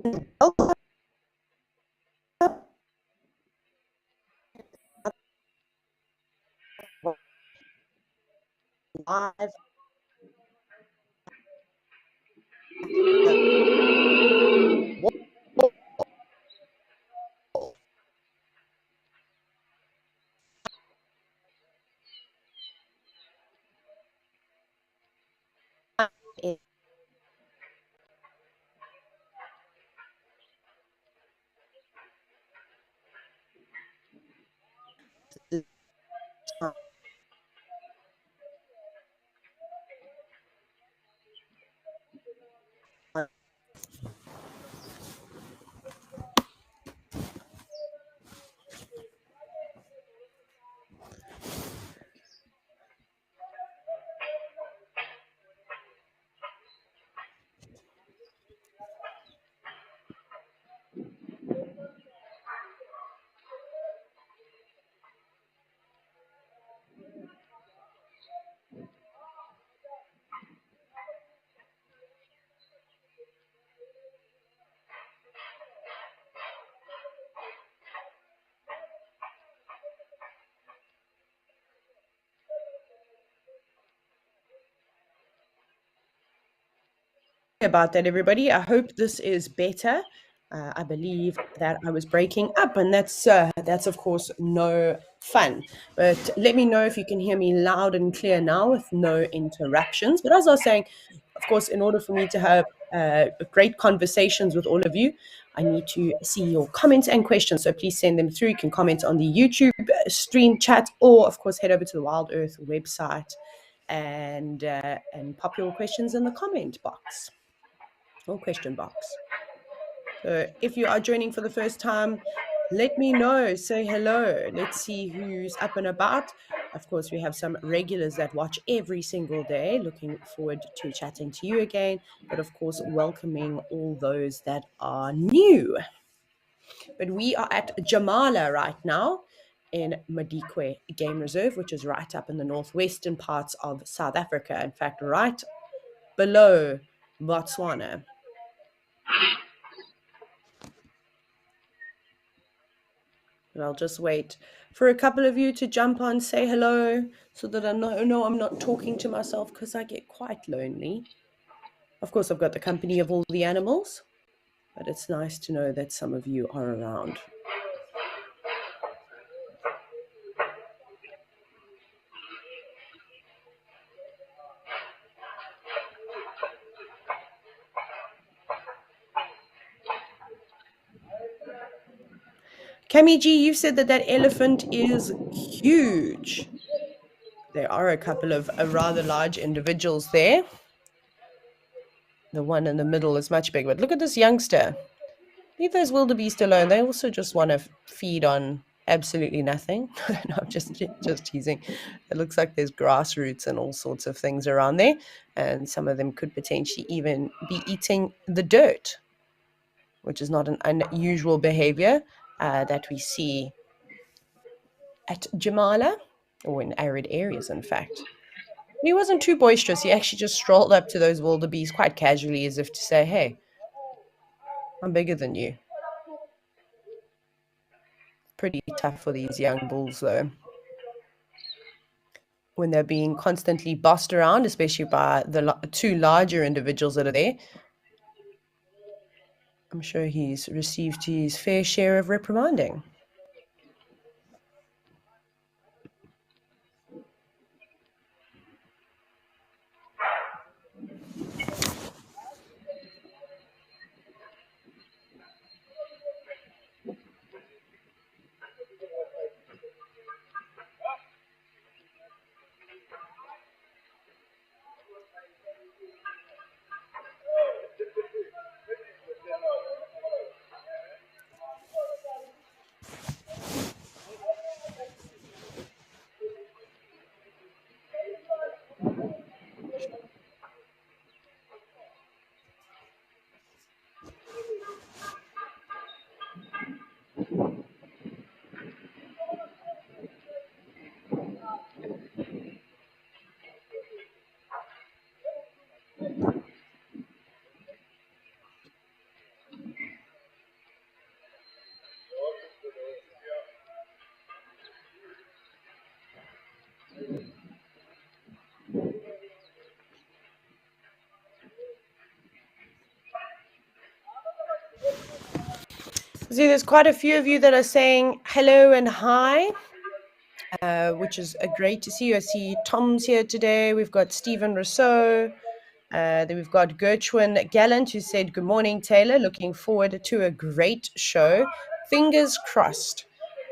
live. About that, everybody. I hope this is better. I believe that I was breaking up, and that's of course no fun. But let me know if you can hear me loud and clear now with no interruptions. But as I was saying, of course, in order for me to have great conversations with all of you, I need to see your comments and questions. So please send them through. You can comment on the YouTube stream chat, or of course head over to the WildEarth website and pop your questions in the comment box or question box. So if you are joining for the first time, let me know, say hello. Let's see who's up and about. Of course, we have some regulars that watch every single day. Looking forward to chatting to you again, but of course, welcoming all those that are new. But we are at Jamala right now in Madikwe Game Reserve, which is right up in the northwestern parts of South Africa. In fact, right below Botswana. And I'll just wait for a couple of you to jump on, say hello, so that I know I'm not talking to myself, because I get quite lonely. Of course, I've got the company of all the animals, but it's nice to know that some of you are around. Kami G, you've said that elephant is huge. There are a couple of rather large individuals there. The one in the middle is much bigger, but look at this youngster. Leave those wildebeest alone. They also just want to feed on absolutely nothing. No, I'm just teasing. It looks like there's grass roots and all sorts of things around there, and some of them could potentially even be eating the dirt, which is not an unusual behavior that we see at Jamala, or in arid areas, in fact. He wasn't too boisterous. He actually just strolled up to those wildebeest quite casually, as if to say, hey, I'm bigger than you. Pretty tough for these young bulls, though, when they're being constantly bossed around, especially by the two larger individuals that are there. I'm sure he's received his fair share of reprimanding. See, there's quite a few of you that are saying hello and hi, which is great to see you. I see Tom's here today. We've got Stephen Rousseau. Then we've got Gertrude Gallant, who said, "Good morning, Taylor. Looking forward to a great show. Fingers crossed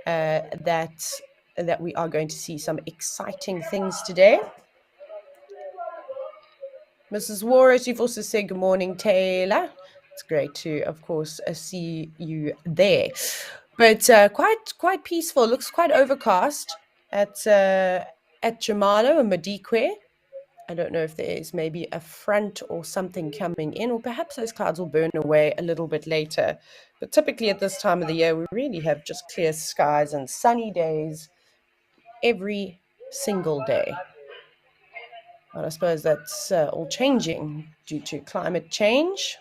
that we are going to see some exciting things today." Mrs. Warris, you've also said, "Good morning, Taylor." It's great to, of course, see you there. But quite peaceful. Looks quite overcast at Jamalo and Madikwe. I don't know if there is maybe a front or something coming in, or perhaps those clouds will burn away a little bit later. But typically at this time of the year, we really have just clear skies and sunny days every single day. And I suppose that's all changing due to climate change.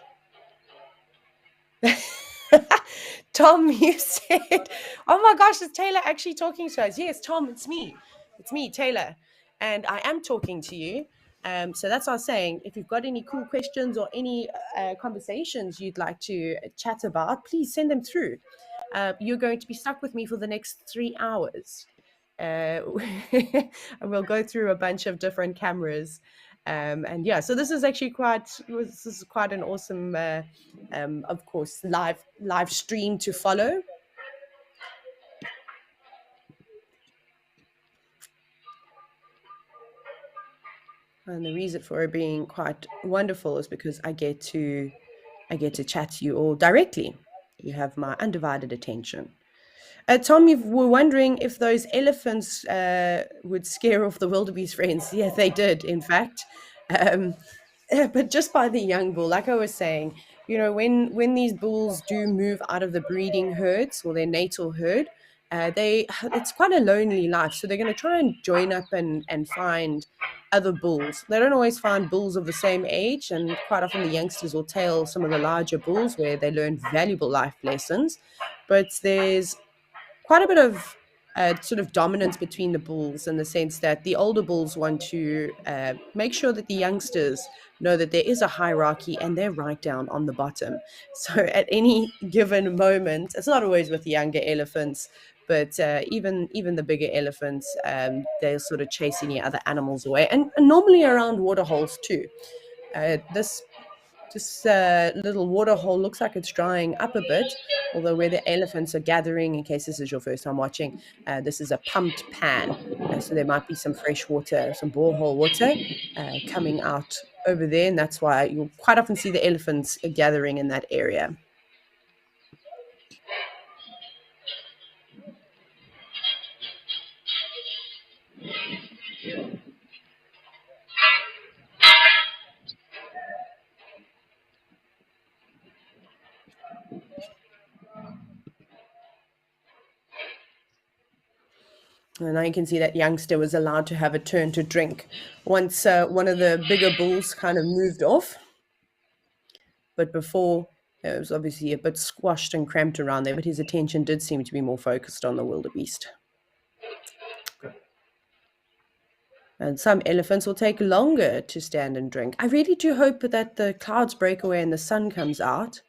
Tom, you said, "Oh my gosh, is Taylor actually talking to us?" Yes, Tom, it's me. It's me, Taylor. And I am talking to you. So that's what I was saying. If you've got any cool questions or any conversations you'd like to chat about, please send them through. You're going to be stuck with me for the next 3 hours. Uh, and we'll go through a bunch of different cameras. And yeah, so this is actually this is quite an awesome, of course, live stream to follow. And the reason for it being quite wonderful is because I get to chat to you all directly. You have my undivided attention. Tom, you were wondering if those elephants would scare off the wildebeest friends. Yeah, they did, in fact. Um, but just by the young bull, like I was saying, when these bulls do move out of the breeding herds or their natal herd, they it's quite a lonely life. So they're going to try and join up and find other bulls. They don't always find bulls of the same age, and quite often the youngsters will tail some of the larger bulls where they learn valuable life lessons. But there's quite a bit of sort of dominance between the bulls in the sense that the older bulls want to make sure that the youngsters know that there is a hierarchy and they're right down on the bottom. So at any given moment, it's not always with the younger elephants, but even the bigger elephants, they'll sort of chase any other animals away, and normally around water holes too. This little water hole looks like it's drying up a bit, although where the elephants are gathering, in case this is your first time watching, this is a pumped pan. So there might be some fresh water, some borehole water coming out over there, and that's why you'll quite often see the elephants gathering in that area. And now you can see that youngster was allowed to have a turn to drink once one of the bigger bulls kind of moved off. But before, it was obviously a bit squashed and cramped around there, but his attention did seem to be more focused on the wildebeest. And some elephants will take longer to stand and drink. I really do hope that the clouds break away and the sun comes out.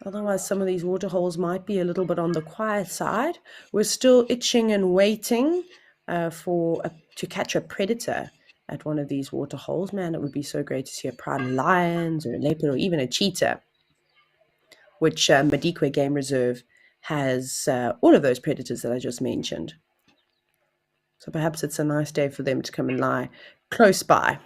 Otherwise, some of these water holes might be a little bit on the quiet side. We're still itching and waiting to catch a predator at one of these water holes. Man, it would be so great to see a pride of lions or a leopard or even a cheetah, which Madikwe Game Reserve has all of those predators that I just mentioned. So perhaps it's a nice day for them to come and lie close by.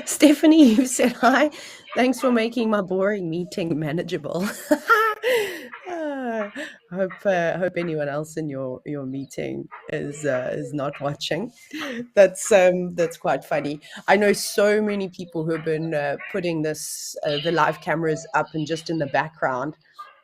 Stephanie, you said hi. Thanks for making my boring meeting manageable. I hope anyone else in your meeting is not watching. That's quite funny. I know so many people who have been putting the live cameras up and just in the background.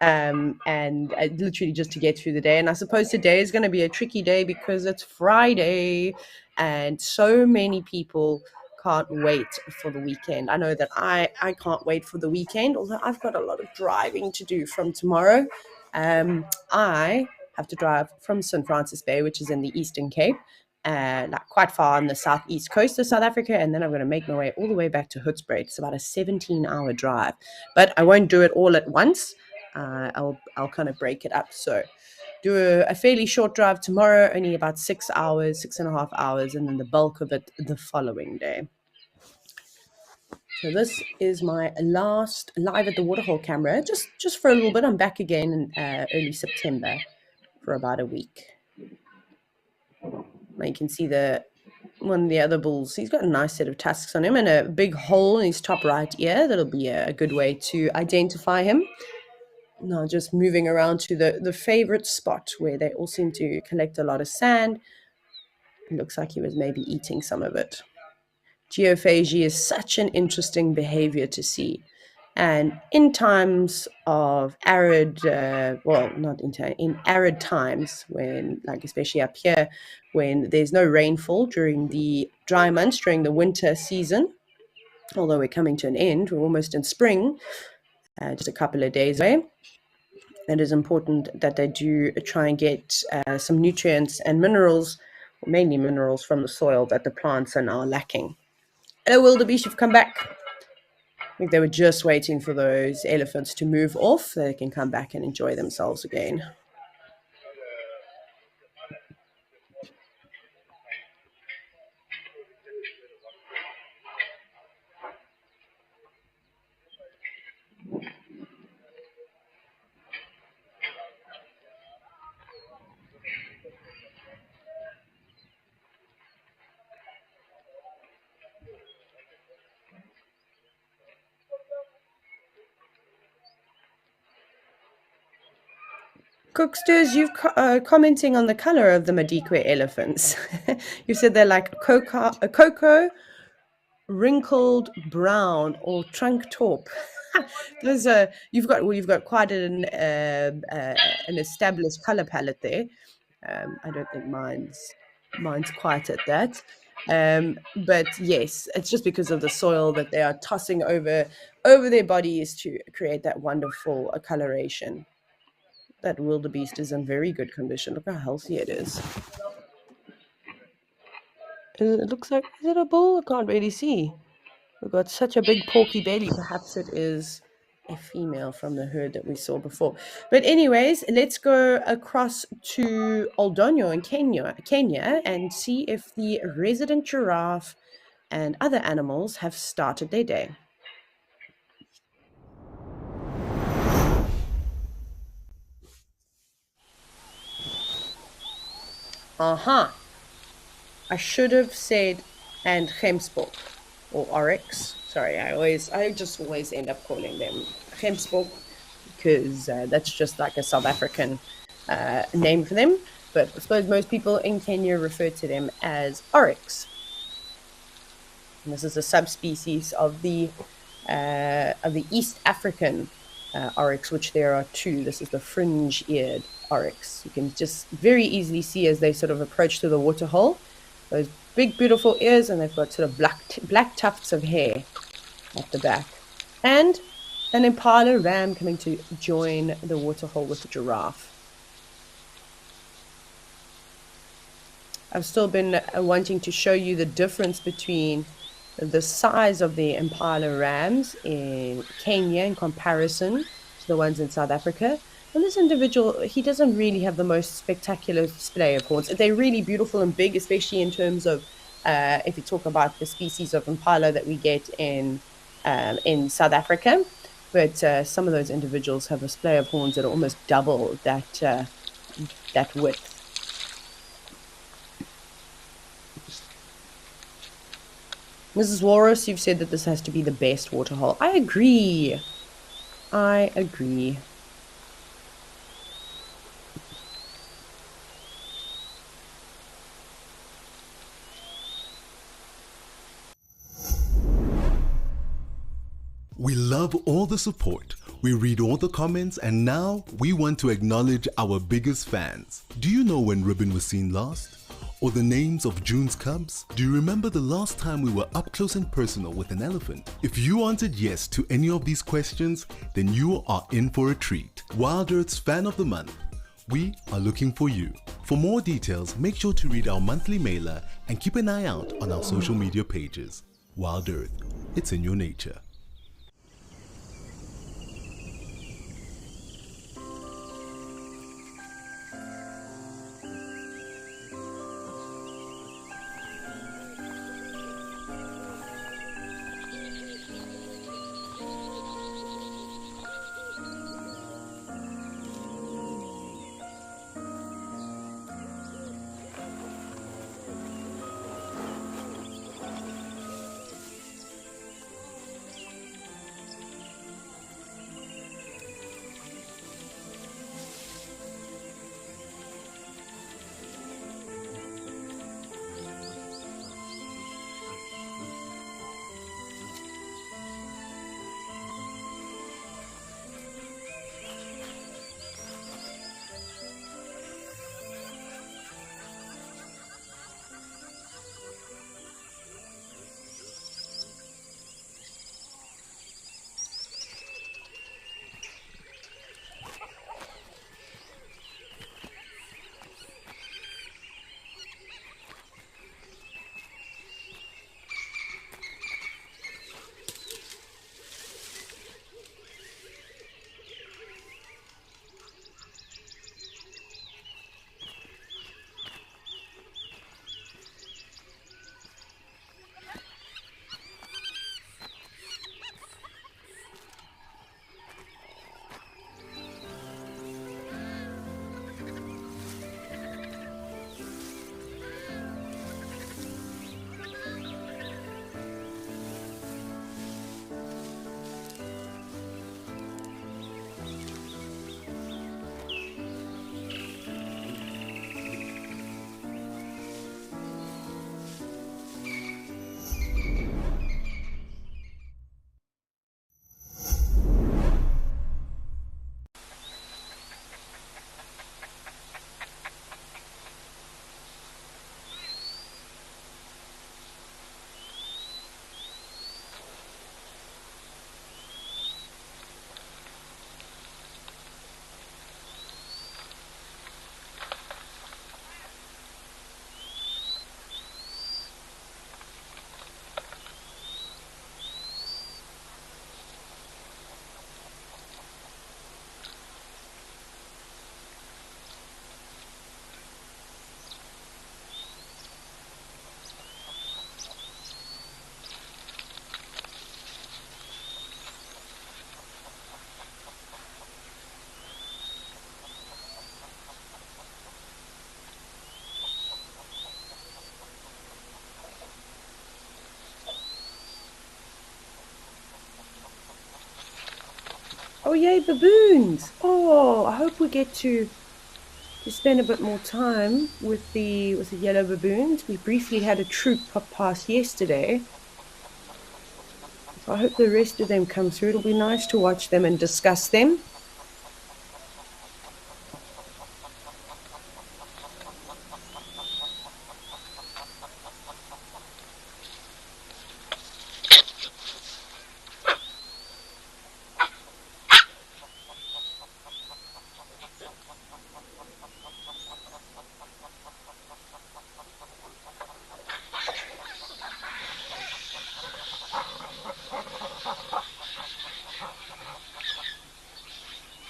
and literally just to get through the day. And I suppose today is going to be a tricky day because it's Friday, and so many people can't wait for the weekend. I know that I can't wait for the weekend, although I've got a lot of driving to do from tomorrow. I have to drive from St. Francis Bay, which is in the Eastern Cape, like quite far on the southeast coast of South Africa, and then I'm going to make my way all the way back to Hoedspruit. It's about a 17-hour drive, but I won't do it all at once. I'll kind of break it up. So do a fairly short drive tomorrow, only about 6 hours, 6.5 hours, and then the bulk of it the following day. So this is my last live at the Waterhole camera, just for a little bit. I'm back again in early September for about a week. Now you can see one of the other bulls. He's got a nice set of tusks on him and a big hole in his top right ear. That'll be a good way to identify him. Now just moving around to the favorite spot where they all seem to collect a lot of sand. It looks like he was maybe eating some of it. Geophagy is such an interesting behavior to see. And in times of arid, in arid times, when, like especially up here, when there's no rainfall during the dry months, during the winter season, although we're coming to an end, we're almost in spring, just a couple of days away. It is important that they do try and get some nutrients and minerals, or mainly minerals, from the soil that the plants are now lacking. Hello, wildebeest, you've come back. I think they were just waiting for those elephants to move off so they can come back and enjoy themselves again. Cooksters, you've commenting on the color of the Madikwe elephants. You said they're like a cocoa, wrinkled brown, or trunk taupe. Those are you've got quite an established color palette there. I don't think mine's quite at that. But yes, it's just because of the soil that they are tossing over their bodies to create that wonderful coloration. That wildebeest is in very good condition. Look how healthy it is. It looks like, is it a bull? I can't really see. We've got such a big porky belly. Perhaps it is a female from the herd that we saw before. But anyways, let's go across to Oldonyo in Kenya, and see if the resident giraffe and other animals have started their day. I should have said and gemsbok or oryx. Sorry, I just always end up calling them gemsbok because that's just like a South African name for them. But I suppose most people in Kenya refer to them as oryx. And this is a subspecies of the East African oryx, which there are two. This is the fringe-eared oryx. You can just very easily see as they sort of approach to the waterhole, those big, beautiful ears, and they've got sort of black tufts of hair at the back. And an impala ram coming to join the waterhole with the giraffe. I've still been wanting to show you the difference between the size of the impala rams in Kenya in comparison to the ones in South Africa. And this individual, he doesn't really have the most spectacular display of horns. They're really beautiful and big, especially in terms of if you talk about the species of impala that we get in South Africa. But some of those individuals have a display of horns that are almost double that width. Mrs. Walrus, you've said that this has to be the best waterhole. I agree. We love all the support We read all the comments and now we want to acknowledge our biggest fans. Do you know when Ribbon was seen last? Or the names of June's cubs? Do you remember the last time we were up close and personal with an elephant? If you answered yes to any of these questions, then you are in for a treat. WildEarth's Fan of the Month. We are looking for you. For more details, make sure to read our monthly mailer and keep an eye out on our social media pages. WildEarth, it's in your nature. Oh yay, baboons! Oh, I hope we get to spend a bit more time with the yellow baboons. We briefly had a troop pop past yesterday. So I hope the rest of them come through. It'll be nice to watch them and discuss them.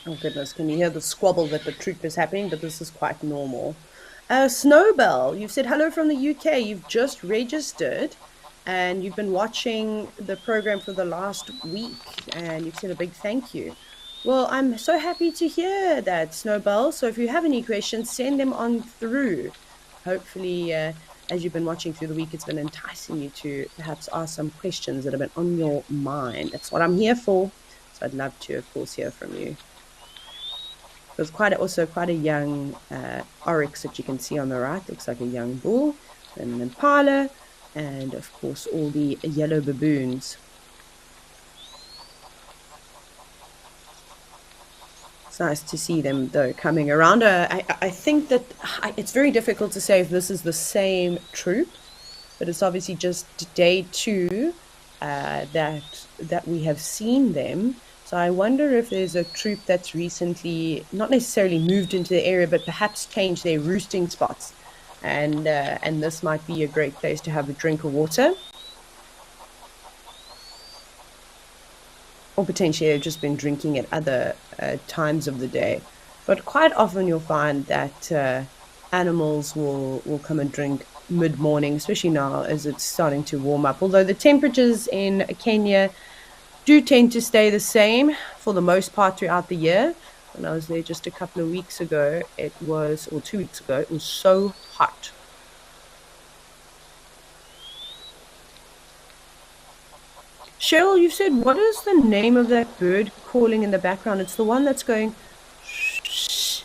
Oh goodness, can you hear the squabble that the troop is happening? But this is quite normal. Snowbell, you've said hello from the UK. You've just registered and you've been watching the program for the last week and you've said a big thank you. Well, I'm so happy to hear that, Snowbell. So if you have any questions, send them on through. Hopefully, as you've been watching through the week, it's been enticing you to perhaps ask some questions that have been on your mind. That's what I'm here for. So I'd love to, of course, hear from you. There's also quite a young oryx that you can see on the right. Looks like a young bull, and an impala, and of course all the yellow baboons. It's nice to see them, though, coming around. I think that it's very difficult to say if this is the same troop, but it's obviously just day 2 that we have seen them. So I wonder if there's a troop that's recently not necessarily moved into the area, but perhaps changed their roosting spots, and this might be a great place to have a drink of water. Or potentially they've just been drinking at other times of the day. But quite often you'll find that animals will come and drink mid-morning, especially now as it's starting to warm up. Although the temperatures in Kenya do tend to stay the same for the most part throughout the year. When I was there just a couple of weeks ago, or 2 weeks ago, it was so hot. Cheryl, you said, what is the name of that bird calling in the background? It's the one that's going shh,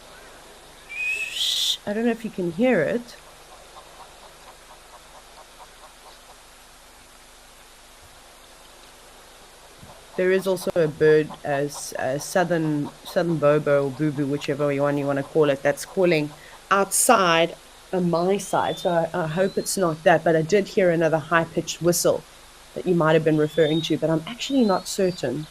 shh. I don't know if you can hear it. There is also a bird, as southern bobo or boo-boo, whichever one you want to call it, that's calling outside on my side. So I hope it's not that, but I did hear another high-pitched whistle that you might have been referring to, but I'm actually not certain.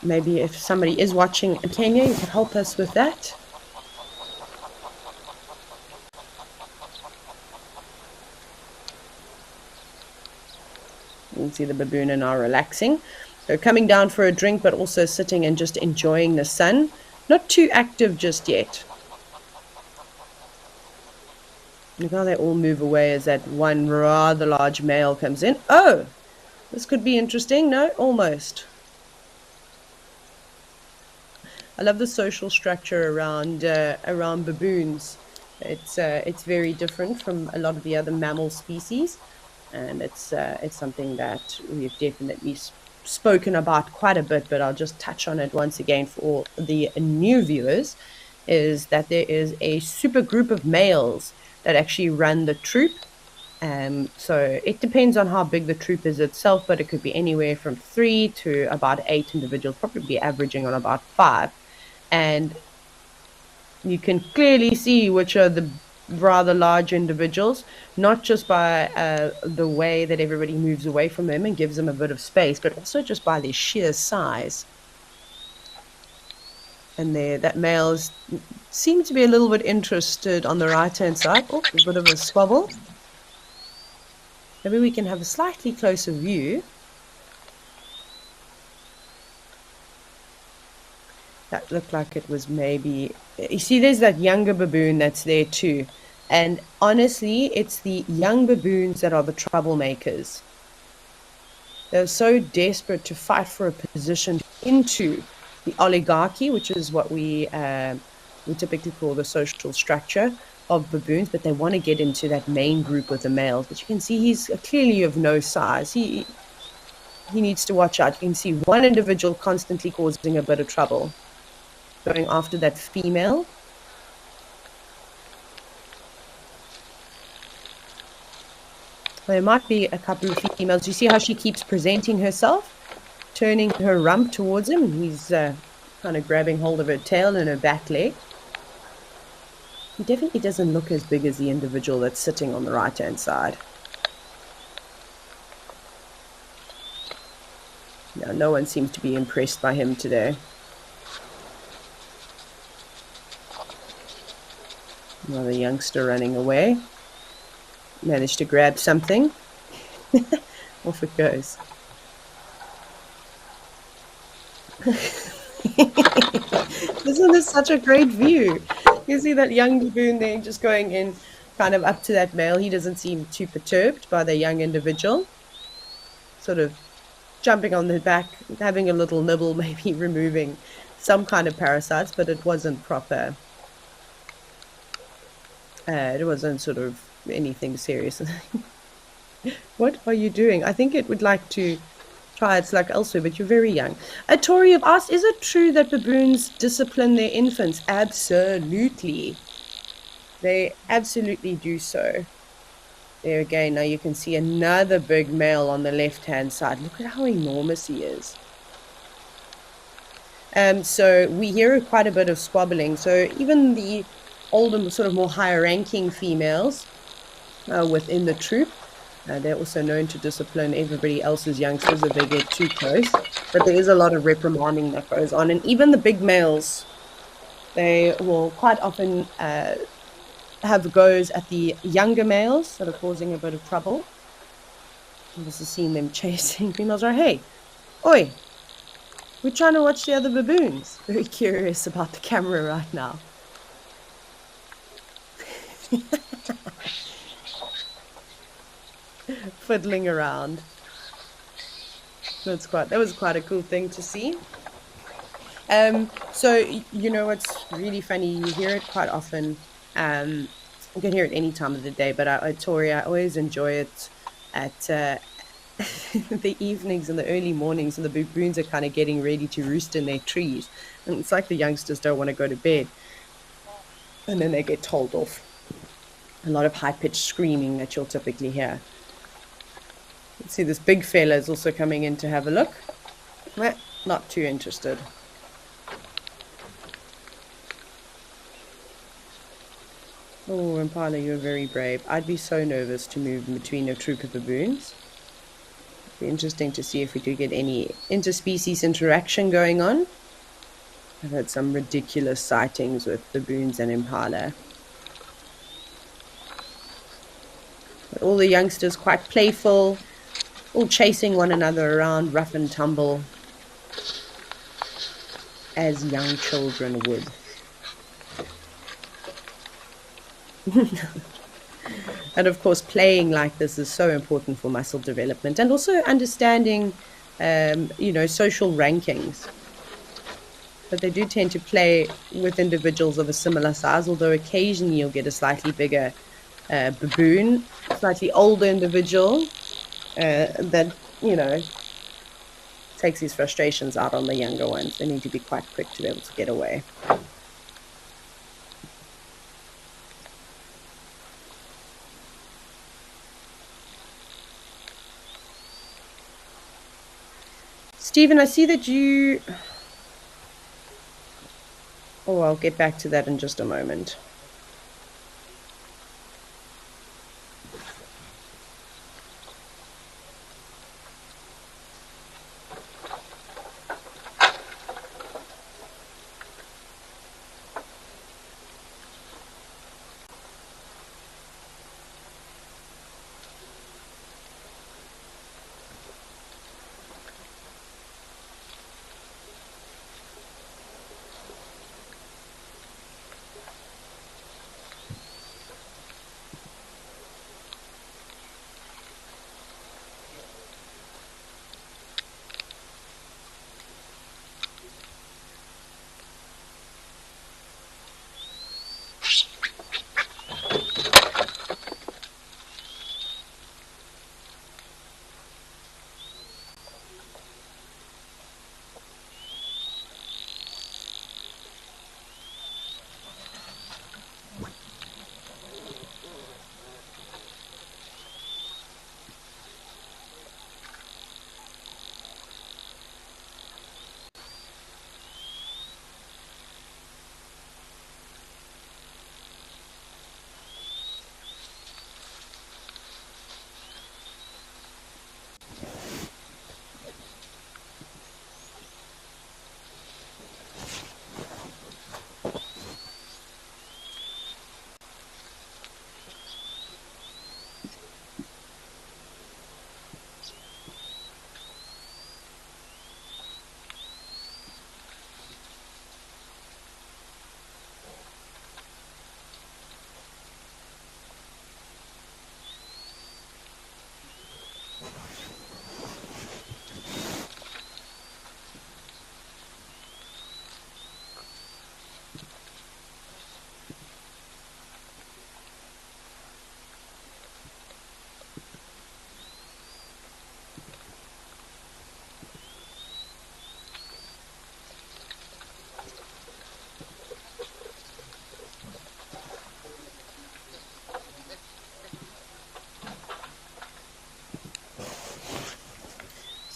Maybe if somebody is watching in Kenya, you could help us with that. You can see the baboon are now relaxing. So coming down for a drink, but also sitting and just enjoying the sun. Not too active just yet. Look how they all move away as that one rather large male comes in. Oh, this could be interesting. No, almost. I love the social structure around baboons. It's very different from a lot of the other mammal species, and it's something that we've definitely spoken about quite a bit, but I'll just touch on it once again for all the new viewers, is that there is a super group of males that actually run the troop. So it depends on how big the troop is itself, but it could be anywhere from 3 to about 8 individuals, probably averaging on about 5. And you can clearly see which are the rather large individuals, not just by the way that everybody moves away from them and gives them a bit of space, but also just by their sheer size. And that males seem to be a little bit interested on the right-hand side. Oh, a bit of a squabble. Maybe we can have a slightly closer view. That looked like it was maybe... You see, there's that younger baboon that's there too. And honestly, it's the young baboons that are the troublemakers. They're so desperate to fight for a position into the oligarchy, which is what we typically call the social structure of baboons, but they want to get into that main group with the males. But you can see he's clearly of no size. He needs to watch out. You can see one individual constantly causing a bit of trouble, going after that female. There might be a couple of females. You see how she keeps presenting herself, turning her rump towards him. He's kind of grabbing hold of her tail and her back leg. He definitely doesn't look as big as the individual that's sitting on the right-hand side. No, no one seems to be impressed by him today. Another youngster running away. Managed to grab something. Off it goes. Isn't this such a great view? You see that young baboon there just going in kind of up to that male. He doesn't seem too perturbed by the young individual. Sort of jumping on the back, having a little nibble, maybe removing some kind of parasites, but it wasn't proper. It wasn't sort of anything serious. What are you doing? I think it would like to try its luck elsewhere, but you're very young. Tori have asked, is it true that baboons discipline their infants? Absolutely. They absolutely do so. There again, now you can see another big male on the left-hand side. Look at how enormous he is. So we hear quite a bit of squabbling. So even the older, sort of more higher ranking females within the troop, they're also known to discipline everybody else's youngsters if they get too close. But there is a lot of reprimanding that goes on. And even the big males, they will quite often have goes at the younger males that are causing a bit of trouble. This is seeing them chasing females. Right, hey, oi, we're trying to watch the other baboons. Very curious about the camera right now. Fiddling around. That was quite a cool thing to see. So you know what's really funny? You hear it quite often. You can hear it any time of the day, but Tori, I always enjoy it at the evenings and the early mornings, and the baboons are kind of getting ready to roost in their trees, and it's like the youngsters don't want to go to bed, and then they get told off. A lot of high-pitched screaming that you'll typically hear. Let's see, this big fella is also coming in to have a look. Not too interested. Oh, Impala, you're very brave. I'd be so nervous to move between a troop of baboons. It'd be interesting to see if we could get any interspecies interaction going on. I've had some ridiculous sightings with baboons and Impala. But all the youngsters quite playful, all chasing one another around, rough and tumble, as young children would. And of course, playing like this is so important for muscle development and also understanding, social rankings. But they do tend to play with individuals of a similar size, although occasionally you'll get a slightly bigger baboon, slightly older individual that, takes his frustrations out on the younger ones. They need to be quite quick to be able to get away. Stephen, I see that you... Oh, I'll get back to that in just a moment.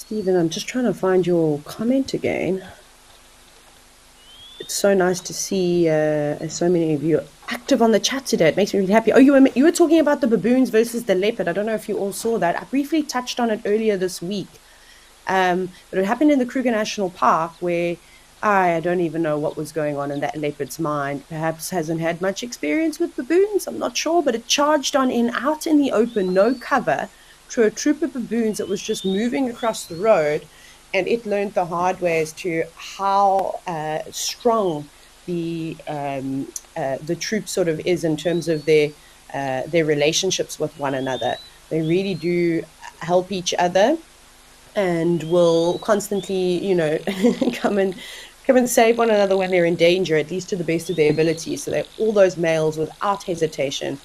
Stephen, I'm just trying to find your comment again. It's so nice to see so many of you active on the chat today. It makes me really happy. Oh, you were talking about the baboons versus the leopard. I don't know if you all saw that. I briefly touched on it earlier this week. But it happened in the Kruger National Park, where I don't even know what was going on in that leopard's mind. Perhaps hasn't had much experience with baboons. I'm not sure, but it charged on in out in the open, no cover, to a troop of baboons that was just moving across the road. And it learned the hard way as to how strong the troop sort of is in terms of their relationships with one another. They really do help each other, and will constantly, come and save one another when they're in danger, at least to the best of their ability. So that all those males, without hesitation,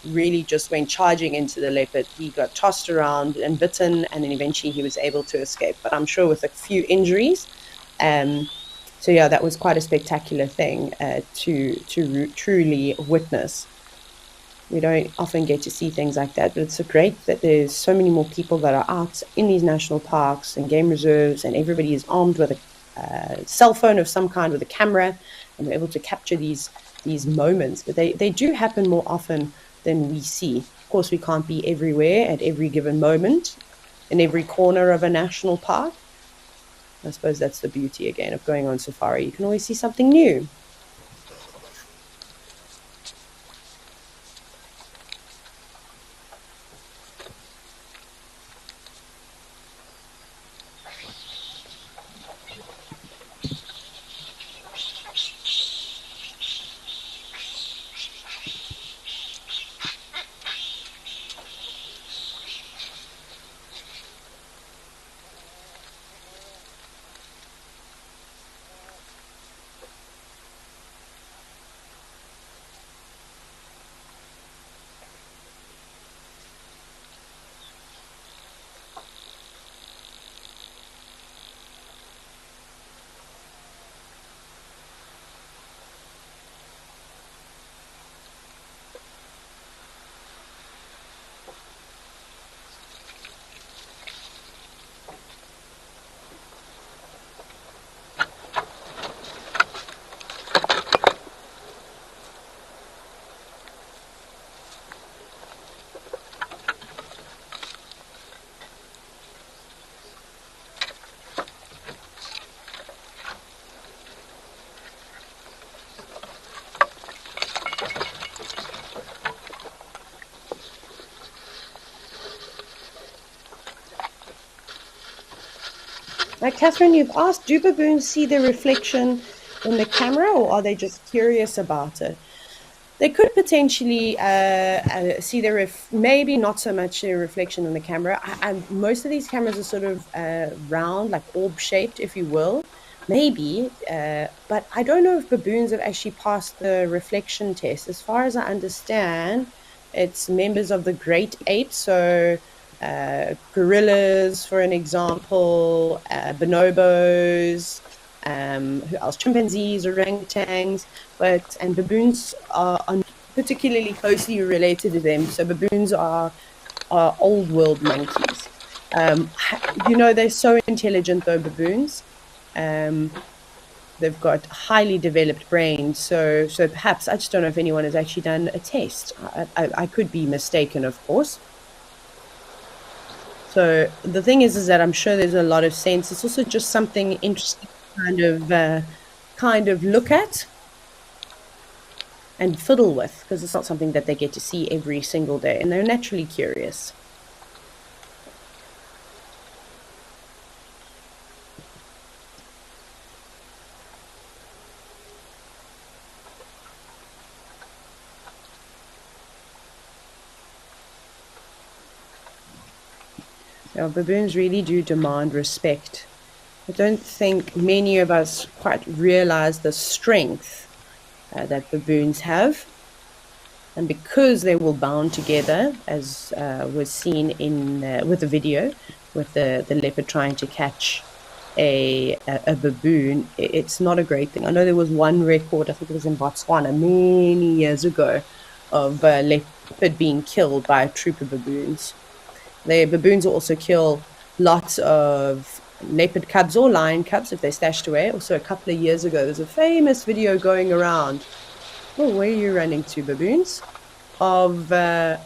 really just went charging into the leopard. He got tossed around and bitten, and then eventually he was able to escape, but I'm sure with a few injuries. So yeah, that was quite a spectacular thing to truly witness. We don't often get to see things like that, but it's so great that there's so many more people that are out in these national parks and game reserves, and everybody is armed with a cell phone of some kind, with a camera, and we're able to capture these moments. But they do happen more often than we see. Of course, we can't be everywhere at every given moment in every corner of a national park. I suppose that's the beauty, again, of going on safari. You can always see something new. Now, Catherine, you've asked, do baboons see their reflection in the camera, or are they just curious about it? They could potentially see maybe not so much their reflection in the camera. Most of these cameras are sort of round, like orb-shaped, if you will. Maybe, but I don't know if baboons have actually passed the reflection test. As far as I understand, it's members of the great apes, so gorillas, for an example, bonobos, who else? Chimpanzees, orangutans, and baboons are particularly closely related to them. So baboons are old world monkeys. They're so intelligent, though, baboons. They've got highly developed brains. So perhaps, I just don't know if anyone has actually done a test. I could be mistaken, of course. So the thing is that I'm sure there's a lot of sense. It's also just something interesting to kind of look at and fiddle with, because it's not something that they get to see every single day, and they're naturally curious. Now, baboons really do demand respect. I don't think many of us quite realize the strength that baboons have. And because they will bound together, as was seen with the video, with the leopard trying to catch a baboon, it's not a great thing. I know there was one record, I think it was in Botswana many years ago, of a leopard being killed by a troop of baboons. The baboons will also kill lots of leopard cubs or lion cubs if they're stashed away. Also, a couple of years ago, there's a famous video going around. Oh, where are you running to, baboons? Of a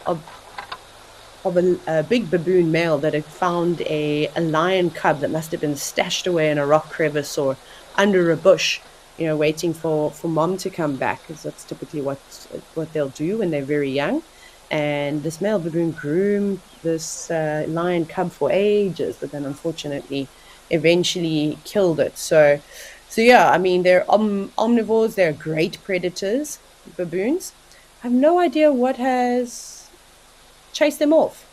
big baboon male that had found a lion cub that must have been stashed away in a rock crevice or under a bush, waiting for mom to come back, because that's typically what they'll do when they're very young. And this male baboon groomed this lion cub for ages, but then unfortunately eventually killed it. So yeah, I mean, they're omnivores, they're great predators, baboons. I have no idea what has chased them off.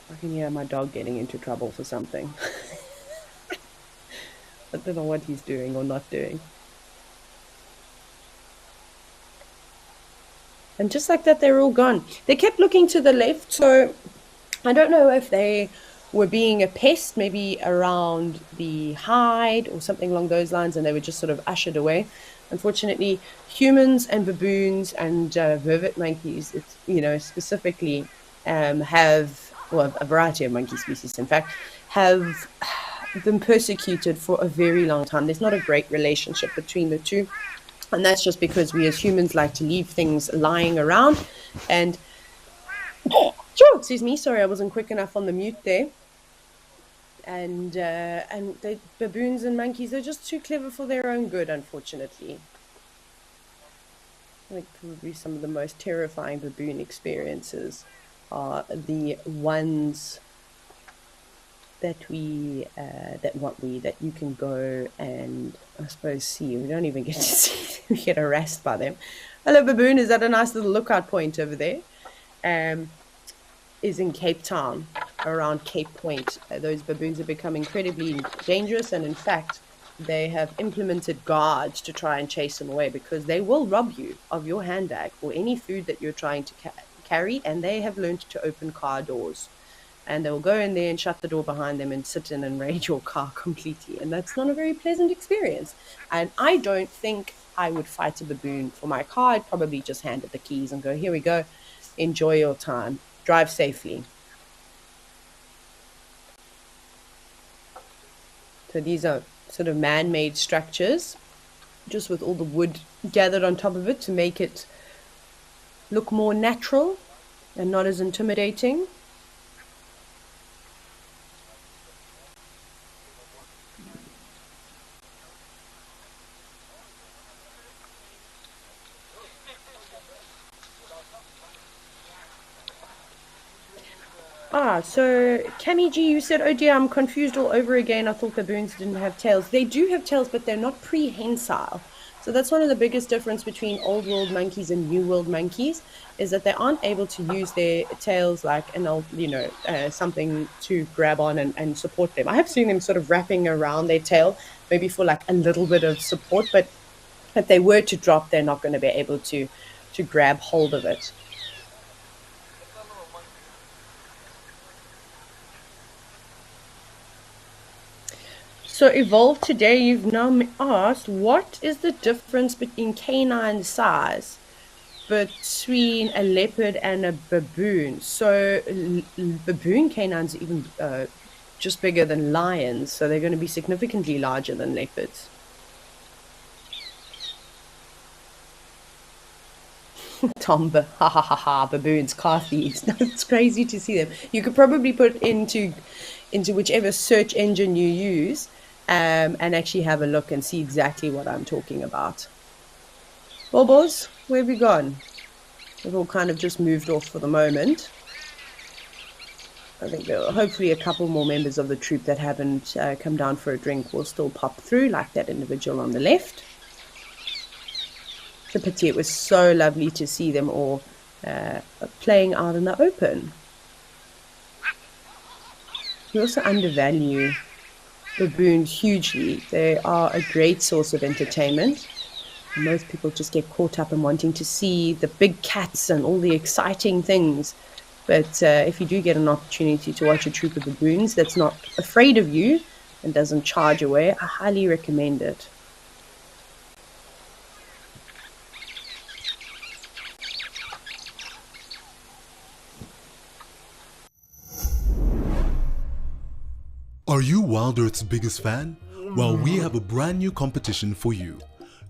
I can hear my dog getting into trouble for something. I don't know what he's doing or not doing. And just like that, they're all gone. They kept looking to the left, so I don't know if they were being a pest, maybe around the hide or something along those lines, and they were just sort of ushered away. Unfortunately, humans and baboons and vervet monkeys, specifically, have, well, a variety of monkey species, in fact, have been persecuted for a very long time. There's not a great relationship between the two. And that's just because we as humans like to leave things lying around. And, excuse me, sorry, I wasn't quick enough on the mute there. And baboons and monkeys are just too clever for their own good, unfortunately. I think probably some of the most terrifying baboon experiences are the ones that you can go and, I suppose, see. We don't even get to see them. We get harassed by them. Hello, baboon. Is that a nice little lookout point over there? Is in Cape Town, around Cape Point. Those baboons have become incredibly dangerous, and in fact, they have implemented guards to try and chase them away, because they will rob you of your handbag or any food that you're trying to carry, and they have learned to open car doors. And they'll go in there and shut the door behind them and sit in and raid your car completely. And that's not a very pleasant experience. And I don't think I would fight a baboon for my car. I'd probably just hand it the keys and go, here we go, enjoy your time, drive safely. So these are sort of man-made structures, just with all the wood gathered on top of it to make it look more natural and not as intimidating. So Cami G, you said, oh dear, I'm confused all over again. I thought baboons didn't have tails. They do have tails, but they're not prehensile. So that's one of the biggest difference between old world monkeys and new world monkeys, is that they aren't able to use their tails like an old, something to grab on and support them. I have seen them sort of wrapping around their tail, maybe for like a little bit of support, but if they were to drop, they're not going to be able to grab hold of it. So Evolve, today you've now asked, what is the difference in canine size between a leopard and a baboon? So baboon canines are even just bigger than lions, so they're going to be significantly larger than leopards. Tom, ha ha ha ha, baboons, car thieves. It's crazy to see them. You could probably put into whichever search engine you use, and actually have a look and see exactly what I'm talking about. Bobos, where have we gone? They've all kind of just moved off for the moment. I think hopefully a couple more members of the troop that haven't come down for a drink will still pop through, like that individual on the left. It's a pity. It was so lovely to see them all playing out in the open. We also undervalue baboons hugely. They are a great source of entertainment. Most people just get caught up in wanting to see the big cats and all the exciting things. But if you do get an opportunity to watch a troop of baboons that's not afraid of you and doesn't charge away, I highly recommend it. Are you WildEarth's biggest fan? Well, we have a brand new competition for you.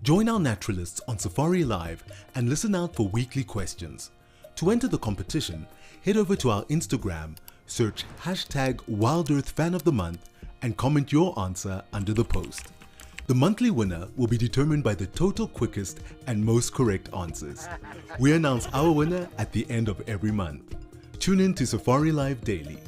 Join our naturalists on Safari Live and listen out for weekly questions. To enter the competition, head over to our Instagram, search #WildEarthFanOfTheMonth and comment your answer under the post. The monthly winner will be determined by the total quickest and most correct answers. We announce our winner at the end of every month. Tune in to Safari Live daily.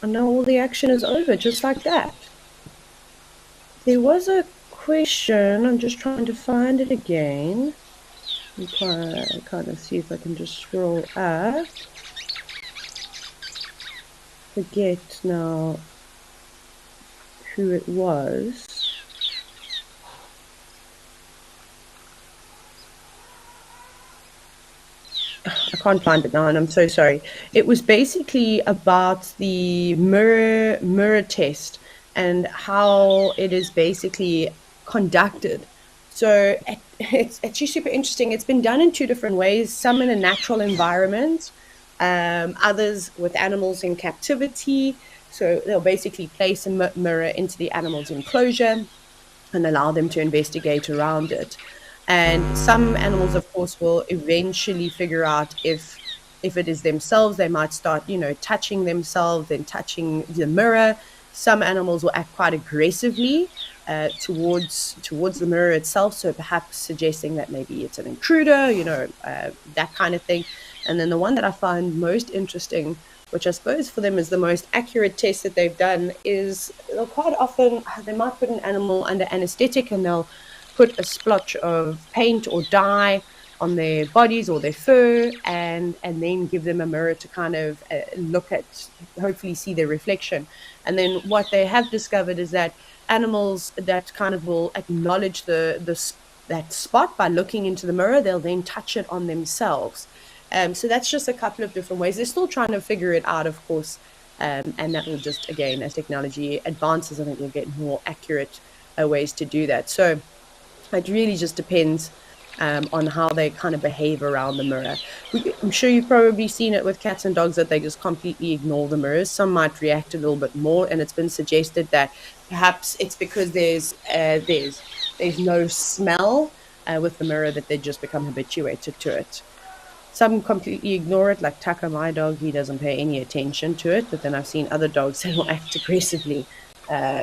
And now all the action is over, just like that. There was a question, I'm just trying to find it again. I'm trying to kind of see if I can just scroll up. Forget now who it was. I can't find it now, and I'm so sorry. It was basically about the mirror test and how it is basically conducted. So it's actually super interesting. It's been done in two different ways, some in a natural environment, others with animals in captivity. So they'll basically place a mirror into the animal's enclosure and allow them to investigate around it. And some animals, of course, will eventually figure out if it is themselves. They might start, touching themselves and touching the mirror. Some animals will act quite aggressively towards the mirror itself, so perhaps suggesting that maybe it's an intruder, that kind of thing. And then the one that I find most interesting, which I suppose for them is the most accurate test that they've done, is they'll quite often, they might put an animal under anesthetic and they'll put a splotch of paint or dye on their bodies or their fur, and then give them a mirror to kind of look at, hopefully see their reflection. And then what they have discovered is that animals that kind of will acknowledge that spot by looking into the mirror, they'll then touch it on themselves. So that's just a couple of different ways. They're still trying to figure it out, of course, and that will just, again, as technology advances, I think we'll get more accurate ways to do that. So it really just depends on how they kind of behave around the mirror. I'm sure you've probably seen it with cats and dogs that they just completely ignore the mirrors. Some might react a little bit more, and it's been suggested that perhaps it's because there's no smell with the mirror that they just become habituated to it. Some completely ignore it, like Tucker, my dog. He doesn't pay any attention to it. But then I've seen other dogs that will act aggressively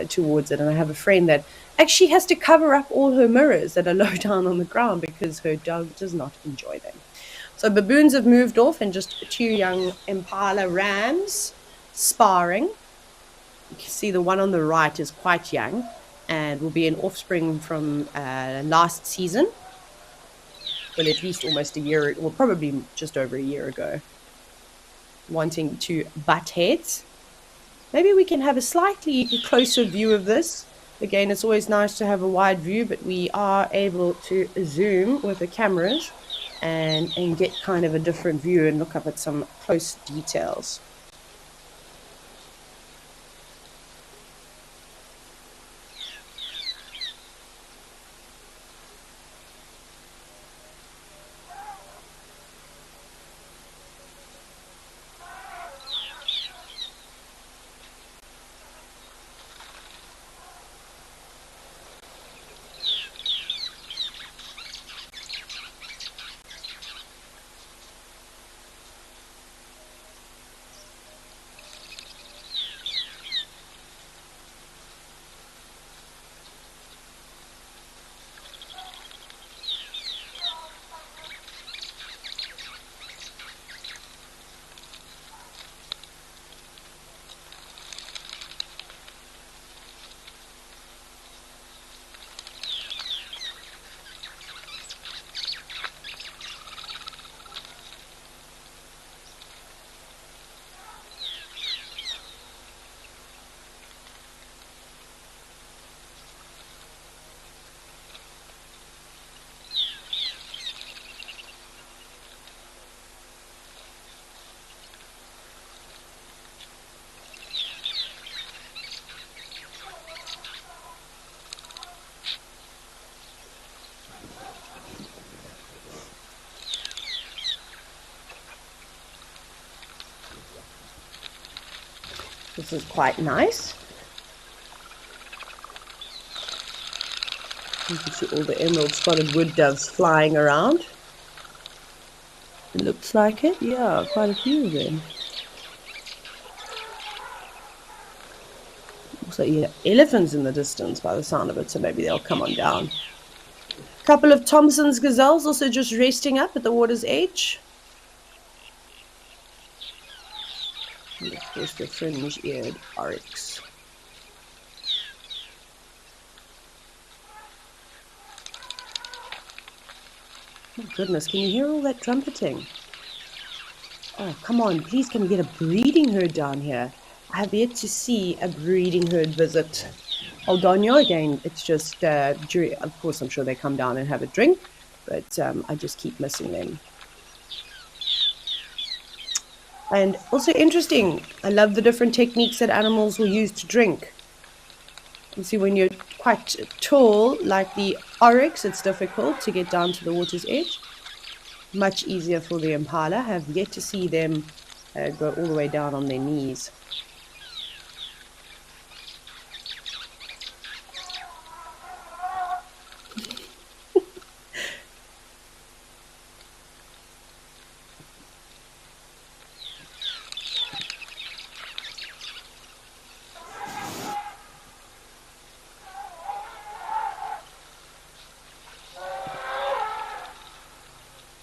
towards it. And I have a friend that actually has to cover up all her mirrors that are low down on the ground because her dog does not enjoy them. So baboons have moved off, and just 2 young Impala rams sparring. You can see the one on the right is quite young and will be an offspring from last season. Well, at least almost a year, or probably just over a year ago, wanting to butt heads. Maybe we can have a slightly closer view of this. Again, it's always nice to have a wide view, but we are able to zoom with the cameras and get kind of a different view and look up at some close details. This is quite nice. You can see all the emerald spotted wood doves flying around. It looks like it, yeah, quite a few of them. Also, yeah, elephants in the distance by the sound of it, so maybe they'll come on down. A couple of Thompson's gazelles also just resting up at the water's edge. And of course the fringe-eared oryx. Oh goodness, can you hear all that trumpeting? Oh, come on, please can we get a breeding herd down here? I have yet to see a breeding herd visit Aldonio again. It's just, of course, I'm sure they come down and have a drink, but I just keep missing them. And also interesting, I love the different techniques that animals will use to drink. You see, when you're quite tall, like the oryx, it's difficult to get down to the water's edge. Much easier for the impala. I have yet to see them go all the way down on their knees.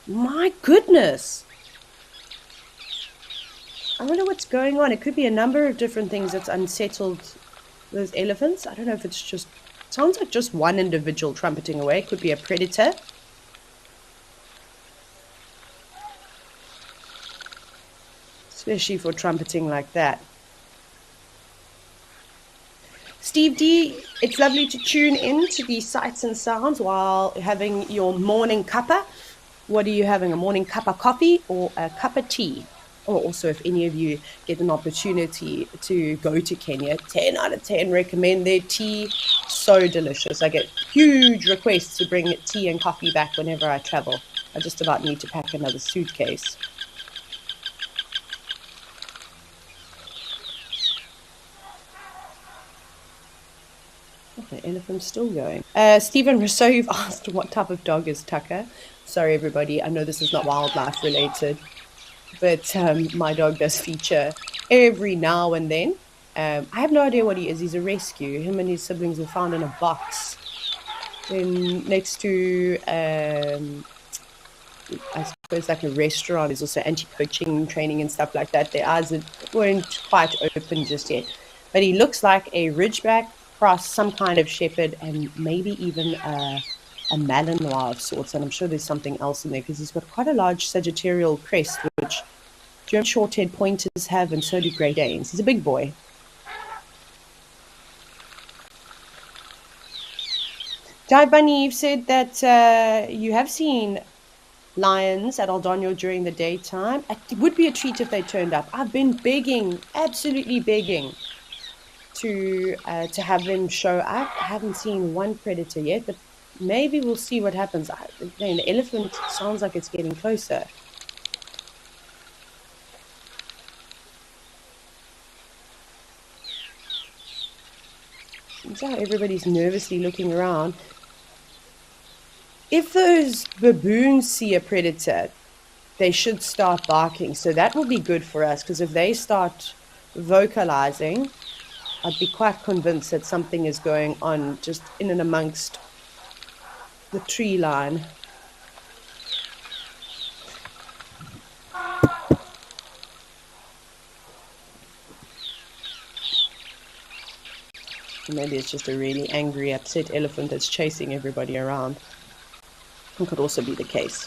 My goodness! I wonder what's going on. It could be a number of different things that's unsettled those elephants. I don't know if it's just... It sounds like just one individual trumpeting away. It could be a predator. Especially for trumpeting like that. Steve D, it's lovely to tune in to these sights and sounds while having your morning cuppa. What are you having, a morning cup of coffee or a cup of tea? Or also, if any of you get an opportunity to go to Kenya, 10 out of 10 recommend their tea. So delicious. I get huge requests to bring tea and coffee back whenever I travel. I just about need to pack another suitcase. Oh, the elephant's still going. Stephen Rousseau, you've asked what type of dog is Tucker. Sorry, everybody. I know this is not wildlife related, but my dog does feature every now and then. I have no idea what he is. He's a rescue. Him and his siblings were found in a box next to, I suppose, like a restaurant. There's also anti-poaching training and stuff like that. Their eyes weren't quite open just yet. But he looks like a Ridgeback cross, some kind of shepherd, and maybe even a Malinois of sorts. And I'm sure there's something else in there because he's got quite a large sagittarial crest, which German short-haired pointers have, and so do Great Danes. He's a big boy. Di Bunny, you've said that you have seen lions at Aldonio during the daytime. It would be a treat if they turned up. I've been begging, absolutely begging, to have them show up. I haven't seen one predator yet, but maybe we'll see what happens. The elephant sounds like it's getting closer. So everybody's nervously looking around. If those baboons see a predator, they should start barking. So that will be good for us, because if they start vocalizing, I'd be quite convinced that something is going on just in and amongst the tree line. Maybe it's just a really angry, upset elephant that's chasing everybody around. It could also be the case.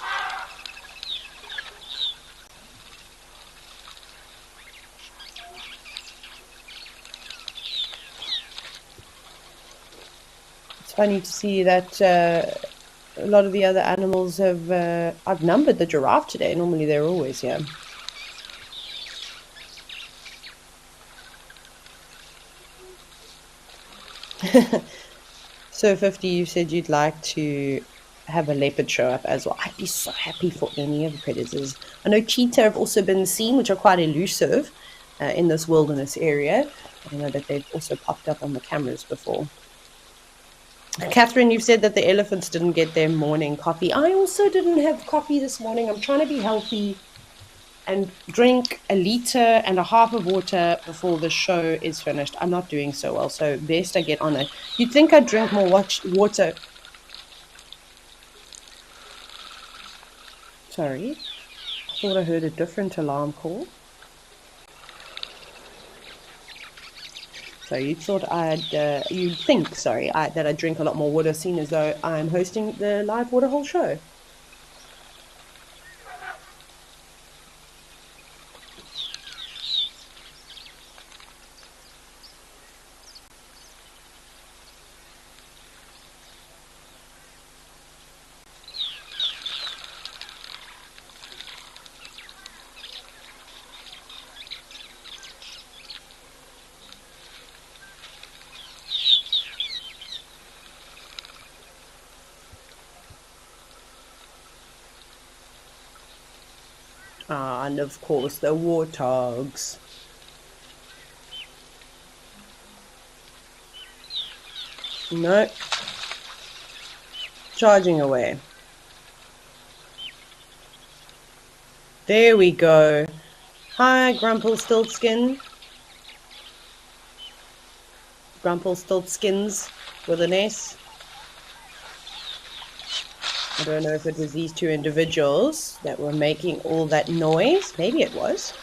It's funny to see that a lot of the other animals have outnumbered the giraffe today. Normally they're always here. So 50, you said you'd like to have a leopard show up as well. I'd be so happy for any of the predators. I know cheetah have also been seen, which are quite elusive in this wilderness area. I know that they've also popped up on the cameras before. Catherine, you've said that the elephants didn't get their morning coffee. I also didn't have coffee this morning. I'm trying to be healthy and drink 1.5 liters of water before the show is finished. I'm not doing so well, so best I get on it. You'd think I'd drink more water. Sorry, I thought I heard a different alarm call. So you thought you'd think, sorry, that I'd drink a lot more water, seeing as though I'm hosting the live Waterhole show. And of course the warthogs. No. Charging away. There we go. Hi, Grumpelstiltskin. Grumpelstiltskins with an S. I don't know if it was these two individuals that were making all that noise. Maybe it was.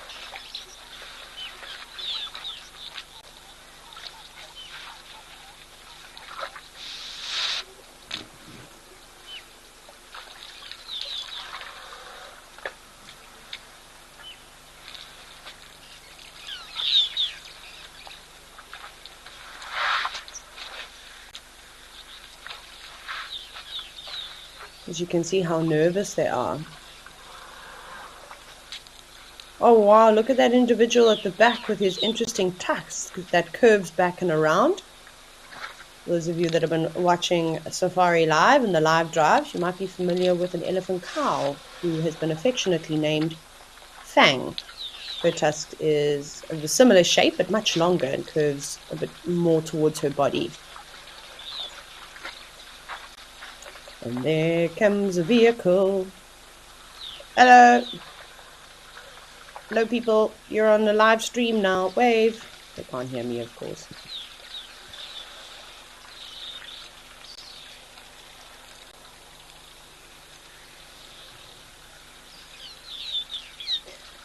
As you can see how nervous they are. Oh wow, look at that individual at the back with his interesting tucks that curves back and around. Those of you that have been watching Safari Live and the live drives, you might be familiar with an elephant cow who has been affectionately named Fang. Her tusk is of a similar shape but much longer and curves a bit more towards her body. And there comes a vehicle. Hello. Hello, people. You're on the live stream now. Wave. They can't hear me, of course.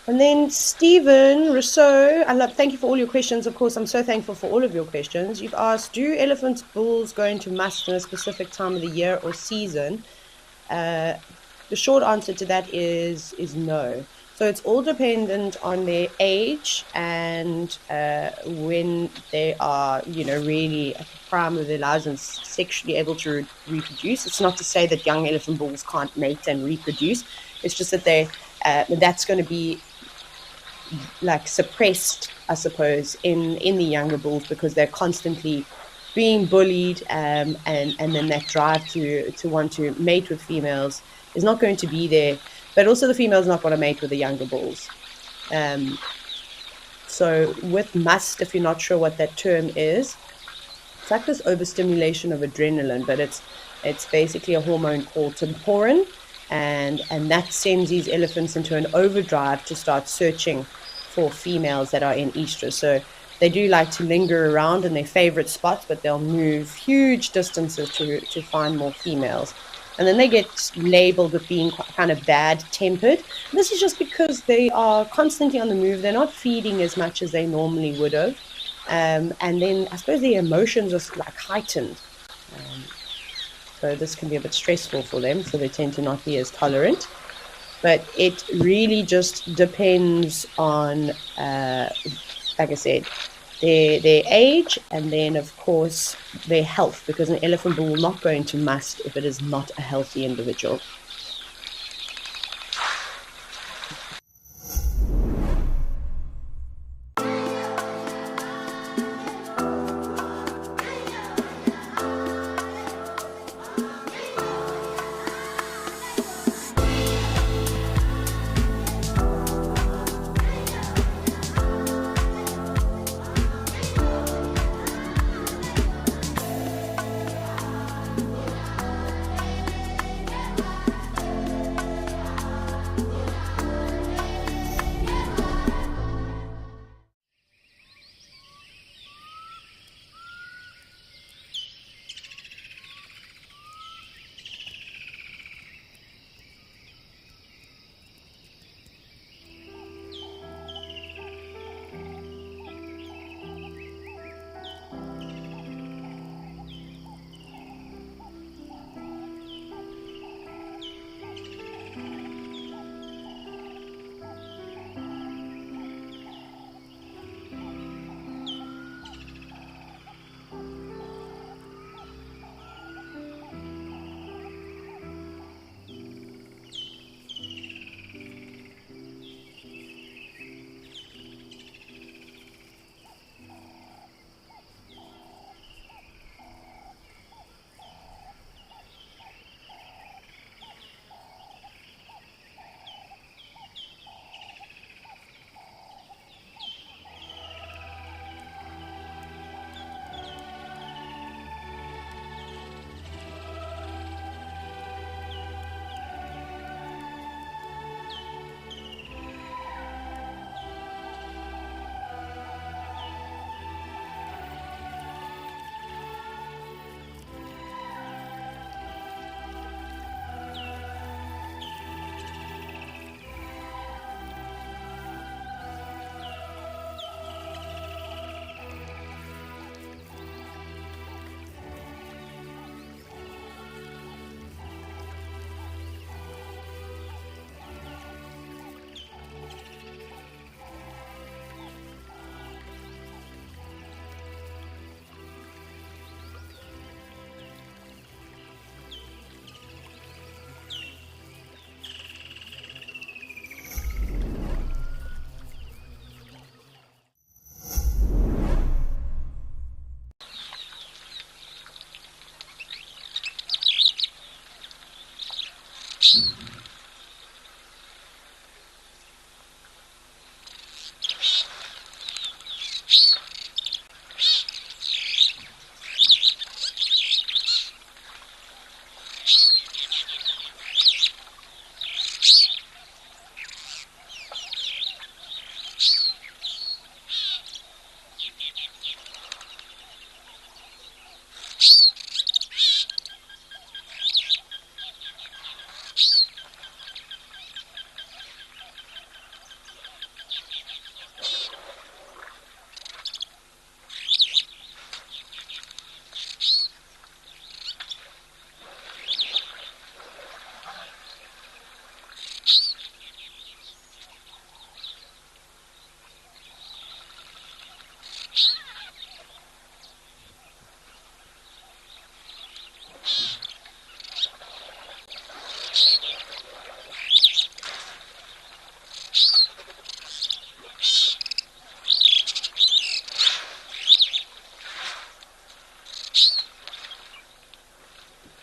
And then Stephen Rousseau, thank you for all your questions. Of course, I'm so thankful for all of your questions. You've asked, do elephants, bulls go into must in a specific time of the year or season? The short answer to that is no. So it's all dependent on their age and when they are, really at the prime of their lives and sexually able to reproduce. It's not to say that young elephant bulls can't mate and reproduce. It's just that that's going to be like suppressed, I suppose, in the younger bulls because they're constantly being bullied, and then that drive to want to mate with females is not going to be there. But also the females not going to mate with the younger bulls. So with must, if you're not sure what that term is, it's like this overstimulation of adrenaline, but it's basically a hormone called temporin, and that sends these elephants into an overdrive to start searching for females that are in estrus. So they do like to linger around in their favorite spots, but they'll move huge distances to find more females. And then they get labeled with being kind of bad-tempered. This is just because they are constantly on the move. They're not feeding as much as they normally would have. And then I suppose the emotions are like heightened. So this can be a bit stressful for them. So they tend to not be as tolerant. But it really just depends on, like I said, their age and then, of course, their health. Because an elephant bull will not go into must if it is not a healthy individual.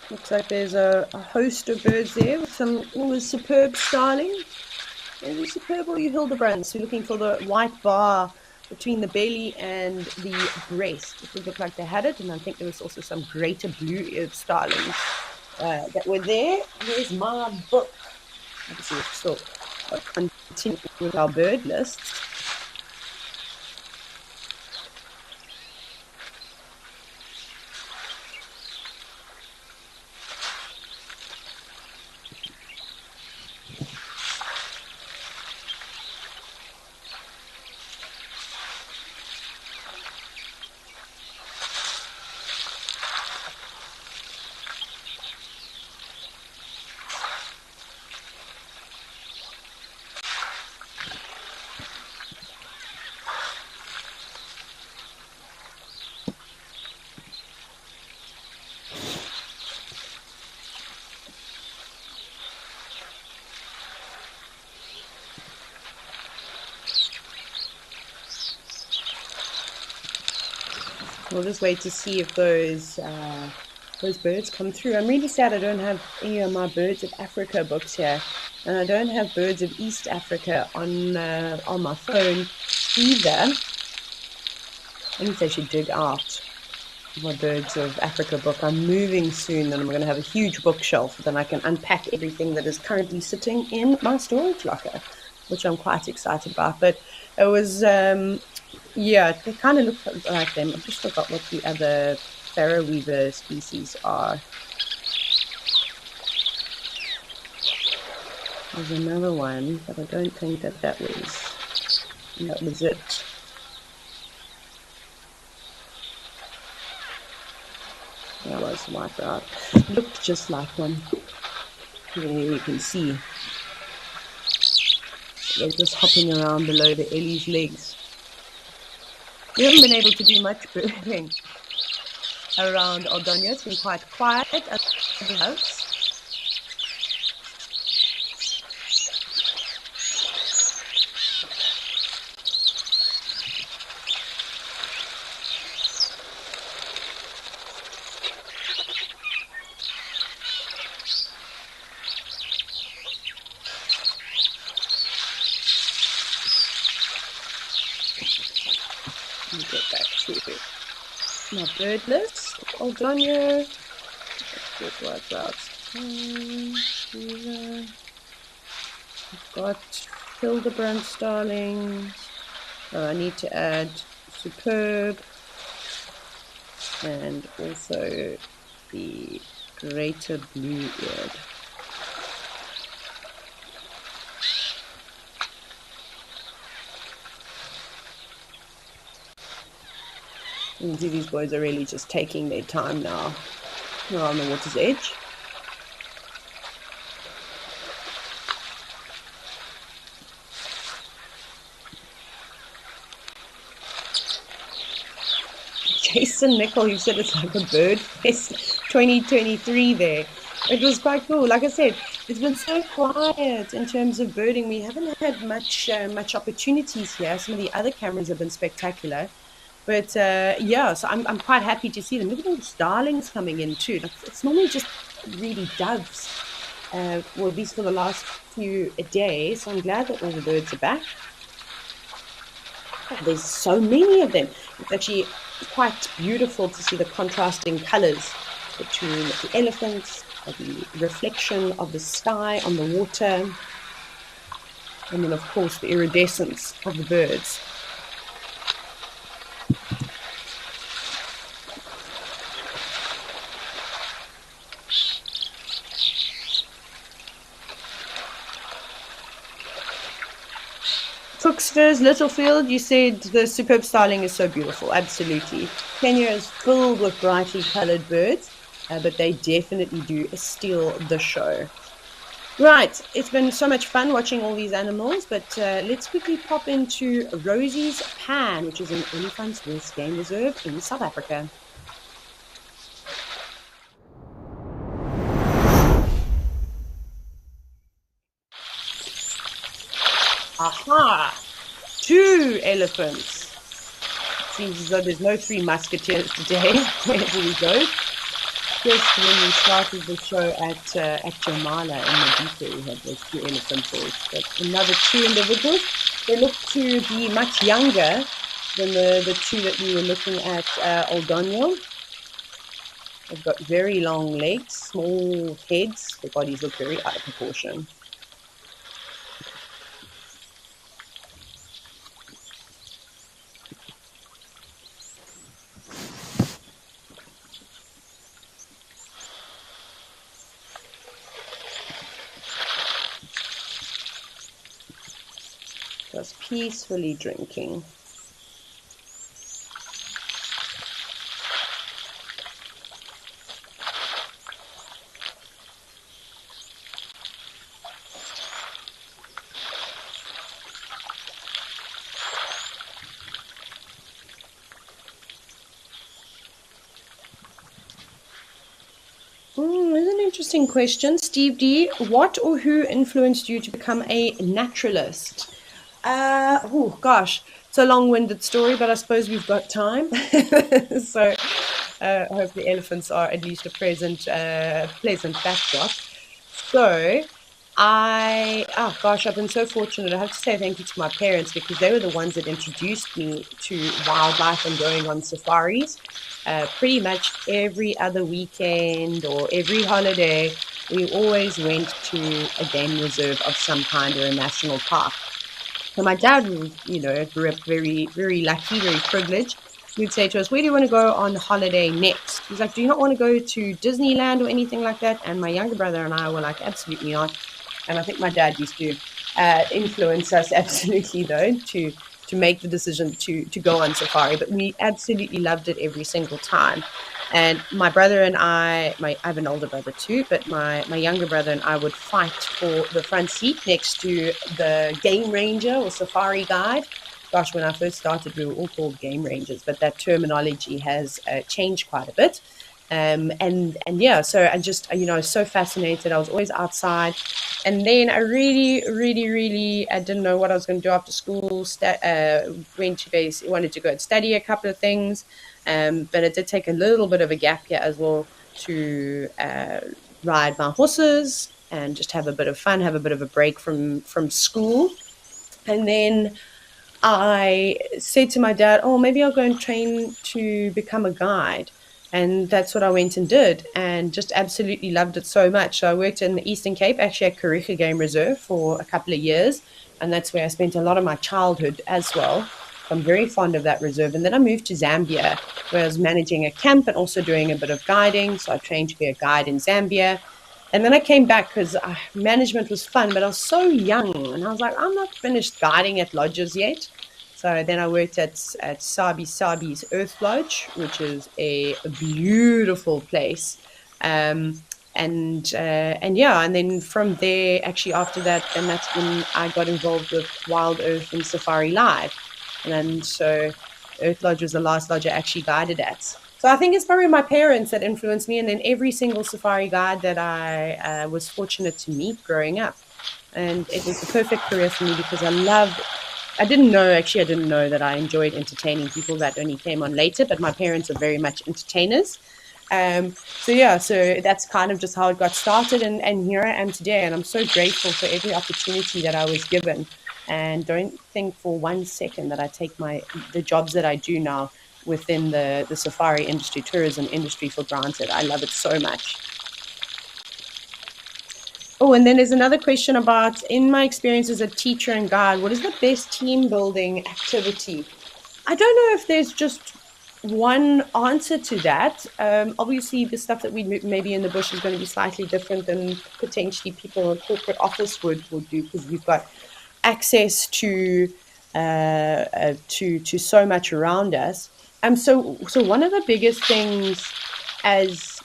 Looks like there's a host of birds there with some superb starling. Are you superb or you Hildebrands? We're looking for the white bar between the belly and the breast. It would look like they had it, and I think there was also some greater blue-eared starlings that were there. There's my book. Obviously, we're still continuing with our bird lists. We'll just wait to see if those birds come through. I'm really sad I don't have any of my Birds of Africa books here, and I don't have Birds of East Africa on my phone either. I think I should dig out my Birds of Africa book. I'm moving soon, and I'm going to have a huge bookshelf. Then I can unpack everything that is currently sitting in my storage locker, which I'm quite excited about. But it was yeah, they kind of look like them. I just forgot what the other Pharaoh weaver species are. There's another one, but I don't think that was it. That was wiped out. Looked just like one. There you can see. They're just hopping around below the Ellie's legs. We haven't been able to do much birding around Aldonia. It's been quite quiet at the house. Let me get back to my bird list. Aldonia. Let's get right out. We've got Hildebrand starlings. Oh, I need to add superb and also the greater blue-eared. You can see these boys are really just taking their time now. They're on the water's edge. Jason Nickel, you said it's like a bird fest 2023 there. It was quite cool. Like I said, it's been so quiet in terms of birding. We haven't had much opportunities here. Some of the other cameras have been spectacular. But yeah, so I'm quite happy to see them. Look at all the starlings coming in too. It's normally just really doves well, at least for the last few days. So I'm glad that all the birds are back. Oh, there's so many of them. It's actually quite beautiful to see the contrasting colors between the elephants, the reflection of the sky on the water, and then, of course, the iridescence of the birds. Cooksters, Littlefield, you said the superb styling is so beautiful. Absolutely. Kenya is filled with brightly colored birds, but they definitely do steal the show. Right, it's been so much fun watching all these animals, but let's quickly pop into Rosie's Pan, which is an Olifants West Game Reserve in South Africa. Aha! 2 elephants. Seems as though there's no 3 musketeers today. Wherever we go. Just when we started the show at Jamala in Modise, we had those 2 elephants. But another 2 individuals. They look to be much younger than the 2 that we were looking at Oldonyo. They've got very long legs, small heads. Their bodies look very out of proportion. Just peacefully drinking. That's an interesting question. Steve D, what or who influenced you to become a naturalist? Oh gosh, it's a long-winded story, but I suppose we've got time. So I hope the elephants are at least a pleasant backdrop. So I've been so fortunate. I have to say thank you to my parents because they were the ones that introduced me to wildlife and going on safaris. Pretty much every other weekend or every holiday, we always went to a game reserve of some kind or a national park. So my dad, grew up very, very lucky, very privileged. He'd say to us, where do you want to go on holiday next? He's like, do you not want to go to Disneyland or anything like that? And my younger brother and I were like, absolutely not. And I think my dad used to influence us absolutely, though, to make the decision to go on safari. But we absolutely loved it every single time. And my brother and I have an older brother too, but my younger brother and I would fight for the front seat next to the game ranger or safari guide. Gosh, when I first started, we were all called game rangers, but that terminology has changed quite a bit. And yeah, so I just, I was so fascinated. I was always outside. And then I really, really, really, I didn't know what I was going to do after school. Wanted to go and study a couple of things. But it did take a little bit of a gap here as well to ride my horses and just have a bit of fun, have a bit of a break from school. And then I said to my dad, maybe I'll go and train to become a guide. And that's what I went and did and just absolutely loved it so much. So I worked in the Eastern Cape, actually at Kariga Game Reserve for a couple of years. And that's where I spent a lot of my childhood as well. I'm very fond of that reserve. And then I moved to Zambia, where I was managing a camp and also doing a bit of guiding. So I trained to be a guide in Zambia. And then I came back because management was fun, but I was so young. And I was like, I'm not finished guiding at lodges yet. So then I worked at Sabi's Earth Lodge, which is a beautiful place. And then from there, actually after that, then that's when I got involved with WildEarth and Safari Live. And then so Earth Lodge was the last lodge I actually guided at. So I think it's probably my parents that influenced me, and then every single safari guide that I was fortunate to meet growing up. And it was the perfect career for me because I didn't know that I enjoyed entertaining people. That only came on later, but my parents are very much entertainers. So that's kind of just how it got started, and here I am today, and I'm so grateful for every opportunity that I was given, and don't think for 1 second that I take the jobs that I do now within the safari industry, tourism industry, for granted. I love it so much. Oh, and then there's another question about, in my experience as a teacher and guide, what is the best team building activity? I don't know if there's just one answer to that. Obviously, the stuff that we maybe in the bush is going to be slightly different than potentially people in a corporate office would do, because we've got access to so much around us. So one of the biggest things as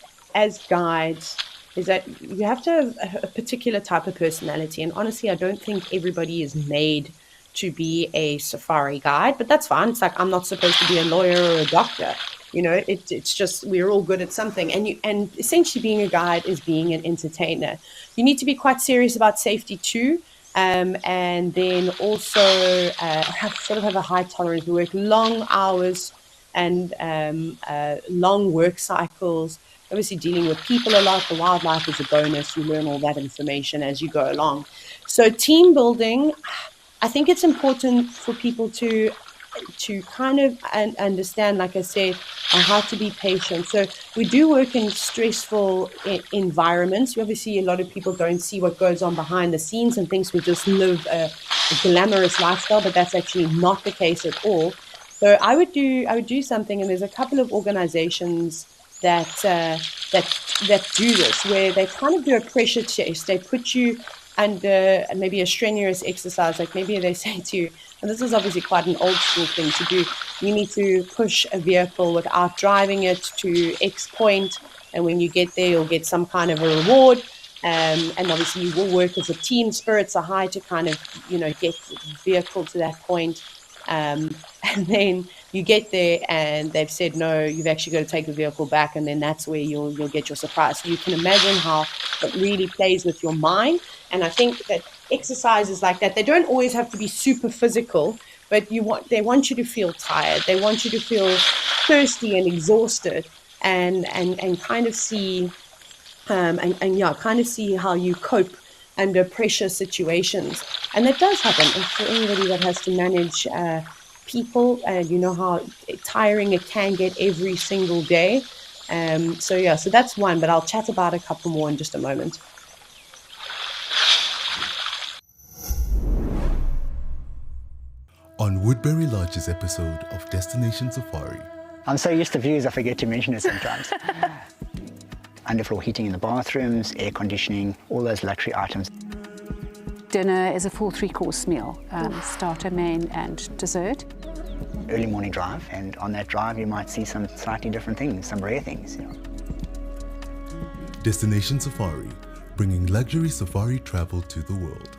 guides is that you have to have a particular type of personality. And honestly, I don't think everybody is made to be a safari guide, but that's fine. It's like I'm not supposed to be a lawyer or a doctor. It's just we're all good at something. And essentially being a guide is being an entertainer. You need to be quite serious about safety too. And then also have a high tolerance. We work long hours and long work cycles. Obviously, dealing with people a lot. The wildlife is a bonus. You learn all that information as you go along. So, team building, I think it's important for people to kind of understand, like I said, how to be patient. So we do work in stressful environments. Obviously, a lot of people don't see what goes on behind the scenes and thinks we just live a glamorous lifestyle, but that's actually not the case at all. So I would do something, and there's a couple of organizations that do this, where they kind of do a pressure test. They put you under maybe a strenuous exercise, like maybe they say to you, and this is obviously quite an old school thing to do, you need to push a vehicle without driving it to X point, and when you get there, you'll get some kind of a reward. And obviously, you will work as a team. Spirits are high to kind of, get the vehicle to that point. And then you get there and they've said, no, you've actually got to take the vehicle back. And then that's where you'll get your surprise. So you can imagine how it really plays with your mind. And I think that exercises like that, they don't always have to be super physical, but they want you to feel tired. They want you to feel thirsty and exhausted, and kind of see and yeah, kind of see how you cope under pressure situations. And that does happen. And for anybody that has to manage people, and you know how tiring it can get every single day. So that's one, but I'll chat about a couple more in just a moment. On Woodbury Lodge's episode of Destination Safari. I'm so used to views, I forget to mention it sometimes. Underfloor heating in the bathrooms, air conditioning, all those luxury items. Dinner is a full 3-course meal, starter, main and dessert. Early morning drive, and on that drive you might see some slightly different things, some rare things. Destination Safari, bringing luxury safari travel to the world.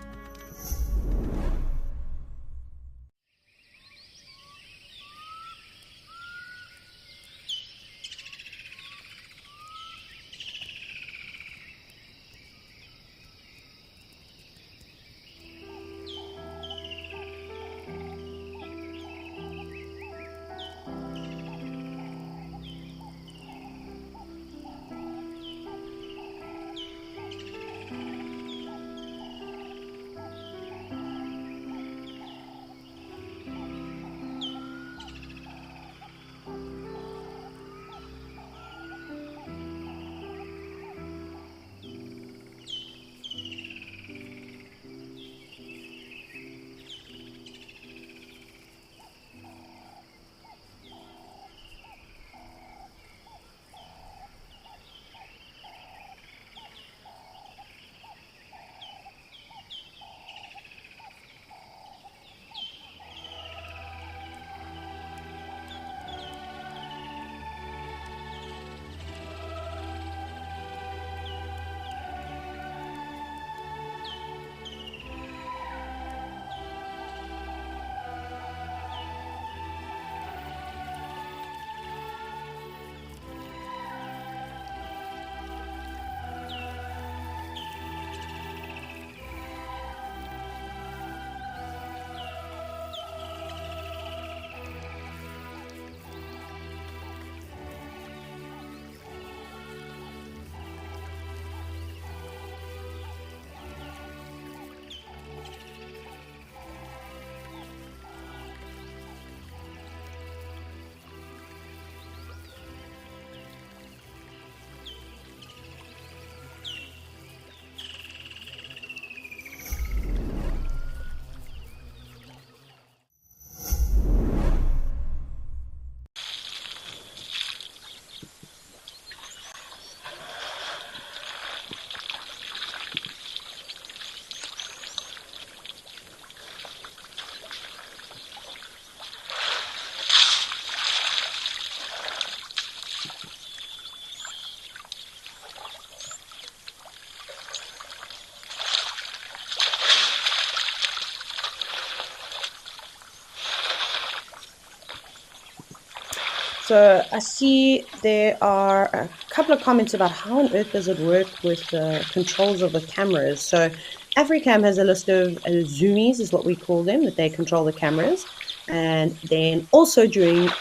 So I see there are a couple of comments about how on earth does it work with the controls of the cameras. So Africam has a list of zoomies, is what we call them, that they control the cameras. And then also during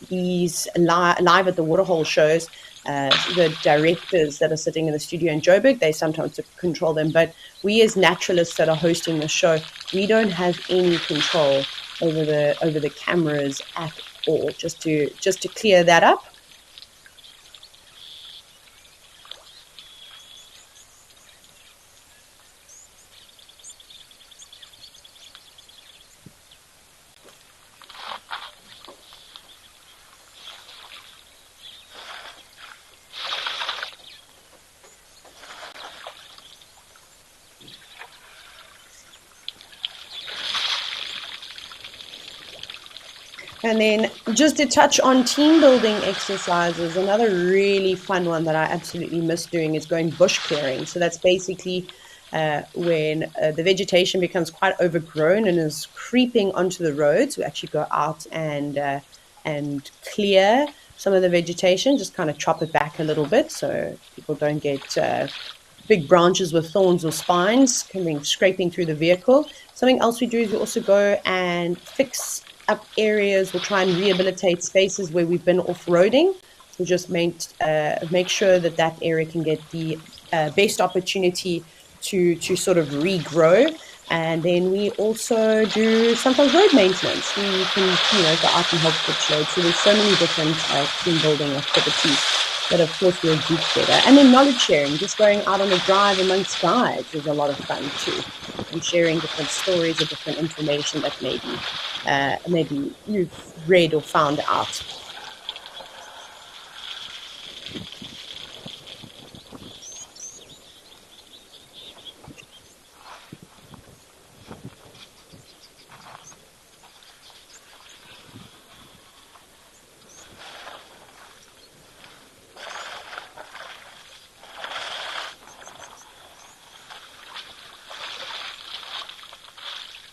these live at the Waterhole shows, the directors that are sitting in the studio in Joburg, they sometimes control them. But we as naturalists that are hosting the show, we don't have any control over the cameras at all. Just to clear that up. And then just to touch on team building exercises, another really fun one that I absolutely miss doing is going bush clearing. So that's basically when the vegetation becomes quite overgrown and is creeping onto the roads. We actually go out and clear some of the vegetation, just kind of chop it back a little bit so people don't get big branches with thorns or spines scraping through the vehicle. Something else we do is we also go and fix up areas. We'll try and rehabilitate spaces where we've been off-roading. We just make sure that that area can get the best opportunity to sort of regrow. And then we also do sometimes road maintenance. We can, go out and help fix roads. So there's so many different team building activities that of course will do better. And then knowledge sharing, just going out on a drive amongst guides is a lot of fun too. And sharing different stories or different information that maybe you've read or found out.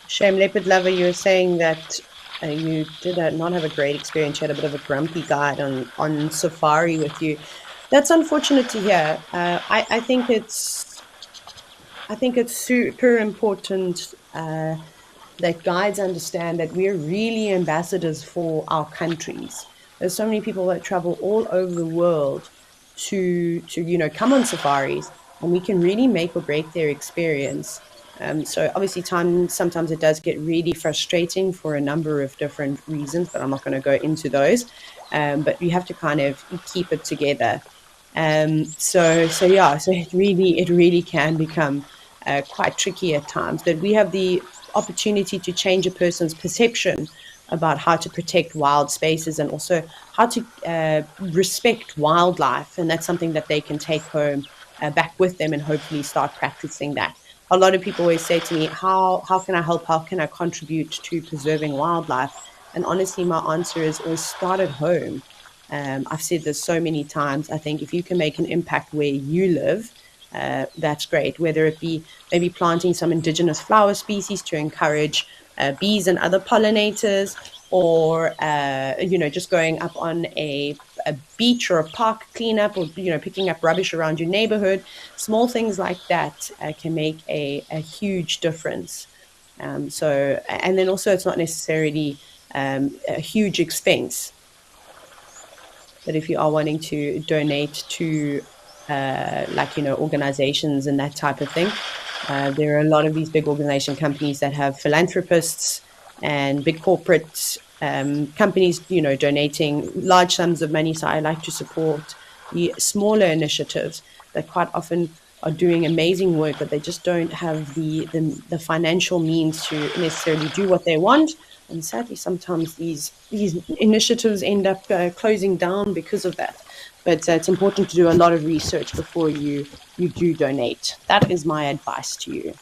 Shame, Leopard Lover, you were saying that you did not have a great experience. You had a bit of a grumpy guide on safari with you. That's unfortunate to hear. I think it's super important that guides understand that we're really ambassadors for our countries. There's so many people that travel all over the world to come on safaris, and we can really make or break their experience. So obviously sometimes it does get really frustrating for a number of different reasons, but I'm not going to go into those. But you have to kind of keep it together. So yeah, so it really can become quite tricky at times, that we have the opportunity to change a person's perception about how to protect wild spaces and also how to respect wildlife. And that's something that they can take home back with them and hopefully start practicing that. A lot of people always say to me, how can I help? How can I contribute to preserving wildlife? And honestly, my answer is always start at home. I've said this so many times. I think if you can make an impact where you live, that's great. Whether it be maybe planting some indigenous flower species to encourage bees and other pollinators, or just going up on a beach or a park cleanup, or picking up rubbish around your neighborhood. Small things like that can make a huge difference. And then also it's not necessarily a huge expense. But if you are wanting to donate to organizations and that type of thing, there are a lot of these big organization companies that have philanthropists and big corporate companies, donating large sums of money. So I like to support the smaller initiatives that quite often are doing amazing work, but they just don't have the financial means to necessarily do what they want. And sadly, sometimes these initiatives end up closing down because of that. But it's important to do a lot of research before you do donate. That is my advice to you.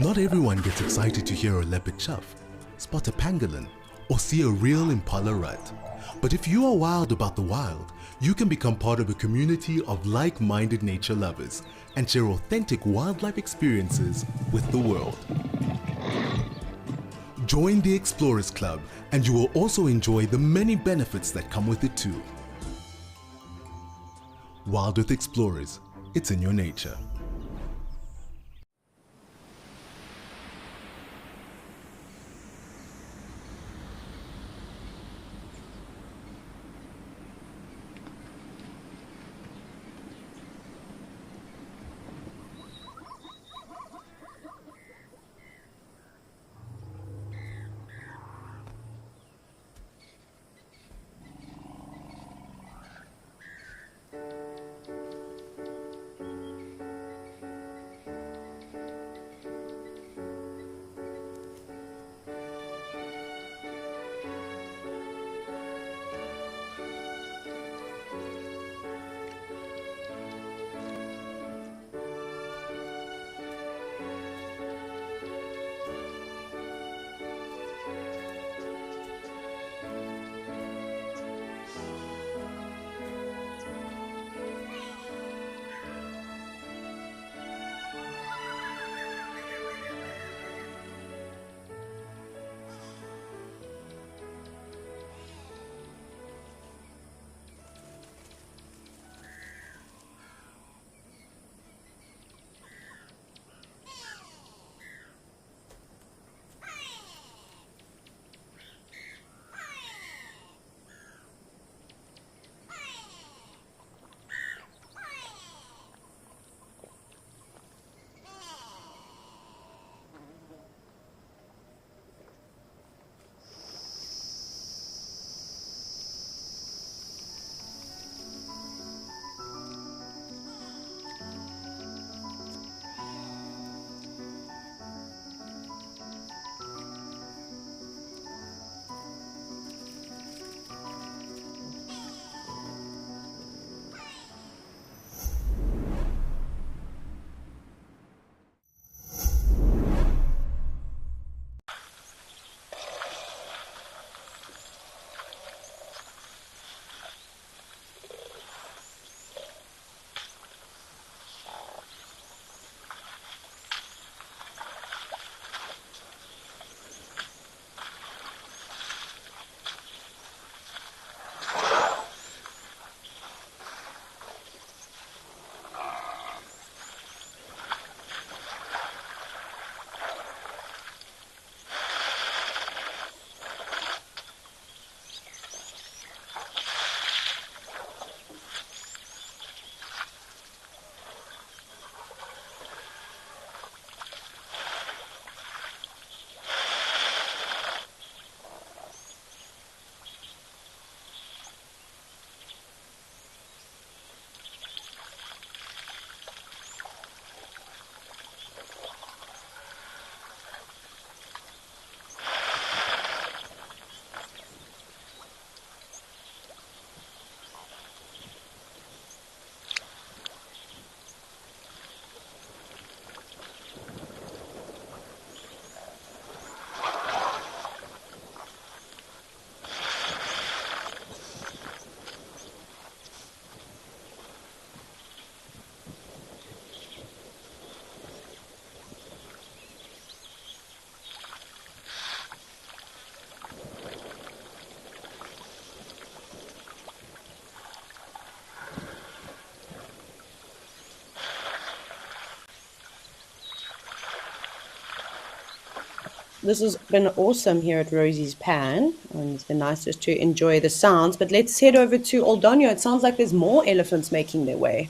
Not everyone gets excited to hear a leopard chuff, spot a pangolin, or see a real impala rut. But if you are wild about the wild, you can become part of a community of like-minded nature lovers and share authentic wildlife experiences with the world. Join the Explorers Club and you will also enjoy the many benefits that come with it too. WildEarth Explorers, it's in your nature. This has been awesome here at Rosie's Pan, and it's been nice just to enjoy the sounds. But let's head over to Oldonyo. It sounds like there's more elephants making their way.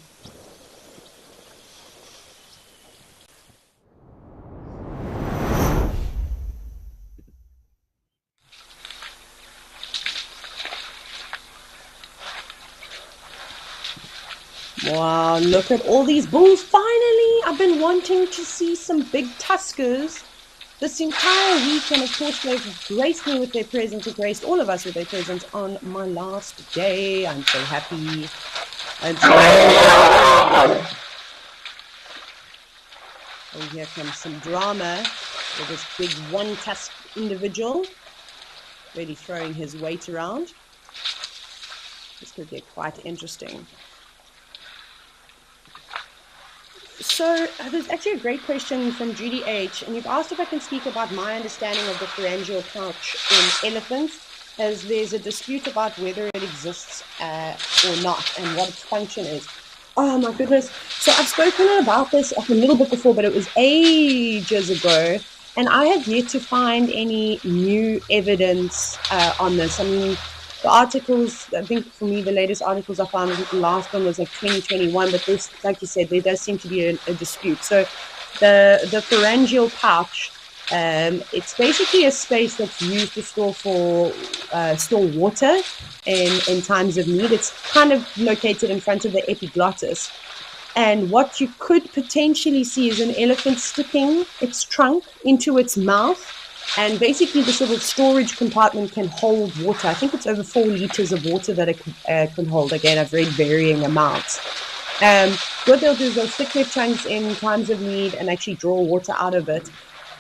Wow, look at all these bulls. Finally, I've been wanting to see some big tuskers this entire week, and of course they've graced me with their presence, or graced all of us with their presence on my last day. I'm so happy. I'm so happy. Oh, here comes some drama with this big one-tusked individual really throwing his weight around. This could get quite interesting. So there's actually a great question from Judy H. And you've asked if I can speak about my understanding of the pharyngeal pouch in elephants, as there's a dispute about whether it exists or not and what its function is. Oh my goodness. So I've spoken about this a little bit before, but it was ages ago. And I have yet to find any new evidence on this. I mean, the articles, I think for me, the latest articles I found, I think the last one was like 2021, but this, like you said, there does seem to be a dispute. So the pharyngeal pouch, it's basically a space that's used to store water in times of need. It's kind of located in front of the epiglottis. And what you could potentially see is an elephant sticking its trunk into its mouth. And basically, the sort of storage compartment can hold water. I think it's over 4 liters of water that it can hold. Again, I've read varying amounts. What they'll do is they'll stick their trunks in times of need and actually draw water out of it.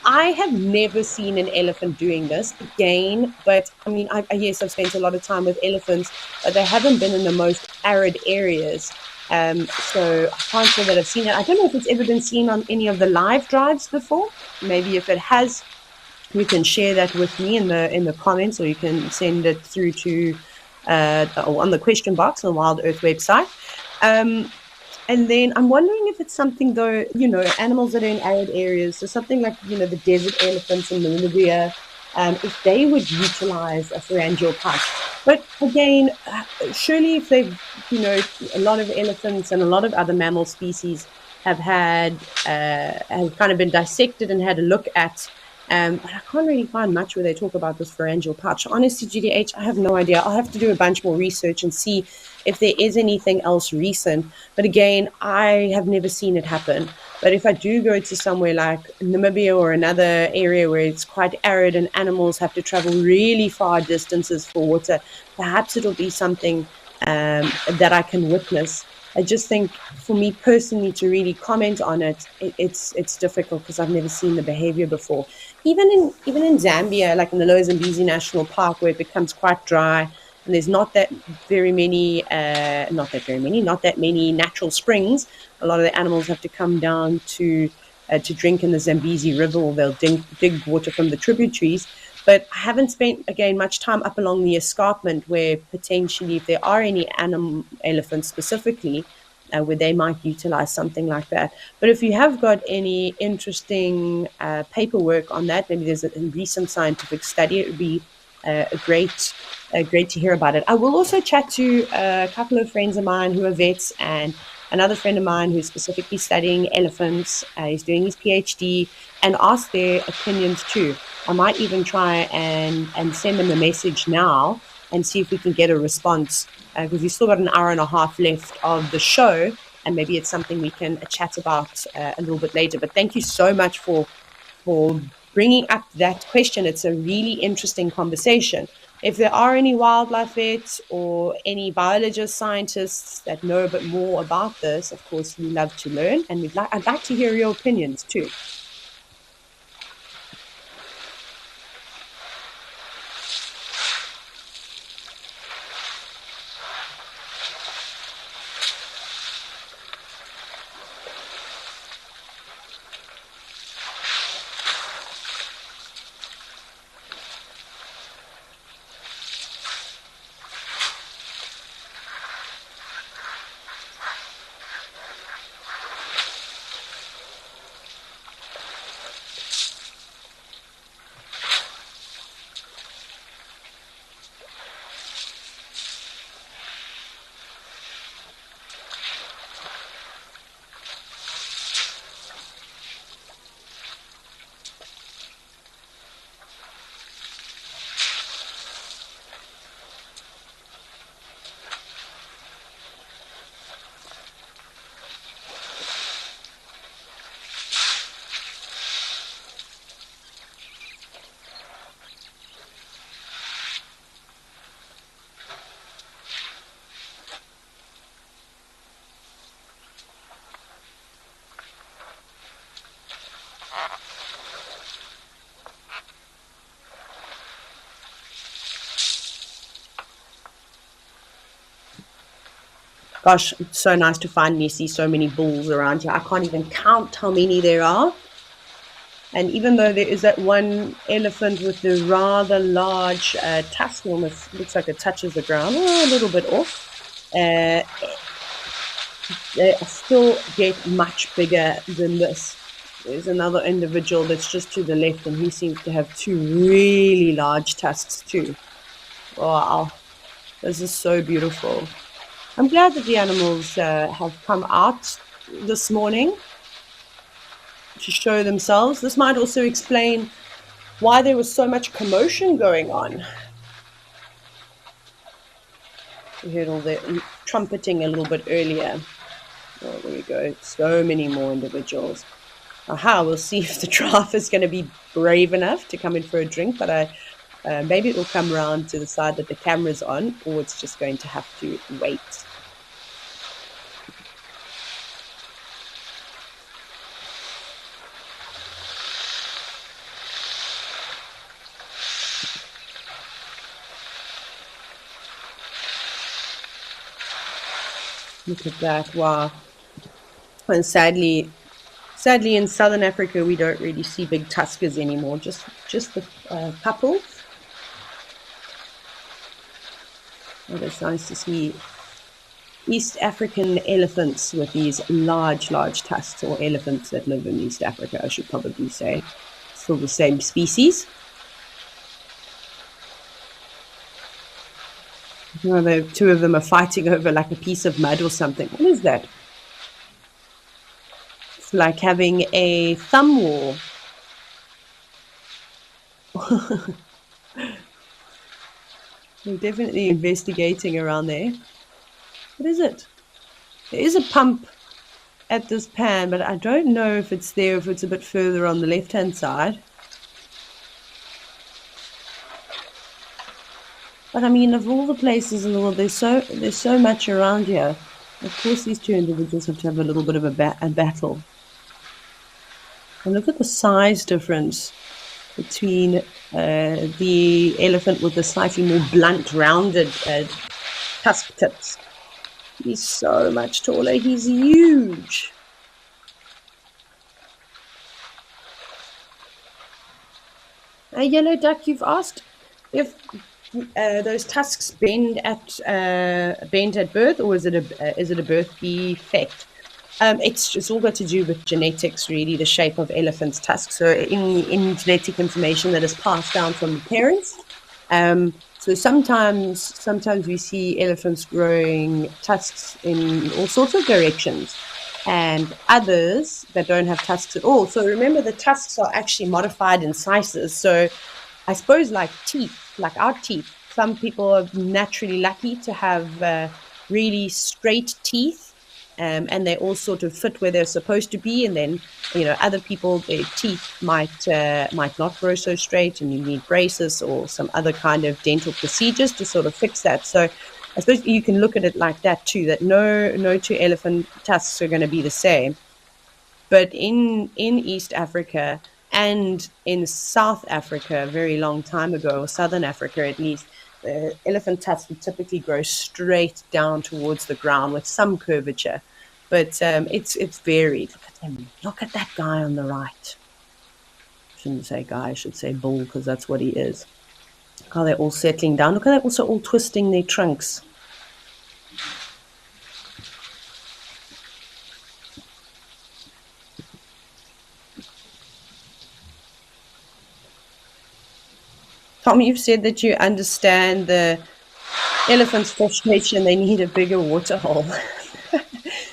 I have never seen an elephant doing this again, but I mean, yes, I've spent a lot of time with elephants, but they haven't been in the most arid areas. So I can't say that I've seen it. I don't know if it's ever been seen on any of the live drives before. Maybe if it has, you can share that with me in the comments, or you can send it through to on the question box on the WildEarth website. And then I'm wondering if it's something, though, animals that are in arid areas, so something like, the desert elephants in Namibia, if they would utilize a pharyngeal pouch. But again, surely if they've, a lot of elephants and a lot of other mammal species have kind of been dissected and had a look at. But I can't really find much where they talk about this pharyngeal pouch. Honestly, GDH, I have no idea. I'll have to do a bunch more research and see if there is anything else recent. But again, I have never seen it happen. But if I do go to somewhere like Namibia or another area where it's quite arid and animals have to travel really far distances for water, perhaps it'll be something that I can witness. I just think, for me personally, to really comment on it, it's difficult because I've never seen the behavior before. Even in Zambia, like in the Lower Zambezi National Park, where it becomes quite dry and there's not that many natural springs. A lot of the animals have to come down to drink in the Zambezi River, or they'll dig water from the tributaries. But I haven't spent, again, much time up along the escarpment where potentially, if there are any elephants specifically, where they might utilize something like that. But if you have got any interesting paperwork on that, maybe there's a recent scientific study, it would be great to hear about it. I will also chat to a couple of friends of mine who are vets, and another friend of mine who's specifically studying elephants. He's doing his PhD, and ask their opinions too. I might even try and send them a message now and see if we can get a response, because we've still got an hour and a half left of the show, and maybe it's something we can chat about a little bit later. But thank you so much for bringing up that question. It's a really interesting conversation. If there are any wildlife vets or any biologists, scientists that know a bit more about this, of course, we love to learn, and I'd like to hear your opinions too. Gosh, it's so nice to finally see so many bulls around here. I can't even count how many there are. And even though there is that one elephant with the rather large tusk, almost looks like it touches the ground, a little bit off, they still get much bigger than this. There's another individual that's just to the left, and he seems to have two really large tusks too. Wow, this is so beautiful. I'm glad that the animals have come out this morning to show themselves. This might also explain why there was so much commotion going on. We heard all the trumpeting a little bit earlier. Oh, there we go. So many more individuals. Aha, we'll see if the giraffe is going to be brave enough to come in for a drink, but maybe it will come around to the side that the camera's on, or it's just going to have to wait. Look at that, wow. And sadly in Southern Africa, we don't really see big tuskers anymore, just the couples. And it's nice to see East African elephants with these large tusks, or elephants that live in East Africa, I should probably say. Still the same species. You know, the two of them are fighting over like a piece of mud or something. What is that? It's like having a thumb war. They're definitely investigating around there. What is it? There is a pump at this pan, but I don't know if it's there, if it's a bit further on the left-hand side. But I mean, of all the places in the world, there's so much around here. Of course, these two individuals have to have a little bit of a battle. And look at the size difference between the elephant with the slightly more blunt, rounded tusk tips. He's so much taller. He's huge. Yellow duck, you've asked if those tusks bend at birth, or is it a birth defect? It's all got to do with genetics, really, the shape of elephants' tusks. So in genetic information that is passed down from the parents. So sometimes we see elephants growing tusks in all sorts of directions, and others that don't have tusks at all. So remember, the tusks are actually modified in sizes. So I suppose like teeth, like our teeth. Some people are naturally lucky to have really straight teeth. And they all sort of fit where they're supposed to be, and then other people, their teeth might not grow so straight, and you need braces or some other kind of dental procedures to sort of fix that. So I suppose you can look at it like that too, that no two elephant tusks are going to be the same. But in East Africa and in South Africa a very long time ago, or Southern Africa at least, the elephant tusks would typically grow straight down towards the ground with some curvature. But it's varied. Look at him. Look at that guy on the right. I shouldn't say guy, I should say bull, because that's what he is. Look how they're all settling down. Look how they're also all twisting their trunks. Tom, you've said that you understand the elephant's frustration. They need a bigger waterhole.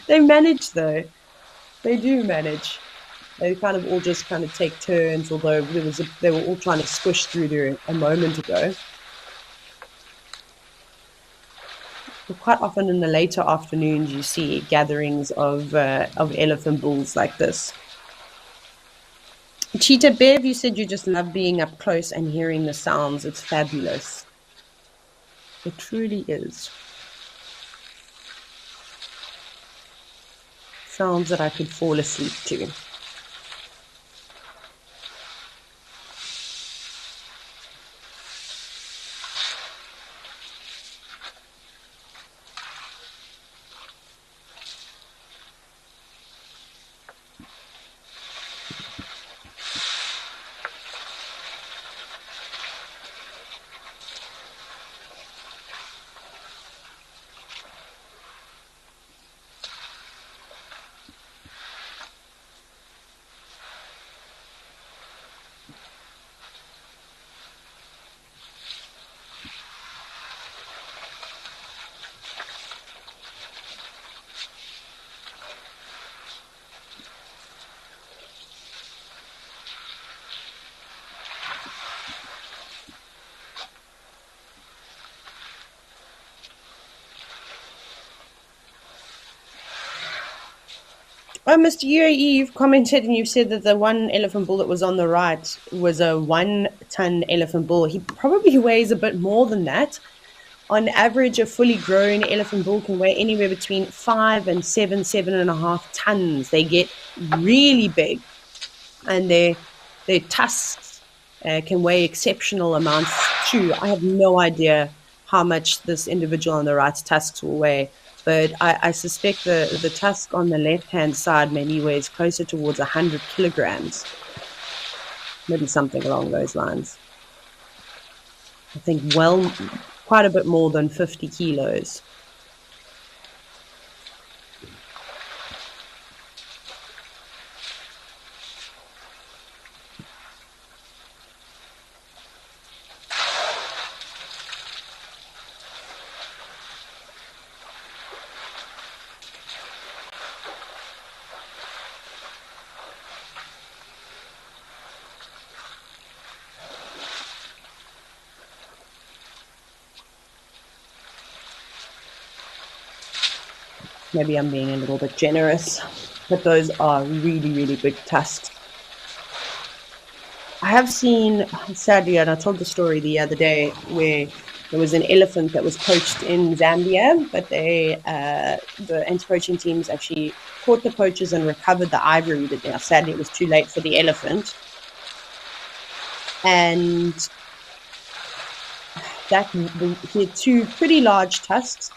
They manage, though. They do manage. They kind of all just kind of take turns, although they were all trying to squish through there a moment ago. But quite often in the later afternoons, you see gatherings of elephant bulls like this. Cheetah Bev, you said you just love being up close and hearing the sounds. It's fabulous. It truly is. Sounds that I could fall asleep to. Mr. UAE, you've commented and you've said that the one elephant bull that was on the right was a 1 ton elephant bull. He probably weighs a bit more than that. On average, a fully grown elephant bull can weigh anywhere between 5 and 7.5 tons. They get really big, and their tusks can weigh exceptional amounts too. I have no idea how much this individual on the right's tusks will weigh, but I suspect the tusk on the left-hand side maybe weighs closer towards 100 kilograms, maybe something along those lines. I think quite a bit more than 50 kilos. Maybe I'm being a little bit generous, but those are really, really big tusks. I have seen, sadly, and I told the story the other day, where there was an elephant that was poached in Zambia, but the anti-poaching teams actually caught the poachers and recovered the ivory. But now, sadly, it was too late for the elephant. And he had two pretty large tusks.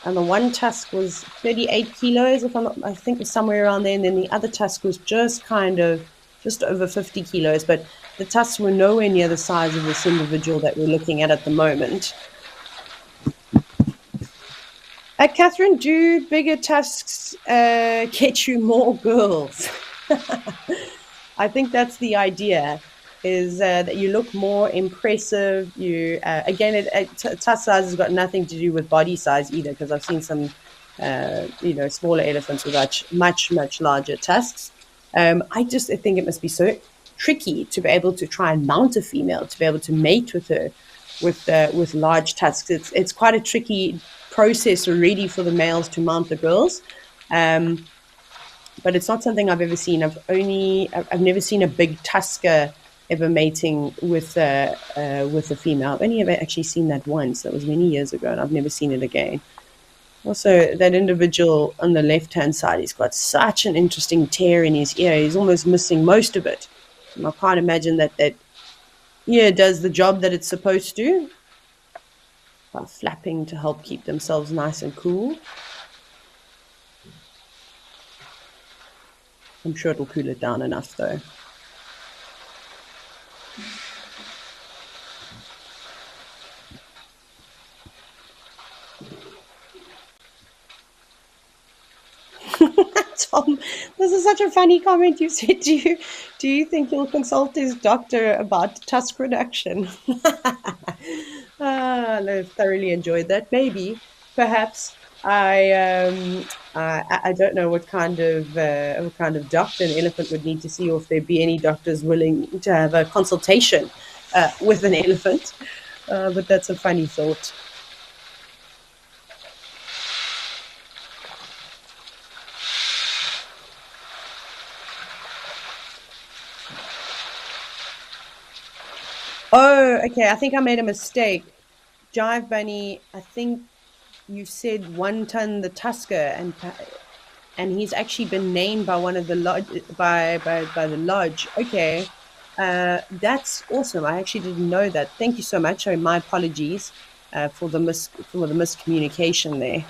And the one tusk was 38 kilos, I think it was somewhere around there. And then the other tusk was just over 50 kilos. But the tusks were nowhere near the size of this individual that we're looking at the moment. Catherine, do bigger tusks get you more girls? I think that's the idea. Is that you look more impressive. You again, tusk size has got nothing to do with body size either, because I've seen some, smaller elephants with much larger tusks. I think it must be so tricky to be able to try and mount a female, to be able to mate with her, with large tusks. It's quite a tricky process already for the males to mount the girls. But it's not something I've ever seen. I've never seen a big tusker ever mating with a female. I've only ever actually seen that once. That was many years ago, and I've never seen it again. Also, that individual on the left-hand side, he's got such an interesting tear in his ear. He's almost missing most of it. And I can't imagine that ear does the job that it's supposed to, by flapping to help keep themselves nice and cool. I'm sure it'll cool it down enough, though. Tom, this is such a funny comment. You said, do you think you'll consult his doctor about tusk reduction? I thoroughly enjoyed that. Maybe, perhaps. I don't know what kind of doctor an elephant would need to see, or if there'd be any doctors willing to have a consultation with an elephant. But that's a funny thought. Oh, okay. I think I made a mistake. Jive Bunny, I think you said 1 ton the tusker, and he's actually been named by one of the by the lodge. Okay, that's awesome. I actually didn't know that. Thank you so much. So my apologies for the miscommunication there.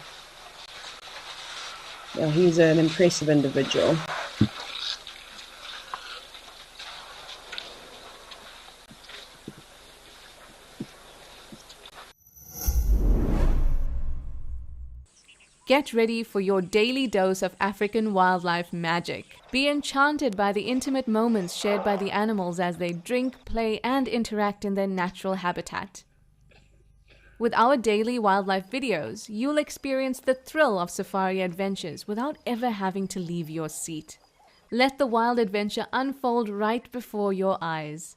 Yeah, he's an impressive individual. Get ready for your daily dose of African wildlife magic. Be enchanted by the intimate moments shared by the animals as they drink, play, and interact in their natural habitat. With our daily wildlife videos, you'll experience the thrill of safari adventures without ever having to leave your seat. Let the wild adventure unfold right before your eyes.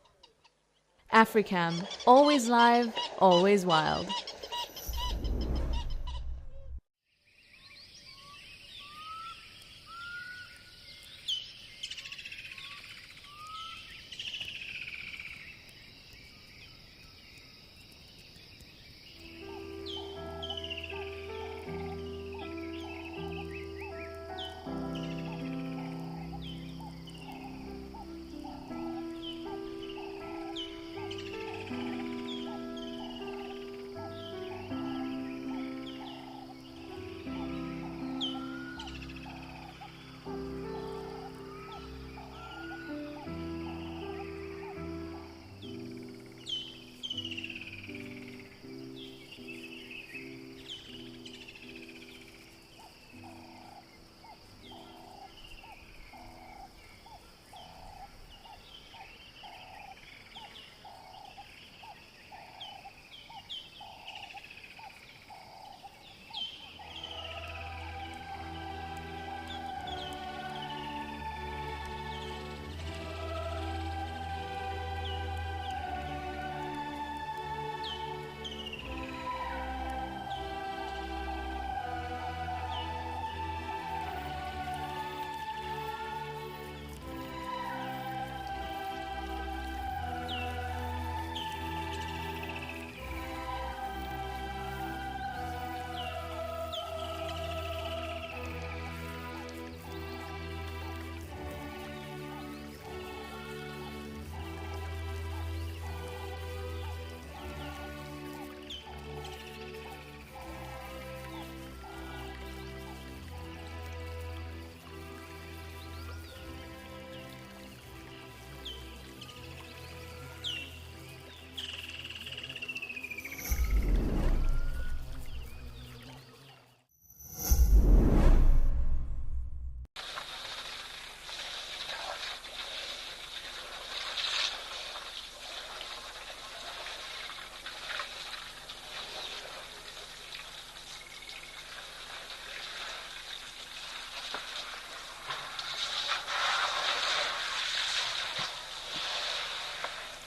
Africam, always live, always wild.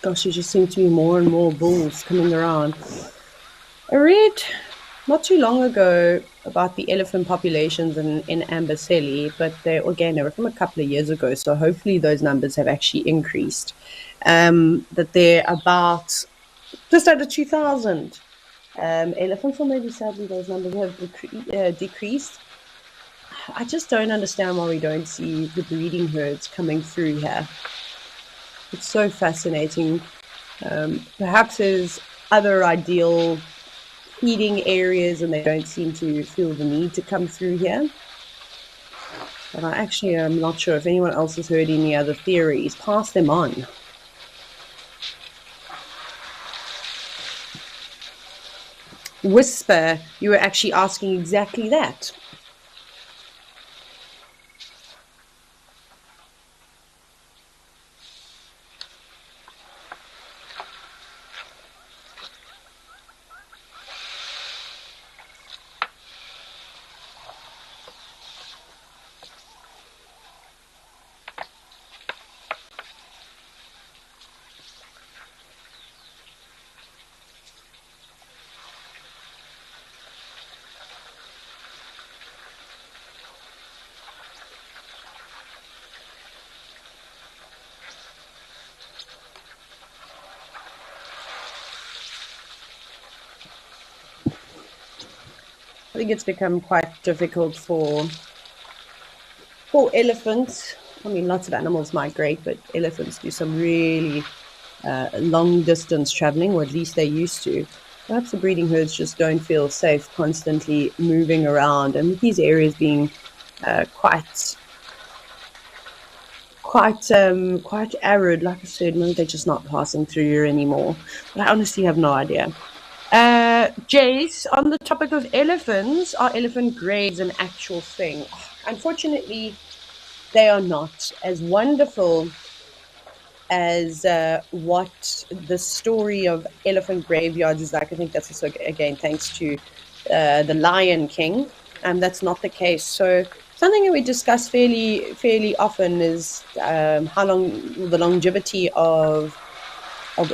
Gosh, there just seem to be more and more bulls coming around. I read not too long ago about the elephant populations in Amboseli, but they were from a couple of years ago, so hopefully those numbers have actually increased. That they're about just under 2,000 elephants, or maybe sadly those numbers have decreased. I just don't understand why we don't see the breeding herds coming through here. It's so fascinating. Perhaps there's other ideal feeding areas and they don't seem to feel the need to come through here. But I actually am not sure if anyone else has heard any other theories. Pass them on. Whisper, you were actually asking exactly that. I think it's become quite difficult for elephants. I mean, lots of animals migrate, but elephants do some really long distance traveling, or at least they used to. Perhaps the breeding herds just don't feel safe constantly moving around, and with these areas being quite arid, like I said, maybe they're just not passing through here anymore. But I honestly have no idea. Jace, on the topic of elephants, are elephant grades an actual thing? Unfortunately, they are not as wonderful as what the story of elephant graveyards is like. I think that's also, again, thanks to the Lion King. That's not the case. So something that we discuss fairly often is how long the longevity of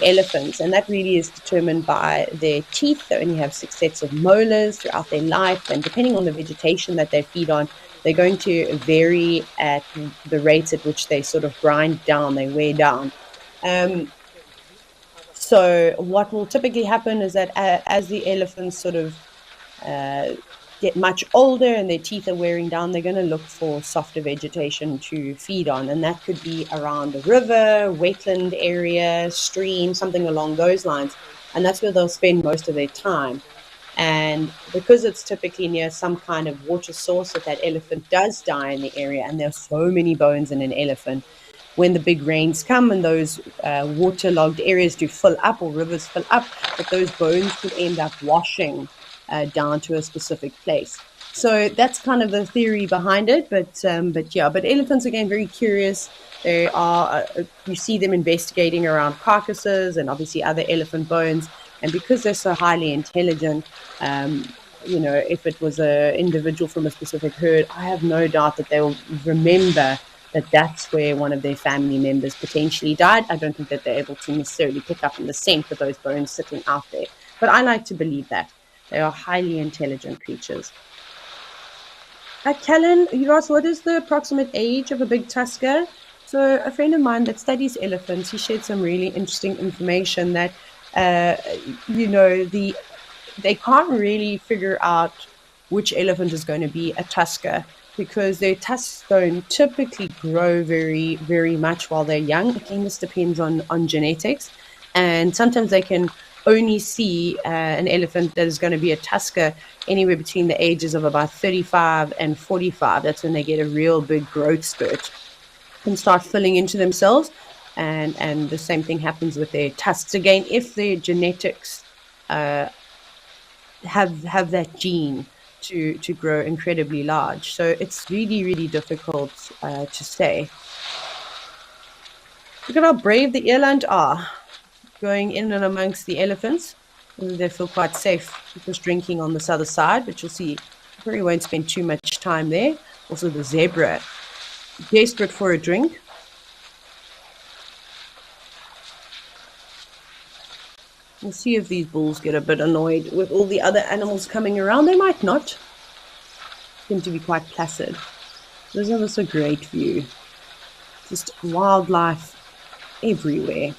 elephants, and that really is determined by their teeth. They only have 6 sets of molars throughout their life, and depending on the vegetation that they feed on, they're going to vary at the rates at which they sort of grind down, they wear down. So what will typically happen is that as the elephants sort of get much older and their teeth are wearing down, they're going to look for softer vegetation to feed on. And that could be around a river, wetland area, stream, something along those lines. And that's where they'll spend most of their time. And because it's typically near some kind of water source that elephant does die in the area, and there's so many bones in an elephant, when the big rains come and those waterlogged areas do fill up, or rivers fill up, that those bones could end up washing down to a specific place. So that's kind of the theory behind it. But elephants, again, very curious. They are, you see them investigating around carcasses and obviously other elephant bones. And because they're so highly intelligent, if it was an individual from a specific herd, I have no doubt that they'll remember that that's where one of their family members potentially died. I don't think that they're able to necessarily pick up in the scent with those bones sitting out there. But I like to believe that. They are highly intelligent creatures. Kellen, you asked, what is the approximate age of a big tusker? So a friend of mine that studies elephants, he shared some really interesting information that, they can't really figure out which elephant is going to be a tusker, because their tusks don't typically grow very, very much while they're young. Again, this depends on genetics. And sometimes they can only see an elephant that is going to be a tusker anywhere between the ages of about 35 and 45. That's when they get a real big growth spurt and start filling into themselves. And the same thing happens with their tusks. Again, if their genetics have that gene to grow incredibly large. So it's really, really difficult to say. Look at how brave the eland are, going in and amongst the elephants. They feel quite safe just drinking on this other side, but you'll see, probably won't spend too much time there. Also the zebra, desperate for a drink. We'll see if these bulls get a bit annoyed with all the other animals coming around. They might not. Seem to be quite placid. Isn't this a great view? Just wildlife everywhere.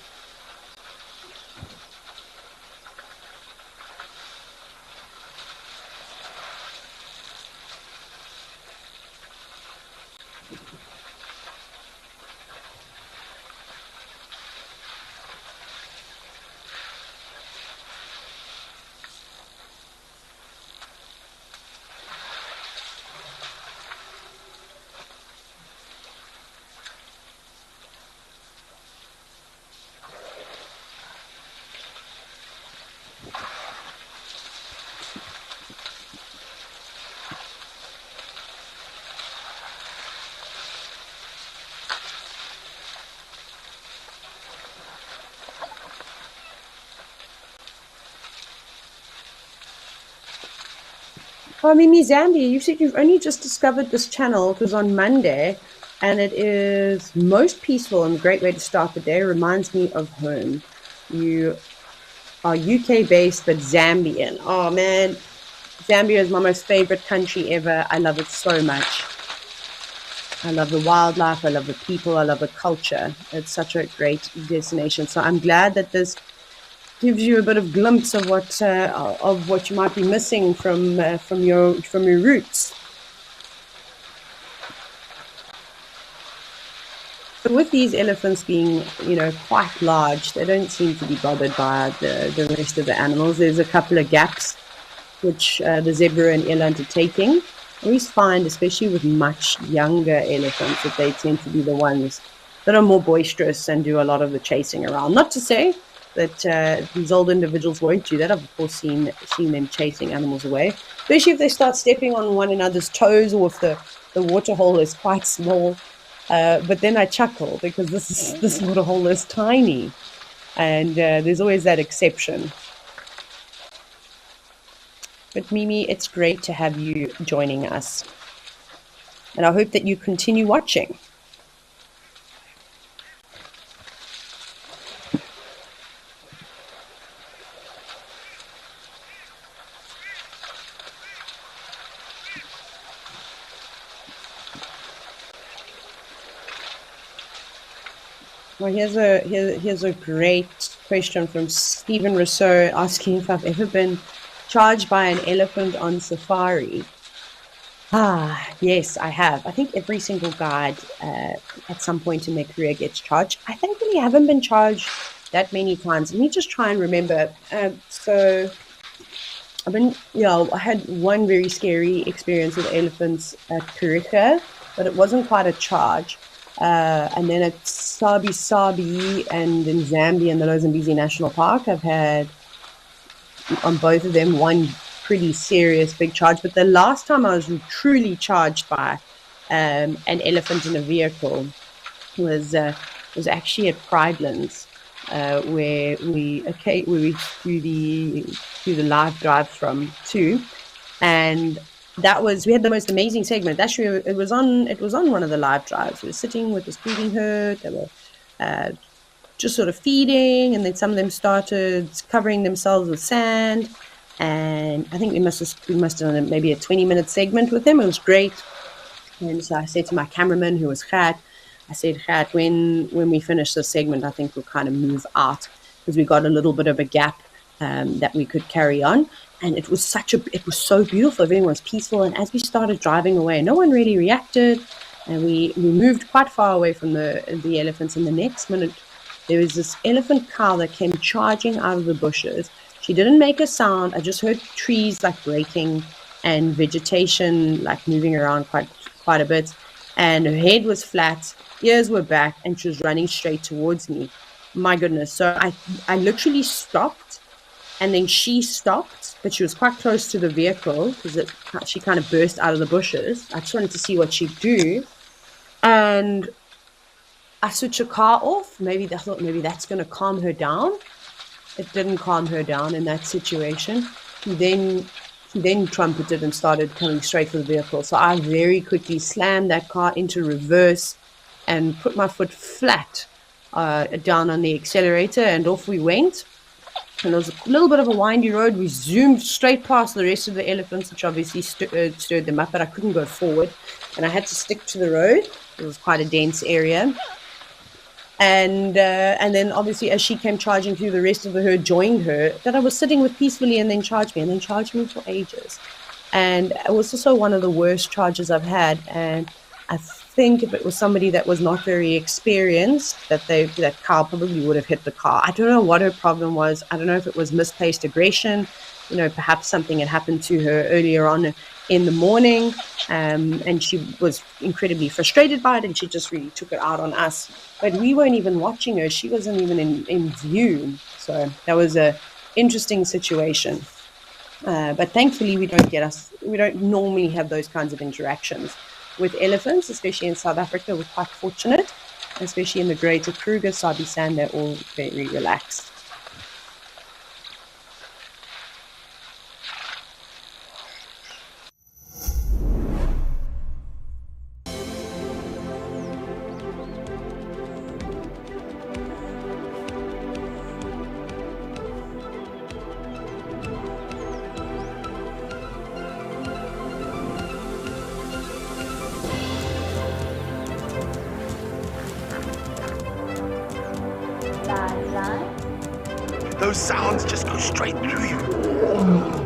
Oh, Mimi Zambia, you said you've only just discovered this channel. It was on Monday, and it is most peaceful and a great way to start the day. Reminds me of home. You are UK-based, but Zambian. Oh, man. Zambia is my most favorite country ever. I love it so much. I love the wildlife. I love the people. I love the culture. It's such a great destination. So I'm glad that this gives you a bit of glimpse of what you might be missing from your roots. So with these elephants being, quite large, they don't seem to be bothered by the rest of the animals. There's a couple of gaps which the zebra and eland are taking. I always find, especially with much younger elephants, that they tend to be the ones that are more boisterous and do a lot of the chasing around. Not to say that these old individuals won't do that. I've, of course, seen them chasing animals away, especially if they start stepping on one another's toes or if the waterhole is quite small. But then I chuckle because this waterhole is tiny, and there's always that exception. But Mimi, it's great to have you joining us, and I hope that you continue watching. Well, here's a great question from Stephen Rousseau asking if I've ever been charged by an elephant on safari. Yes, I have. I think every single guide at some point in their career gets charged. I thankfully haven't been charged that many times. Let me just try and remember. So I had one very scary experience with elephants at Kariga, but it wasn't quite a charge. And then at Sabi and in Zambia in the Lozambizi National Park, I've had on both of them one pretty serious big charge. But the last time I was truly charged by an elephant in a vehicle was actually at Pridelands, where we do the live drive from too, and we had the most amazing segment. Actually, it was on one of the live drives. We were sitting with this breeding herd. They were just sort of feeding, and then some of them started covering themselves with sand. And I think we must have done maybe a 20-minute segment with them. It was great. And so I said to my cameraman, who was Gert, I said, Gert, when we finish this segment, I think we'll kind of move out because we got a little bit of a gap that we could carry on. And it was so beautiful. Everything was peaceful. And as we started driving away, no one really reacted. And we moved quite far away from the elephants. And the next minute, there was this elephant cow that came charging out of the bushes. She didn't make a sound. I just heard trees like breaking and vegetation like moving around quite a bit. And her head was flat, ears were back, and she was running straight towards me. My goodness. So I literally stopped. And then she stopped, but she was quite close to the vehicle because she kind of burst out of the bushes. I just wanted to see what she'd do. And I switched the car off. I thought maybe that's going to calm her down. It didn't calm her down in that situation. He then trumpeted and started coming straight for the vehicle. So I very quickly slammed that car into reverse and put my foot flat down on the accelerator, and off we went. And it was a little bit of a windy road. We zoomed straight past the rest of the elephants, which obviously stirred them up, but I couldn't go forward. And I had to stick to the road. It was quite a dense area. And then obviously as she came charging through, the rest of the herd joined her, that I was sitting with peacefully, and then charged me for ages. And it was also one of the worst charges I've had. And I think if it was somebody that was not very experienced, that cow probably would have hit the car. I don't know what her problem was. I don't know if it was misplaced aggression. Perhaps something had happened to her earlier on in the morning, and she was incredibly frustrated by it, and she just really took it out on us. But we weren't even watching her. She wasn't even in view. So that was a interesting situation. But thankfully, we don't normally have those kinds of interactions with elephants, especially in South Africa. We're quite fortunate, especially in the greater Kruger, Sabi Sand. They're all very relaxed. Those sounds just go straight through you.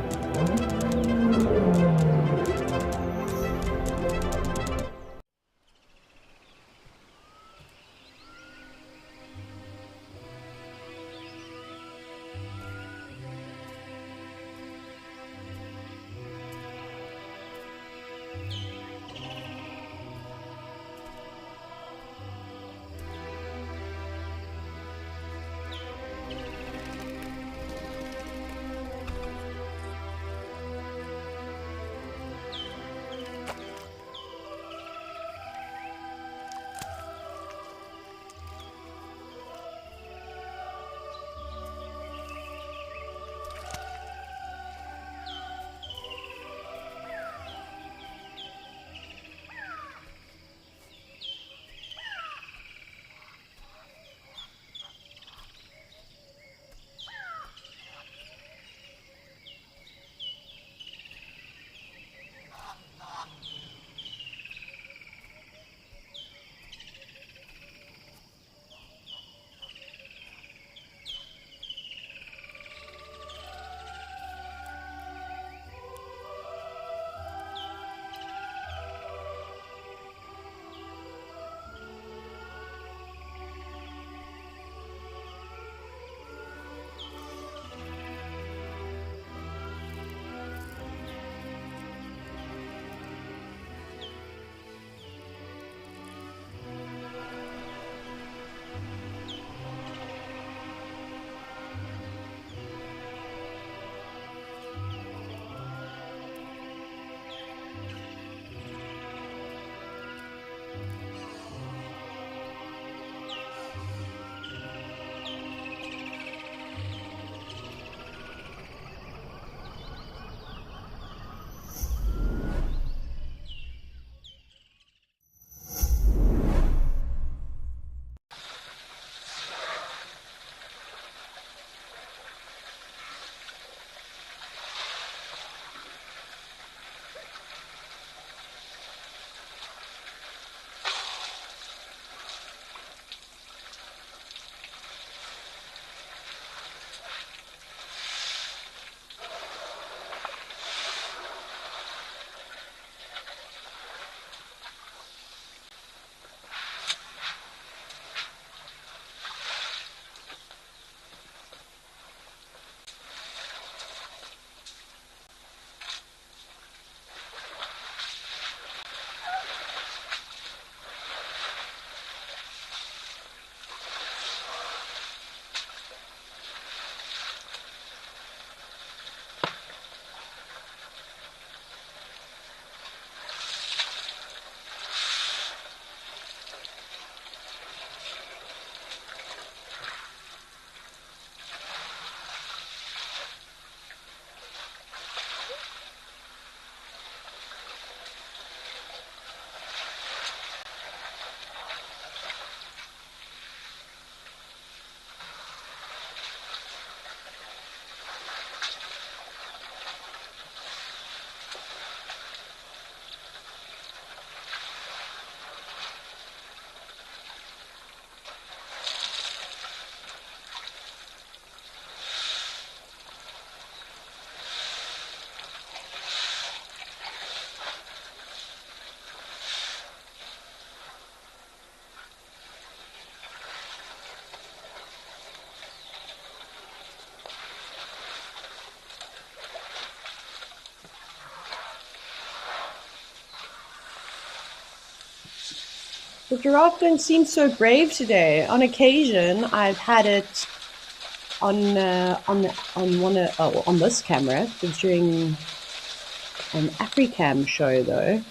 The giraffe don't seem so brave today. On occasion, I've had it on this camera. It was during an Africam show though,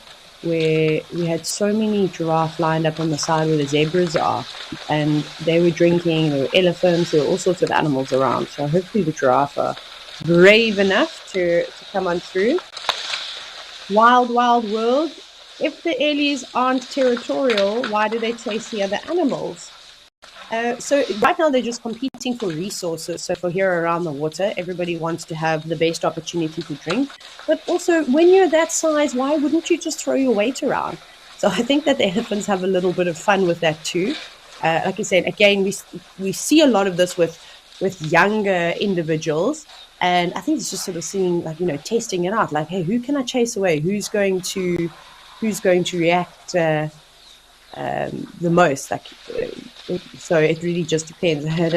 where we had so many giraffe lined up on the side where the zebras are, and they were drinking. There were elephants. There were all sorts of animals around. So hopefully the giraffe are brave enough to come on through. Wild, wild world. If the Ellies aren't territorial, why do they chase the other animals? So right now they're just competing for resources. So for here around the water, everybody wants to have the best opportunity to drink. But also, when you're that size, why wouldn't you just throw your weight around? So I think that the elephants have a little bit of fun with that too. Like I said, again, we see a lot of this with younger individuals. And I think it's just sort of seeing, like, testing it out. Like, hey, who can I chase away? Who's going to react the most? Like, so it really just depends. I had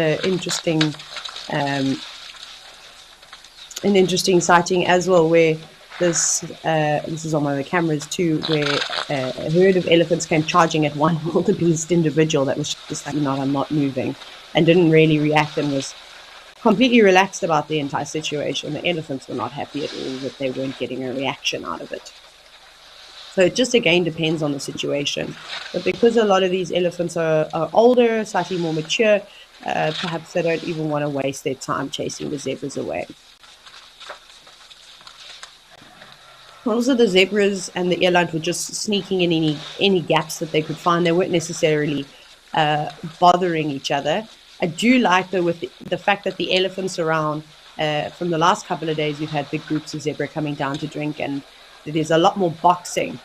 um, an interesting sighting as well, where this is on one of the cameras too, where a herd of elephants came charging at one wildebeest individual that was just like, I'm not moving, and didn't really react, and was completely relaxed about the entire situation. The elephants were not happy at all that they weren't getting a reaction out of it. So it just, again, depends on the situation. But because a lot of these elephants are older, slightly more mature, perhaps they don't even want to waste their time chasing the zebras away. Also, the zebras and the eland were just sneaking in any gaps that they could find. They weren't necessarily bothering each other. I do like, though, with the fact that the elephants around, from the last couple of days, we've had big groups of zebra coming down to drink, and there's a lot more boxing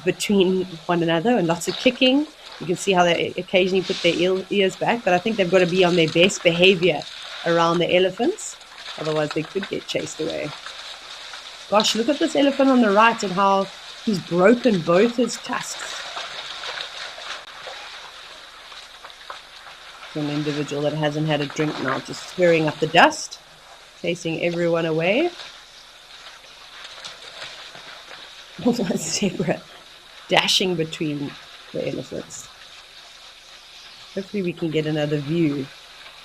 between one another, and lots of kicking. You can see how they occasionally put their ears back, but I think they've got to be on their best behavior around the elephants. Otherwise, they could get chased away. Gosh, look at this elephant on the right and how he's broken both his tusks. It's an individual that hasn't had a drink now, just stirring up the dust, chasing everyone away. A zebra dashing between the elephants. Hopefully we can get another view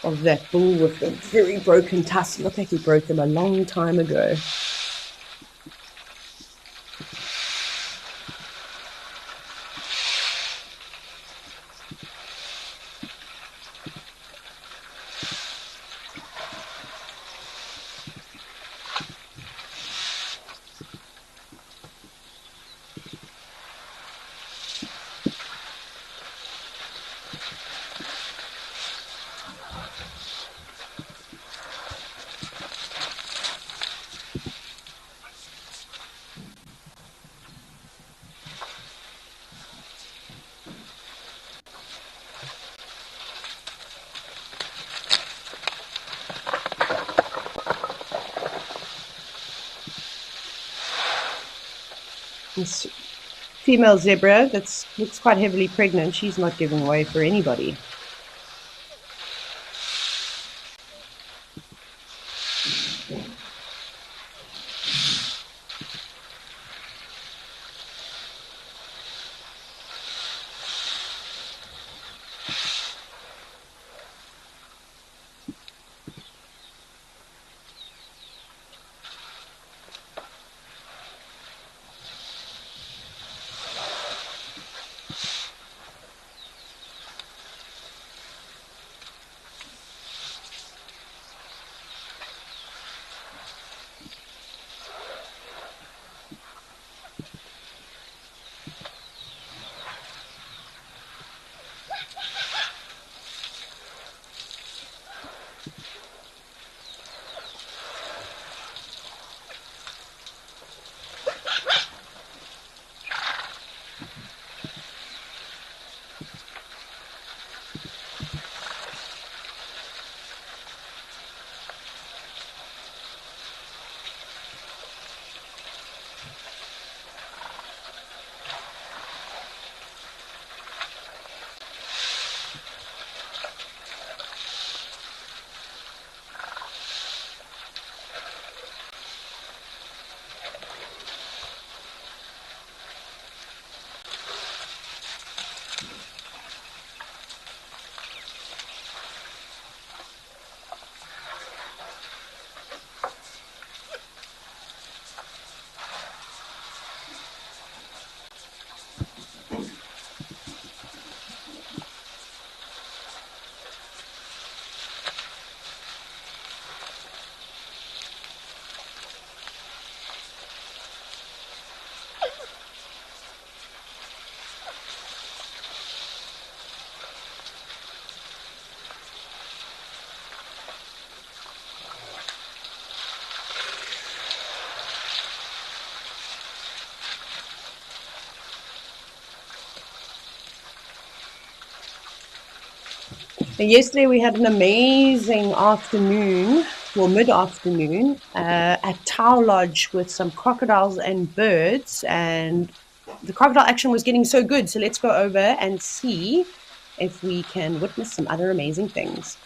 of that bull with the very broken tusks. Looked like he broke them a long time ago. This female zebra that looks quite heavily pregnant, she's not giving way for anybody. Yesterday we had an amazing afternoon, well, mid-afternoon, at Tau Lodge with some crocodiles and birds, and the crocodile action was getting so good. So let's go over and see if we can witness some other amazing things.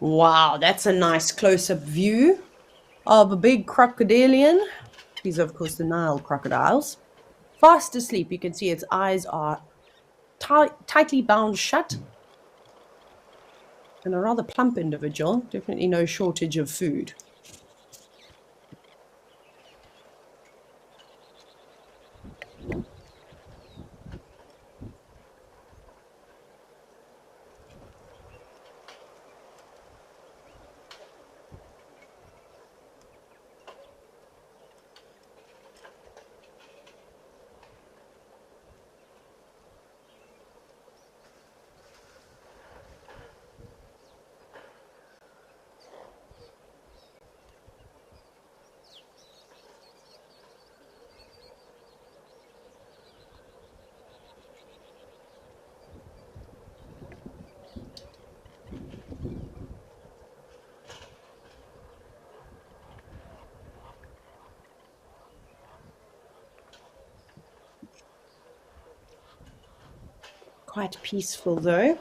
Wow, that's a nice close-up view of a big crocodilian. These are, of course, the Nile crocodiles. Fast asleep. You can see its eyes are tightly bound shut, and a rather plump individual. Definitely no shortage of food. Quite peaceful though.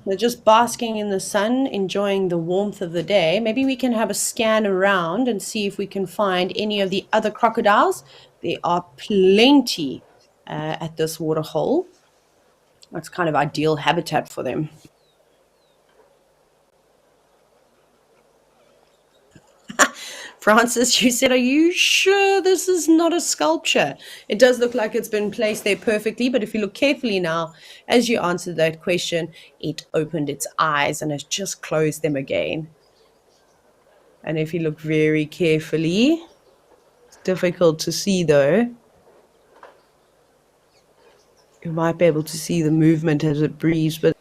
They're just basking in the sun, enjoying the warmth of the day. Maybe we can have a scan around and see if we can find any of the other crocodiles. There are plenty at this waterhole. That's kind of ideal habitat for them. Francis, you said, are you sure this is not a sculpture? It does look like it's been placed there perfectly, but if you look carefully now, as you answered that question, it opened its eyes and has just closed them again. And if you look very carefully, it's difficult to see though. You might be able to see the movement as it breathes, but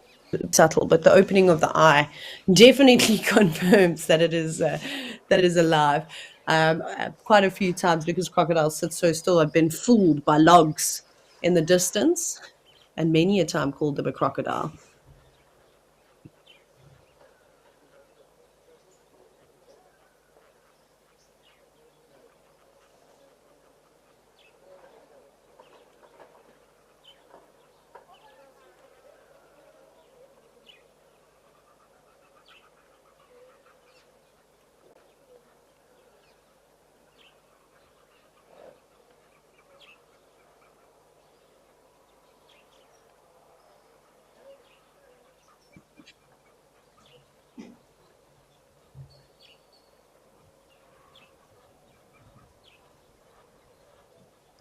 subtle. But the opening of the eye definitely confirms that it is alive. Quite a few times, because crocodiles sit so still, I've been fooled by logs in the distance, and many a time called them a crocodile.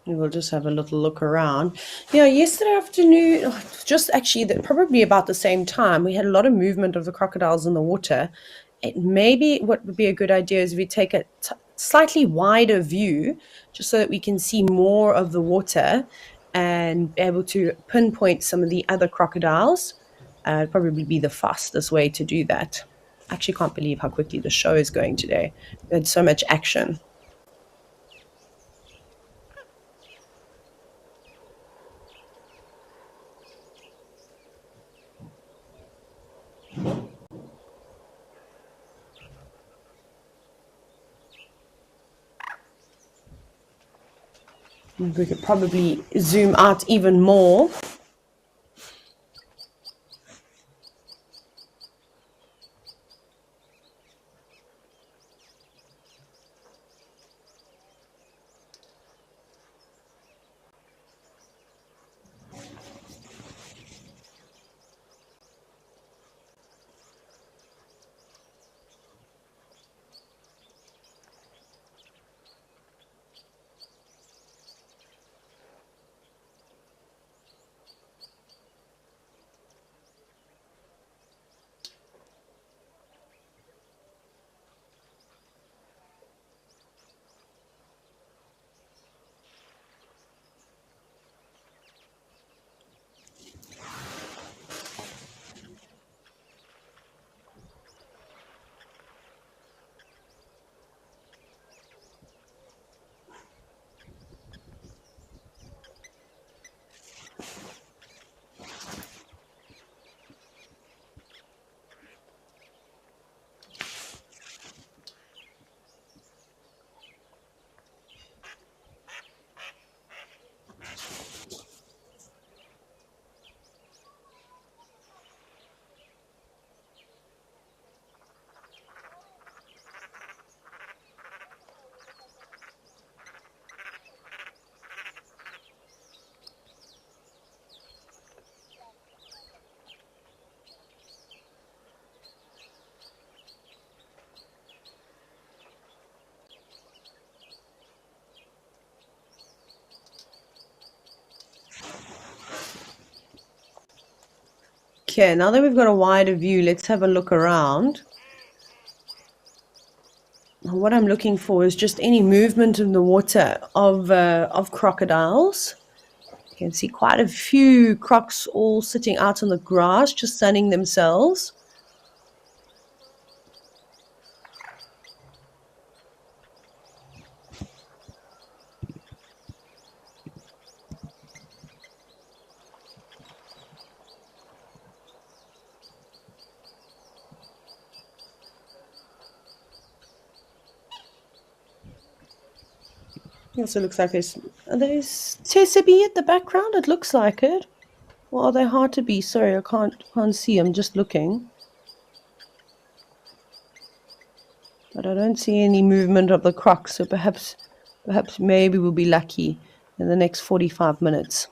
We'll just have a little look around. Yeah, yesterday afternoon, just actually probably about the same time, we had a lot of movement of the crocodiles in the water. It maybe what would be a good idea is if we take a slightly wider view, just so that we can see more of the water and be able to pinpoint some of the other crocodiles. It'd probably be the fastest way to do that. I actually can't believe how quickly the show is going today. We had so much action. We could probably zoom out even more. Okay, now that we've got a wider view, let's have a look around. Now, what I'm looking for is just any movement in the water of crocodiles. You can see quite a few crocs all sitting out on the grass, just sunning themselves. It also looks like there's Tessabee at the background. It looks like it. Or are they hard to be? Sorry, I can't see. I'm just looking. But I don't see any movement of the crocs, so perhaps maybe we'll be lucky in the next 45 minutes.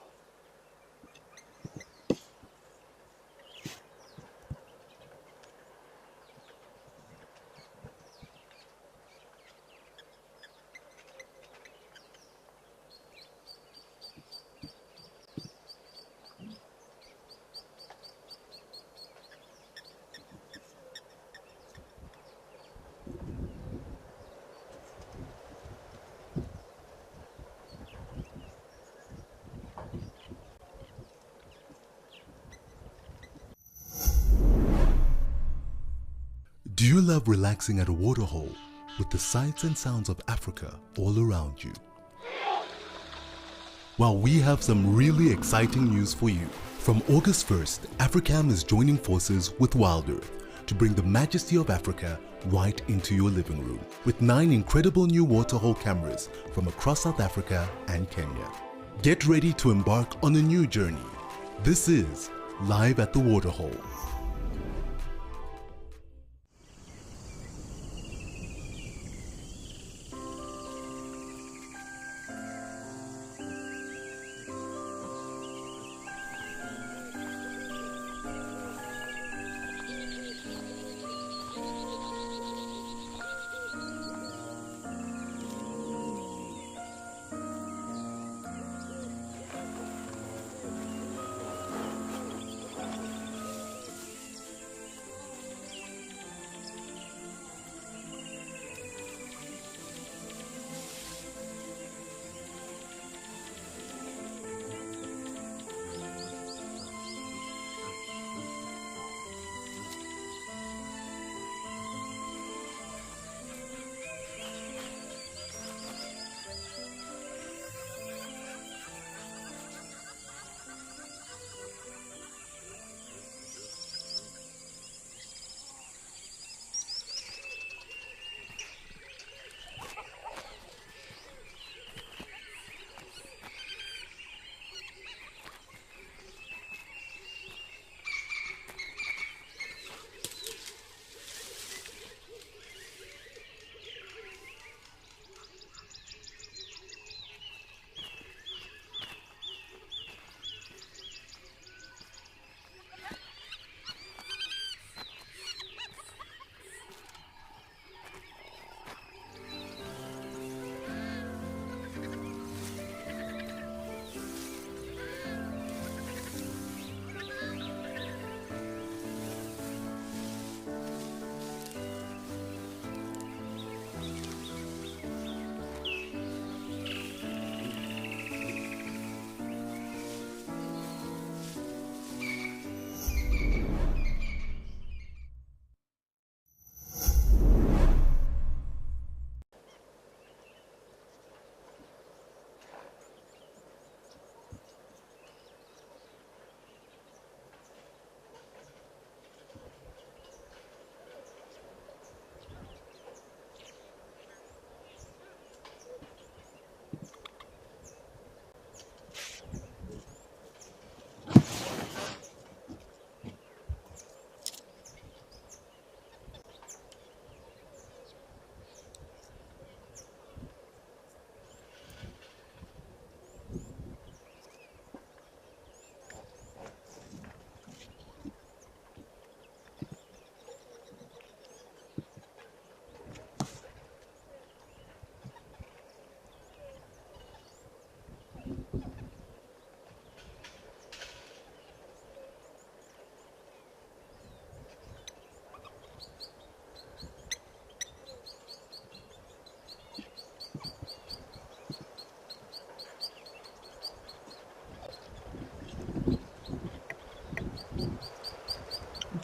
Do you love relaxing at a waterhole with the sights and sounds of Africa all around you? Well, we have some really exciting news for you. From August 1st, Africam is joining forces with WildEarth to bring the majesty of Africa right into your living room with 9 incredible new waterhole cameras from across South Africa and Kenya. Get ready to embark on a new journey. This is Live at the Waterhole.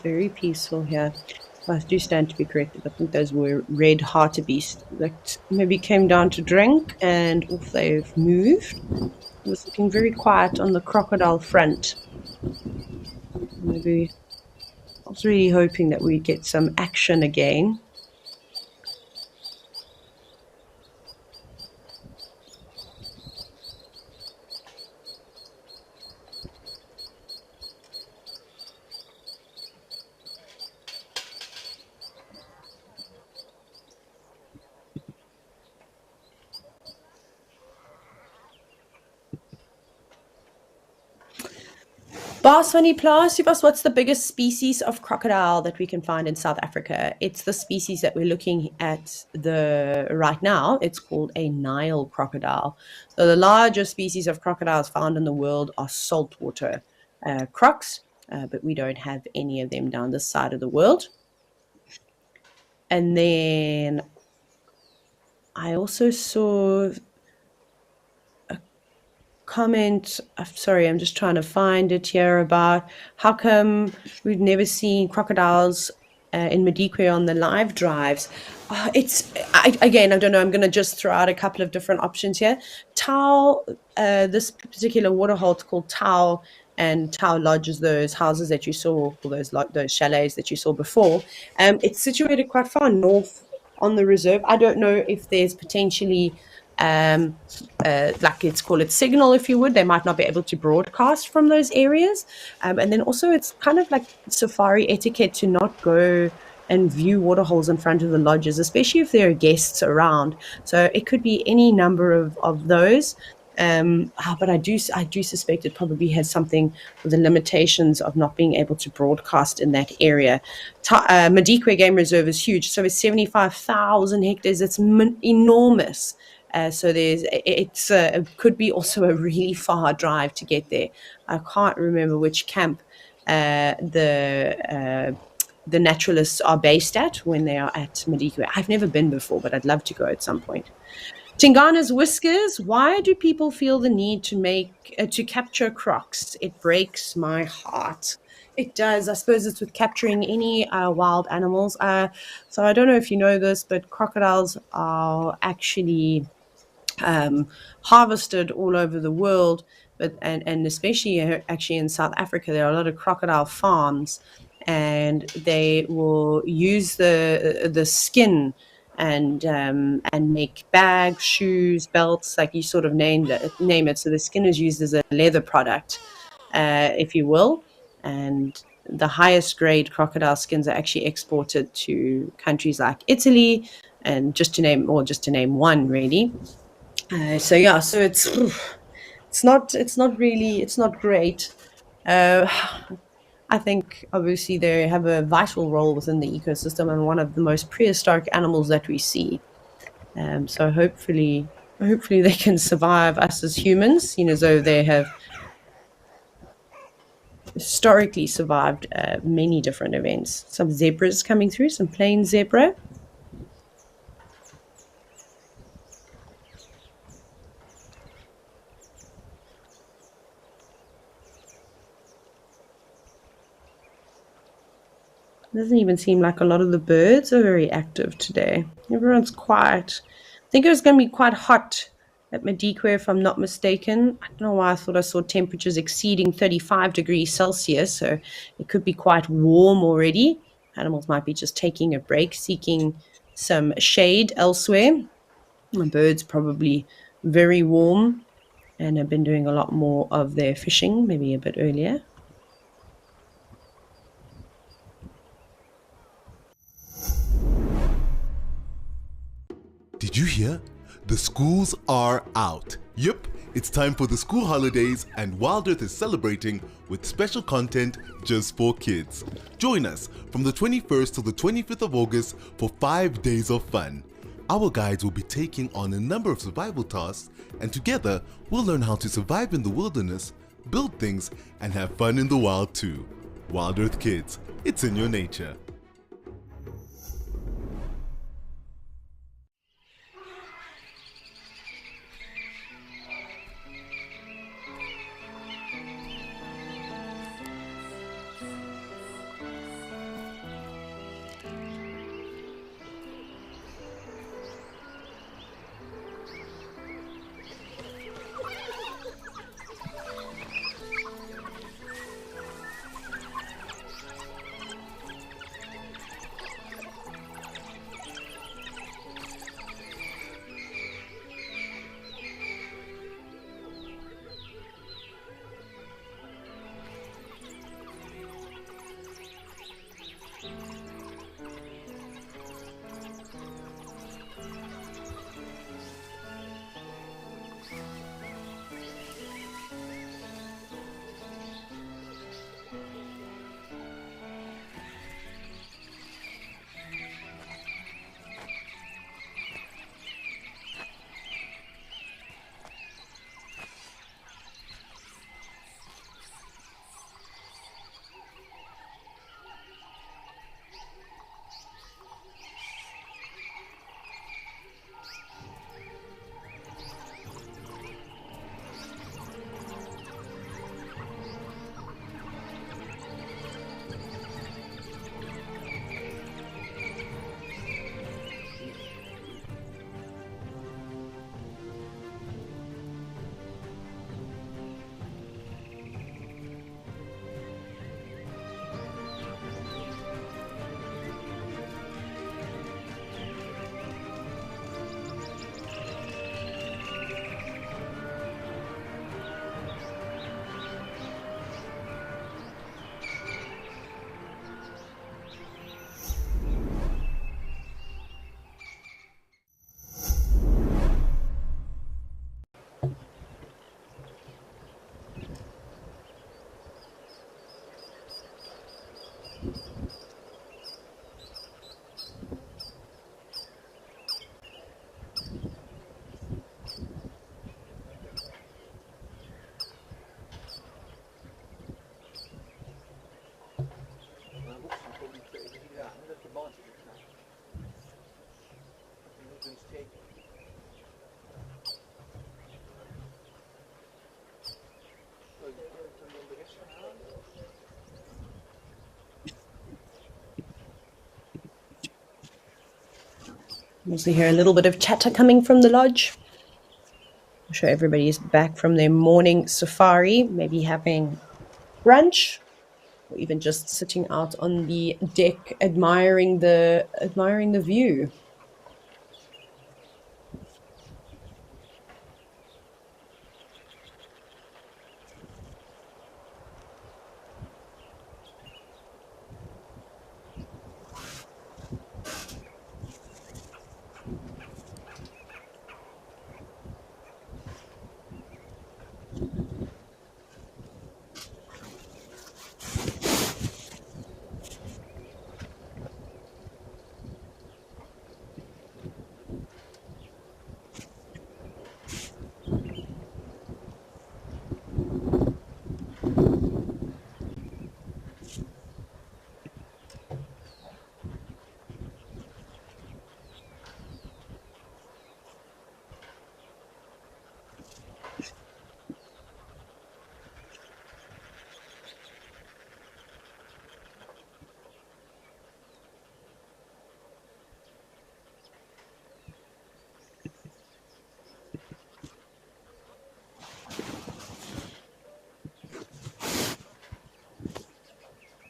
very peaceful here. I do stand to be corrected. I think those were red hartebeest that maybe came down to drink and off they've moved. It was looking very quiet on the crocodile front. Maybe I was really hoping that we'd get some action again. Bas van die plaas, Subas, what's the biggest species of crocodile that we can find in South Africa? It's the species that we're looking at right now. It's called a Nile crocodile. So the largest species of crocodiles found in the world are saltwater crocs, but we don't have any of them down this side of the world. And then I also saw comment, sorry, I'm just trying to find it here, about how come we've never seen crocodiles in Madikwe on the live drives. Again, I don't know, I'm going to just throw out a couple of different options here. Tau, this particular waterhole, it's called Tau, and Tau lodges, those houses that you saw, or those chalets that you saw before. It's situated quite far north on the reserve. I don't know if there's potentially like let's call it signal, if you would. They might not be able to broadcast from those areas. And then also it's kind of like safari etiquette to not go and view waterholes in front of the lodges, especially if there are guests around. So it could be any number of those. But I do suspect it probably has something with the limitations of not being able to broadcast in that area. Madikwe Game Reserve is huge, so it's 75,000 hectares. It's enormous. So it could be also a really far drive to get there. I can't remember which camp the naturalists are based at when they are at Madikwe. I've never been before, but I'd love to go at some point. Tingana's whiskers. Why do people feel the need to capture crocs? It breaks my heart. It does. I suppose it's with capturing any wild animals. So I don't know if you know this, but crocodiles are actually harvested all over the world, and especially actually in South Africa, there are a lot of crocodile farms, and they will use the skin and make bags, shoes, belts, like you sort of name it. So the skin is used as a leather product, if you will, and the highest grade crocodile skins are actually exported to countries like Italy, and just to name one, really. So it's not great. I think obviously they have a vital role within the ecosystem and one of the most prehistoric animals that we see. So hopefully they can survive us as humans, so they have historically survived many different events. Some zebras coming through, some plain zebra. It doesn't even seem like a lot of the birds are very active today. Everyone's quiet. I think it was going to be quite hot at Madikwe, if I'm not mistaken. I don't know why I thought I saw temperatures exceeding 35 degrees Celsius, so it could be quite warm already. Animals might be just taking a break, seeking some shade elsewhere. The birds probably very warm and have been doing a lot more of their fishing, maybe a bit earlier. Did you hear? The schools are out. Yep, it's time for the school holidays, and WildEarth is celebrating with special content just for kids. Join us from the 21st to the 25th of August for 5 days of fun. Our guides will be taking on a number of survival tasks, and together we'll learn how to survive in the wilderness, build things, and have fun in the wild too. WildEarth Kids, it's in your nature. Also hear a little bit of chatter coming from the lodge. I'm sure everybody is back from their morning safari, maybe having brunch, or even just sitting out on the deck admiring the view.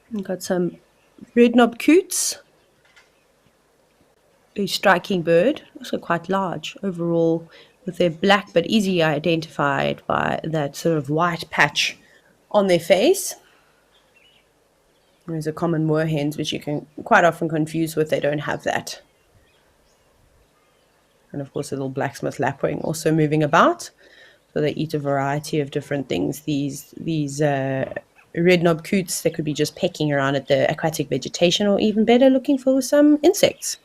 We've got some red-knobbed coots, a striking bird, also quite large overall, with their black but easily identified by that sort of white patch on their face. There's a common moorhens, which you can quite often confuse with. They don't have that. And of course, a little blacksmith lapwing also moving about. So they eat a variety of different things. These red-knobbed coots, they could be just pecking around at the aquatic vegetation, or even better, looking for some insects.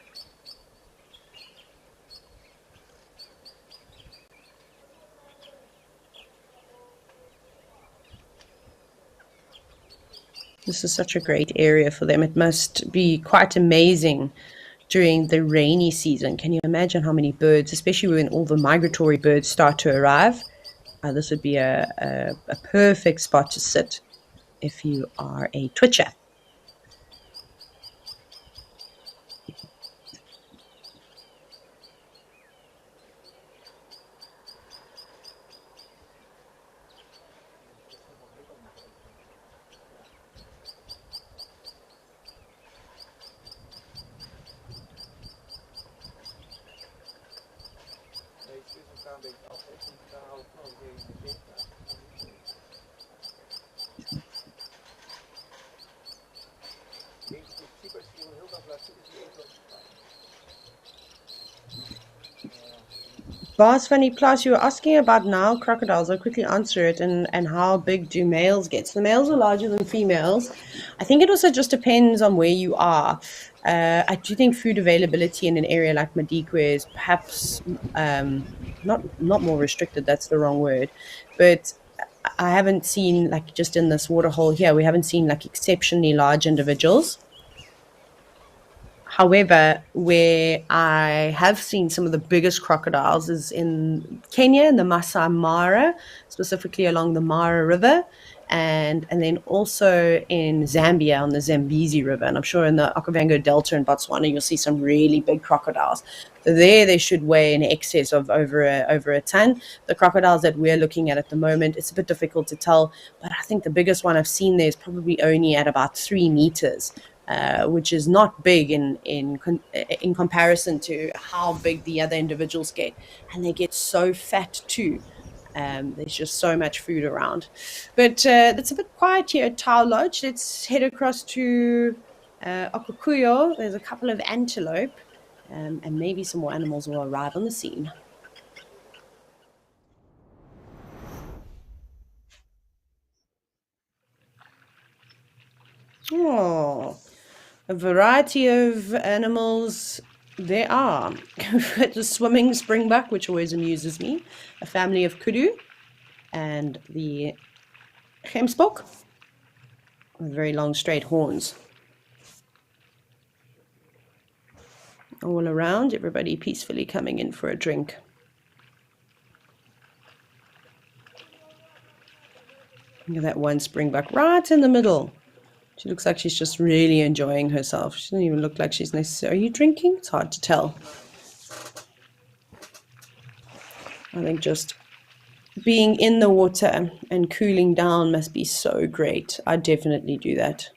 This is such a great area for them. It must be quite amazing during the rainy season. Can you imagine how many birds, especially when all the migratory birds start to arrive? This would be a perfect spot to sit if you are a twitcher. Bas van die Plaas, you were asking about Nile crocodiles. I'll quickly answer it. And how big do males get? So the males are larger than females. I think it also just depends on where you are. I do think food availability in an area like Madikwe is perhaps not more restricted. That's the wrong word. But I haven't seen, like just in this waterhole here, we haven't seen like exceptionally large individuals. However, where I have seen some of the biggest crocodiles is in Kenya, in the Masai Mara, specifically along the Mara River, and then also in Zambia on the Zambezi River. And I'm sure in the Okavango Delta in Botswana, you'll see some really big crocodiles. So there they should weigh in excess of over a ton. The crocodiles that we're looking at the moment, it's a bit difficult to tell, but I think the biggest one I've seen there is probably only at about 3 meters. Which is not big in comparison to how big the other individuals get, and they get so fat too. There's just so much food around, but it's a bit quiet here at Tau Lodge. Let's head across to Okukuyo. There's a couple of antelope, and maybe some more animals will arrive on the scene. Oh, a variety of animals there are. The swimming springbuck, which always amuses me, a family of kudu, and the gemsbok with very long straight horns. All around, everybody peacefully coming in for a drink. Look at that one springbuck right in the middle. She looks like she's just really enjoying herself. She doesn't even look like she's necessarily. Are you drinking? It's hard to tell. I think just being in the water and cooling down must be so great. I'd definitely do that.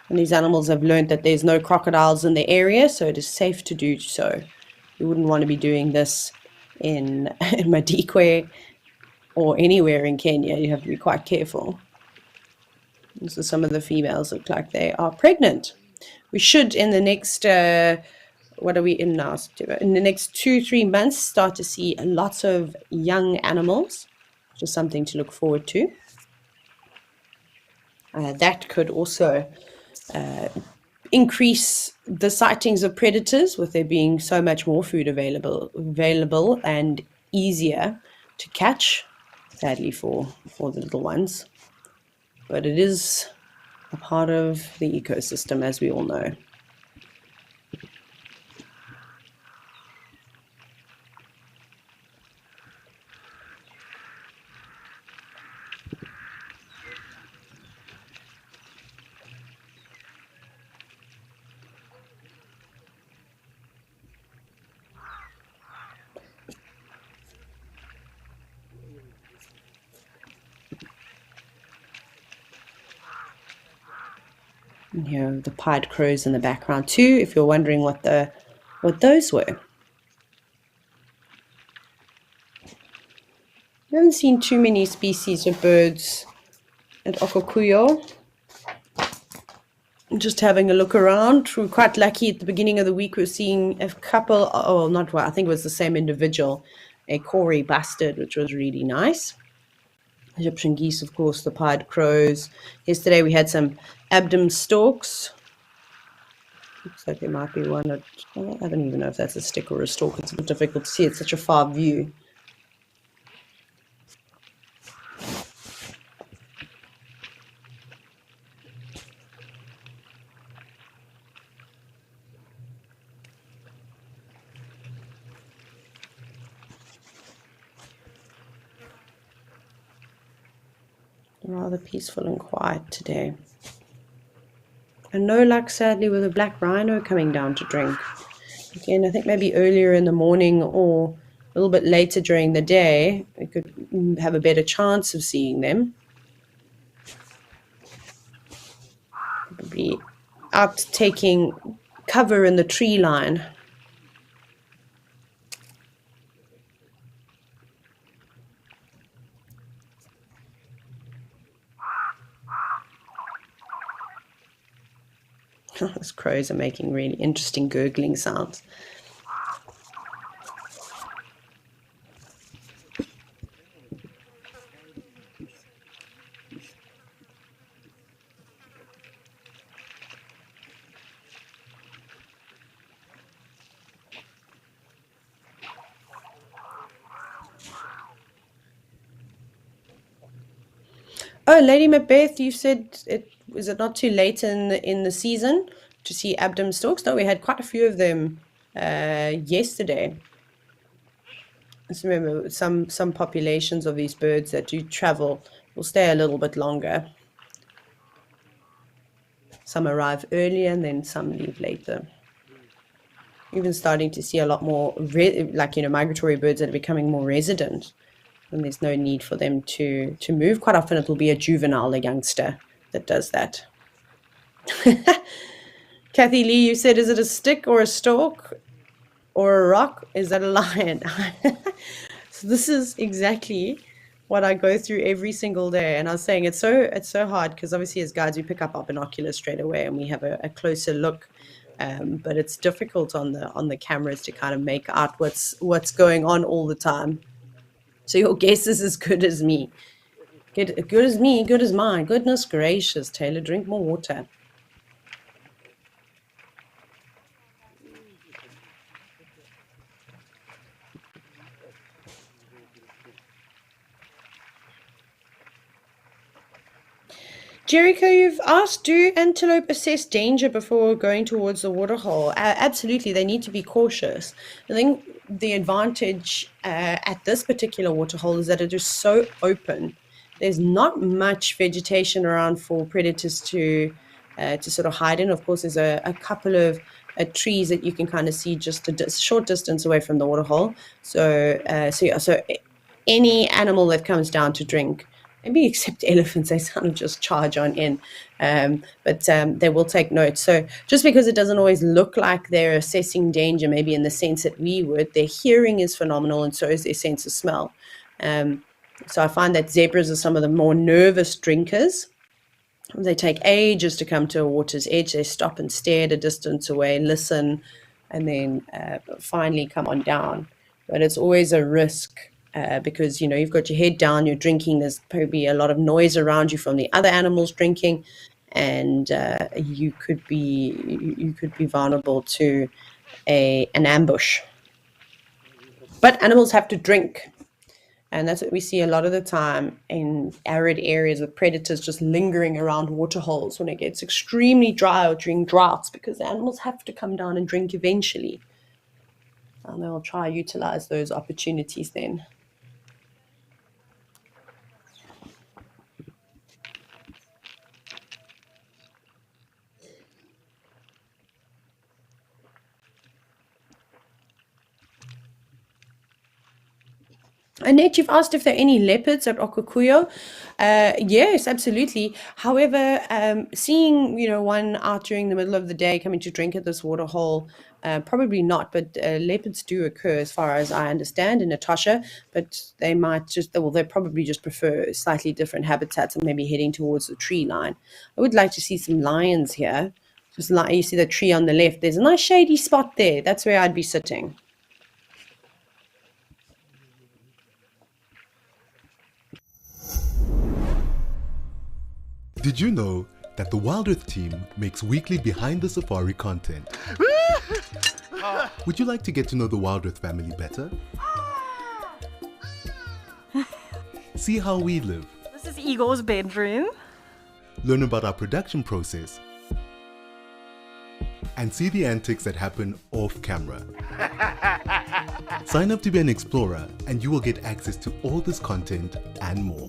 And these animals have learned that there's no crocodiles in the area, so it is safe to do so. You wouldn't want to be doing this in Madikwe or anywhere in Kenya. You have to be quite careful. So some of the females look like they are pregnant. We should, in the next, what are we in now? In the next 2-3 months, start to see lots of young animals, which is something to look forward to. That could also increase the sightings of predators, with there being so much more food available and easier to catch, sadly for the little ones. But it is a part of the ecosystem, as we all know. And here are the pied crows in the background too, if you're wondering what those were. I haven't seen too many species of birds at Okokuyo. Just having a look around. We were quite lucky at the beginning of the week. We were seeing a couple, I think it was the same individual, a Kori bustard, which was really nice. Egyptian geese, of course, the pied crows. Yesterday we had some abdom storks. Looks like there might be one. I don't even know if that's a stick or a stork. It's a bit difficult to see. It's such a far view. Rather peaceful and quiet today. And no luck, sadly, with a black rhino coming down to drink. Again, I think maybe earlier in the morning or a little bit later during the day, we could have a better chance of seeing them. Probably out taking cover in the tree line. Those crows are making really interesting gurgling sounds. Oh, Lady Macbeth, you said was it not too late in the season to see abdom storks? No, we had quite a few of them yesterday. Just remember, some populations of these birds that do travel will stay a little bit longer. Some arrive earlier and then some leave later. Even starting to see a lot more migratory birds that are becoming more resident. And there's no need for them to move. Quite often it will be a juvenile, a youngster, that does that. Kathy Lee, you said, is it a stick or a stork or a rock? Is that a lion? So this is exactly what I go through every single day. And I was saying it's so hard because obviously as guides we pick up our binoculars straight away and we have a closer look. But it's difficult on the cameras to kind of make out what's going on all the time. So your guess is as good as me. Good as me, good as mine. Goodness gracious, Taylor, drink more water. Jericho, you've asked, do antelope assess danger before going towards the waterhole? Absolutely, they need to be cautious. I think the advantage at this particular waterhole is that it is so open. There's not much vegetation around for predators to sort of hide in. Of course, there's a couple of trees that you can kind of see just a short distance away from the waterhole. So any animal that comes down to drink, maybe except elephants, they kind of just charge on in, but they will take note. So just because it doesn't always look like they're assessing danger, maybe in the sense that we would, their hearing is phenomenal, and so is their sense of smell. So I find that zebras are some of the more nervous drinkers. They take ages to come to a water's edge. They stop and stare at a distance away, listen, and then finally come on down. But it's always a risk because, you've got your head down, you're drinking, there's probably a lot of noise around you from the other animals drinking, and you could be vulnerable to an ambush. But animals have to drink. And that's what we see a lot of the time in arid areas with predators just lingering around water holes when it gets extremely dry or during droughts, because the animals have to come down and drink eventually. And they'll try to utilize those opportunities then. Annette, you've asked if there are any leopards at Okukuyo. Yes, absolutely. However, seeing one out during the middle of the day coming to drink at this water hole, probably not. But leopards do occur, as far as I understand, in Natasha. But they might they probably just prefer slightly different habitats and maybe heading towards the tree line. I would like to see some lions here. Just like you see the tree on the left, there's a nice shady spot there. That's where I'd be sitting. Did you know that the WildEarth team makes weekly behind the safari content? Would you like to get to know the WildEarth family better? See how we live. This is Igor's bedroom. Learn about our production process. And see the antics that happen off camera. Sign up to be an explorer and you will get access to all this content and more.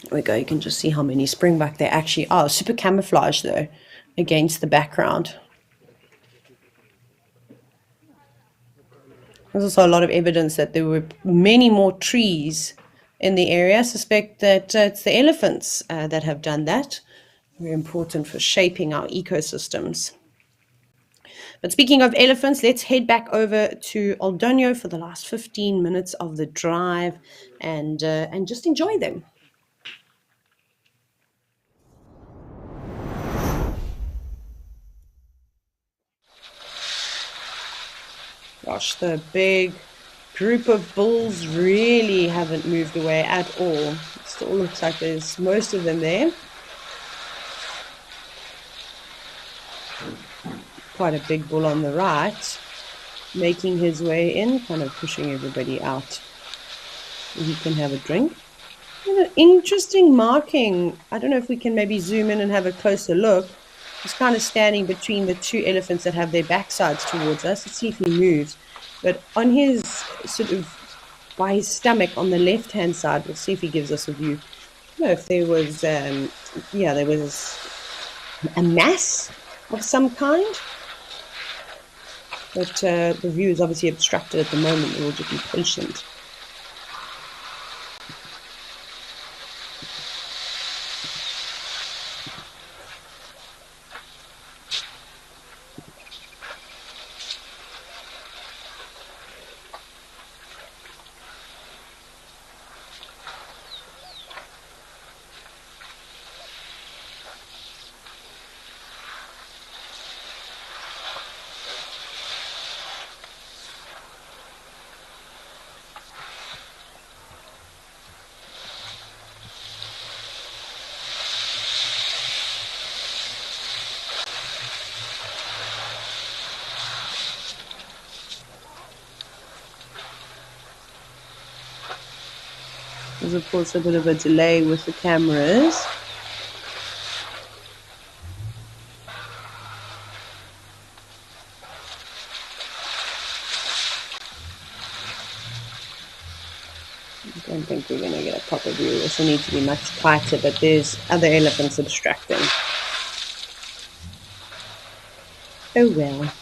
There we go. You can just see how many springbuck there actually are. Super camouflage though against the background. There's also a lot of evidence that there were many more trees in the area. I suspect that it's the elephants that have done that. Very important for shaping our ecosystems. But speaking of elephants, let's head back over to Aldonio for the last 15 minutes of the drive and just enjoy them. Gosh, the big group of bulls really haven't moved away at all. It still looks like there's most of them there. Quite a big bull on the right, making his way in, kind of pushing everybody out. He can have a drink. An interesting marking. I don't know if we can maybe zoom in and have a closer look. He's kind of standing between the two elephants that have their backsides towards us. Let's see if he moves. But on his sort of by his stomach on the left-hand side, we'll see if he gives us a view. I don't know if there was, there was a mass of some kind. But the view is obviously obstructed at the moment. We'll just be patient. There's of course a bit of a delay with the cameras. I don't think we're going to get a proper view. We also need to be much quieter, but there's other elephants obstructing. Oh well.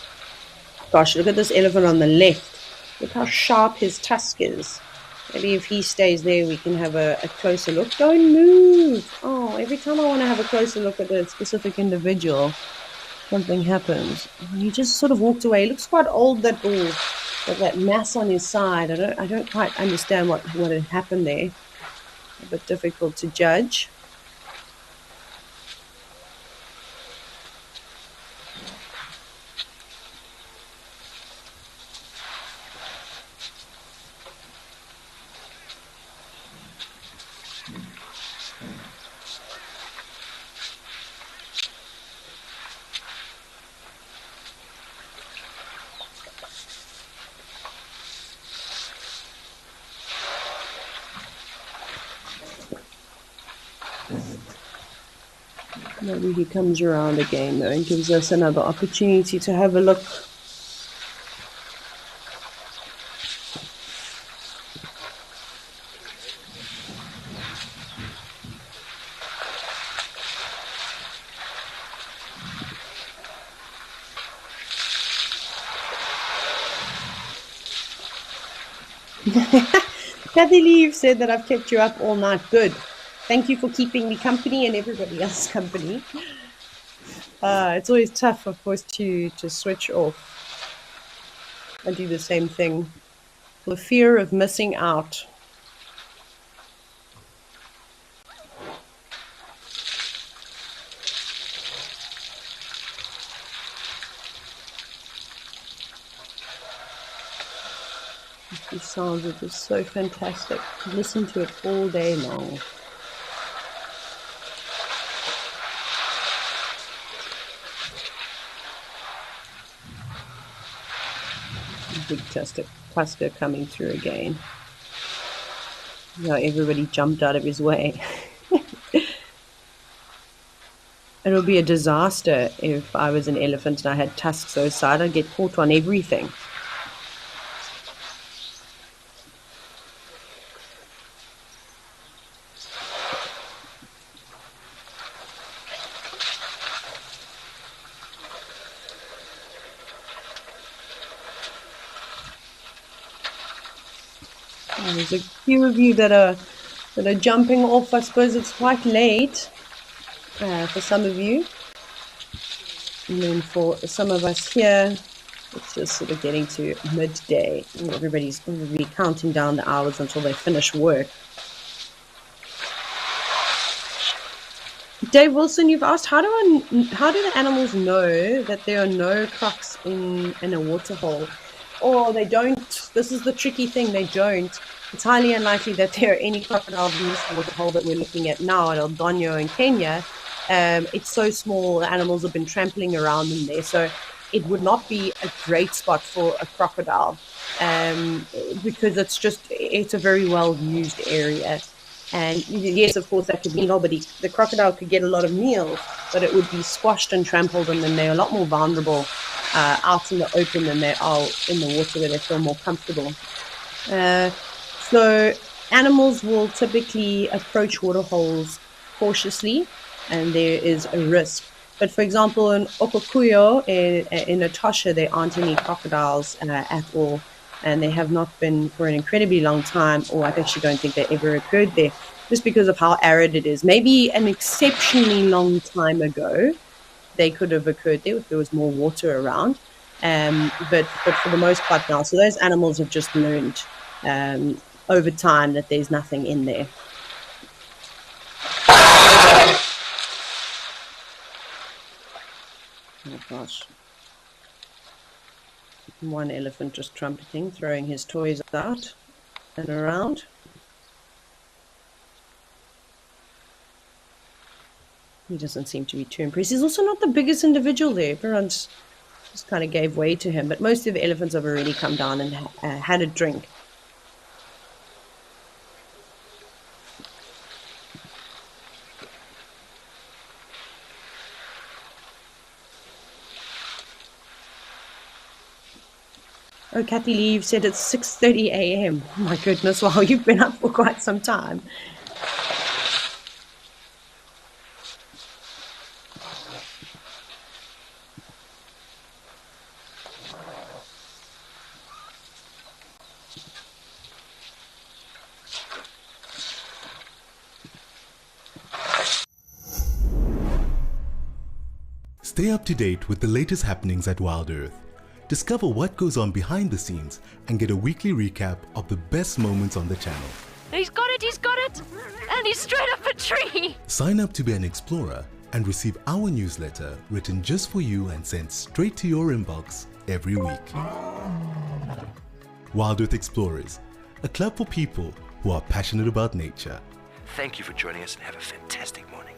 Gosh, look at this elephant on the left. Look how sharp his tusk is. Maybe if he stays there, we can have a closer look. Don't move. Oh, every time I want to have a closer look at a specific individual, something happens. He just sort of walked away. He looks quite old, that bull, with that mass on his side. I don't quite understand what had happened there. A bit difficult to judge. Maybe he comes around again though and gives us another opportunity to have a look. Kathy Leave said that I've kept you up all night. Good. Thank you for keeping me company and everybody else company. It's always tough, of course, to switch off and do the same thing. The fear of missing out. These sounds are just so fantastic. Listen to it all day long. Big cluster coming through again. You know, everybody jumped out of his way. It'll be a disaster if I was an elephant and I had tusks those side. I'd get caught on everything. There's a few of you that are jumping off. I suppose it's quite late for some of you. And then for some of us here, it's just sort of getting to midday. And everybody's going to be counting down the hours until they finish work. Dave Wilson, you've asked, how do the animals know that there are no crocs in a waterhole? Or they don't. This is the tricky thing, they don't. It's highly unlikely that there are any crocodiles in this waterhole that we're looking at now at El Doño in Kenya. It's so small, the animals have been trampling around in there, so it would not be a great spot for a crocodile because it's a very well used area. And yes, of course, that could be but the crocodile could get a lot of meals, but it would be squashed and trampled, and then they're a lot more vulnerable out in the open than they are in the water where they feel more comfortable. So animals will typically approach water holes cautiously, and there is a risk. But for example, in Okokuyo, in Etosha, there aren't any crocodiles at all. And they have not been for an incredibly long time, or I actually don't think they ever occurred there, just because of how arid it is. Maybe an exceptionally long time ago, they could have occurred there if there was more water around. But for the most part now, so those animals have just learned over time that there's nothing in there. Oh gosh. One elephant just trumpeting, throwing his toys out and around. He doesn't seem to be too impressed. He's also not the biggest individual there. Everyone's just kind of gave way to him. But most of the elephants have already come down and had a drink. Oh, Kathy Lee, you've said it's 6:30 a.m. Oh my goodness, wow, you've been up for quite some time. Stay up to date with the latest happenings at WildEarth. Discover what goes on behind the scenes and get a weekly recap of the best moments on the channel. He's got it! And he's straight up a tree! Sign up to be an explorer and receive our newsletter written just for you and sent straight to your inbox every week. WildEarth Explorers, a club for people who are passionate about nature. Thank you for joining us and have a fantastic morning.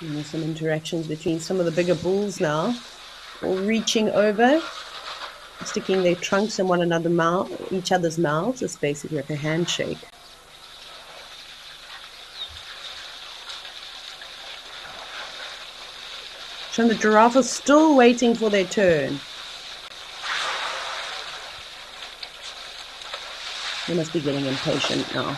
And there's some interactions between some of the bigger bulls now, all reaching over, sticking their trunks in each other's mouths. It's basically like a handshake. And the giraffe is still waiting for their turn. They must be getting impatient now.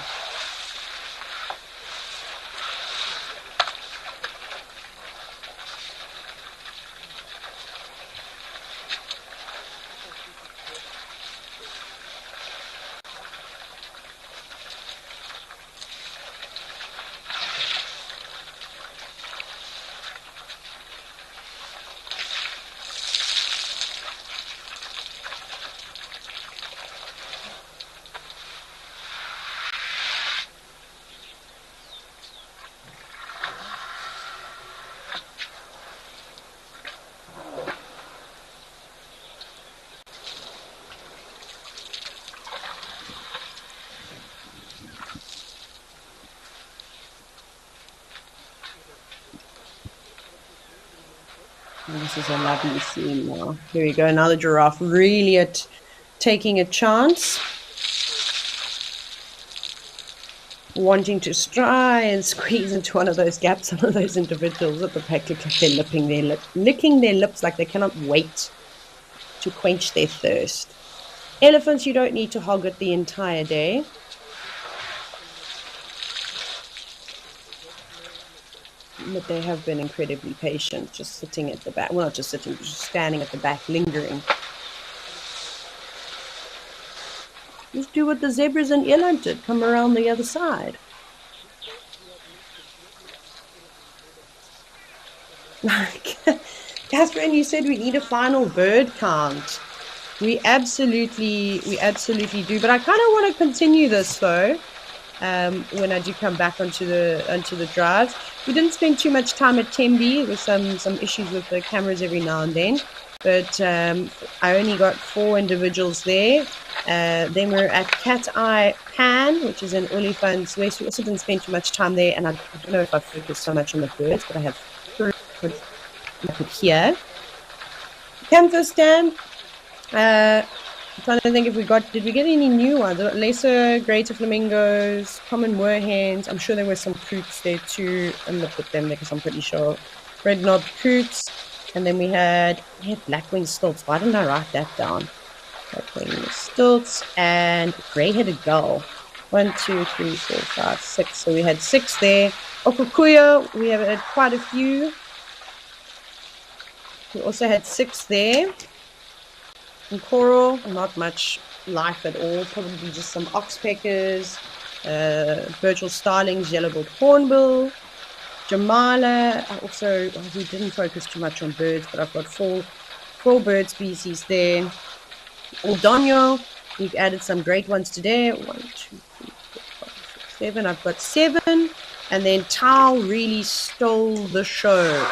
This is a lovely scene now. Here we go. Now the giraffe really taking a chance. Wanting to try and squeeze into one of those gaps. Some of those individuals at the back look like they're licking their lips like they cannot wait to quench their thirst. Elephants, you don't need to hog it the entire day. But they have been incredibly patient, just sitting at the back. Well, not just sitting, just standing at the back, lingering. Just do what the zebras and eland did, come around the other side. Catherine, you said we need a final bird count. We absolutely do. But I kind of want to continue this though. When I do come back onto the drive. We didn't spend too much time at Tembe. There was some issues with the cameras every now and then. But I only got 4 individuals there. Then we're at Cat Eye Pan, which is in Olifants West. We also didn't spend too much time there, and I don't know if I focused so much on the birds, but I have 3 here. Camphor stand. I'm trying to think if did we get any new ones? Lesser greater flamingos, common moorhens. I'm sure there were some coots there too. I'm going to put them there because I'm pretty sure. Red knobbed coots. And then we had black-winged stilts. Why didn't I write that down? Black-winged stilts and grey-headed gull. 1, 2, 3, 4, 5, 6. So we had 6 there. Okukuya, we have had quite a few. We also had 6 there. And coral, not much life at all. Probably just some oxpeckers, virtual starlings, yellow-billed hornbill, Jamala. We didn't focus too much on birds, but I've got four bird species there. Ordonio, we've added some great ones today. 1, 2, 3, 4, 5, 6, 7. I've got 7. And then Tau really stole the show.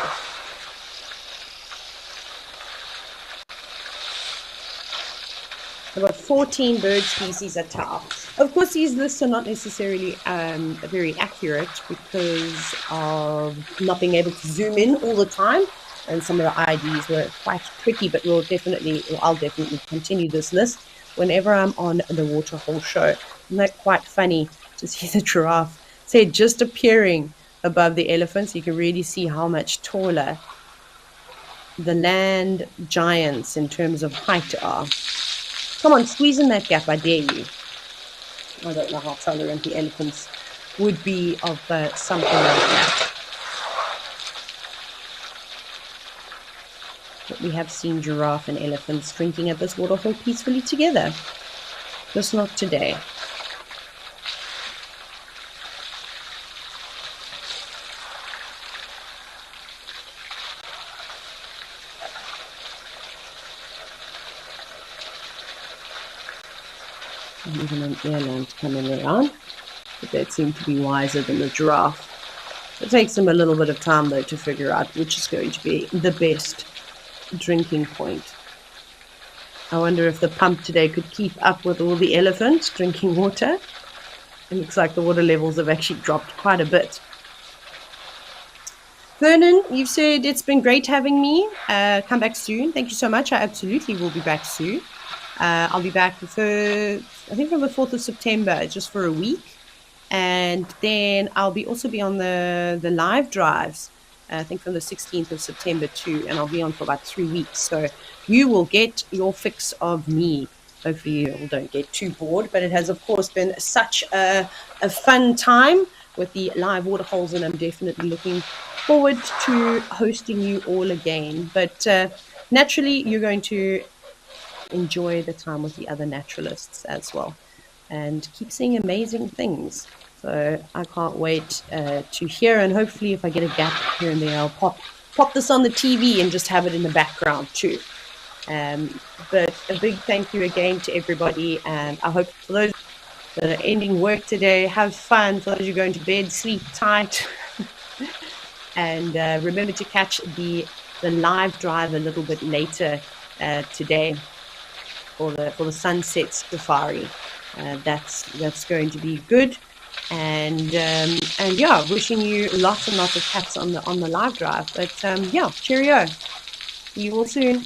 I've got 14 bird species at Tau. Of course, these lists are not necessarily very accurate because of not being able to zoom in all the time. And some of the IDs were quite tricky, but I'll definitely continue this list whenever I'm on the Waterhole show. Isn't that quite funny to see the giraffe say just appearing above the elephants? You can really see how much taller the land giants in terms of height are. Come on, squeeze in that gap, I dare you. I don't know how tolerant the elephants would be of something like that. But we have seen giraffe and elephants drinking at this waterhole peacefully together. Just not today. And even an eland coming around, but they seem to be wiser than the giraffe. It takes them a little bit of time though to figure out which is going to be the best drinking point. I wonder if the pump today could keep up with all the elephants drinking water. It looks like the water levels have actually dropped quite a bit. Vernon, you've said it's been great having me. Come back soon. Thank you so much. I absolutely will be back soon. I'll be back I think from the 4th of September, just for a week. And then I'll also be on the live drives, I think from the 16th of September too. And I'll be on for about 3 weeks. So you will get your fix of me. Hopefully you all don't get too bored. But it has, of course, been such a fun time with the live waterholes. And I'm definitely looking forward to hosting you all again. But naturally, you're going to enjoy the time with the other naturalists as well and keep seeing amazing things. So I can't wait to hear, and hopefully if I get a gap here and there, I'll pop this on the TV and just have it in the background too. But a big thank you again to everybody, and I hope for those that are ending work today, have fun. For those who are going to bed, sleep tight. And remember to catch the live drive a little bit later today for the sunset safari. That's going to be good. And yeah, wishing you lots and lots of cats on the live drive. But yeah, cheerio. See you all soon.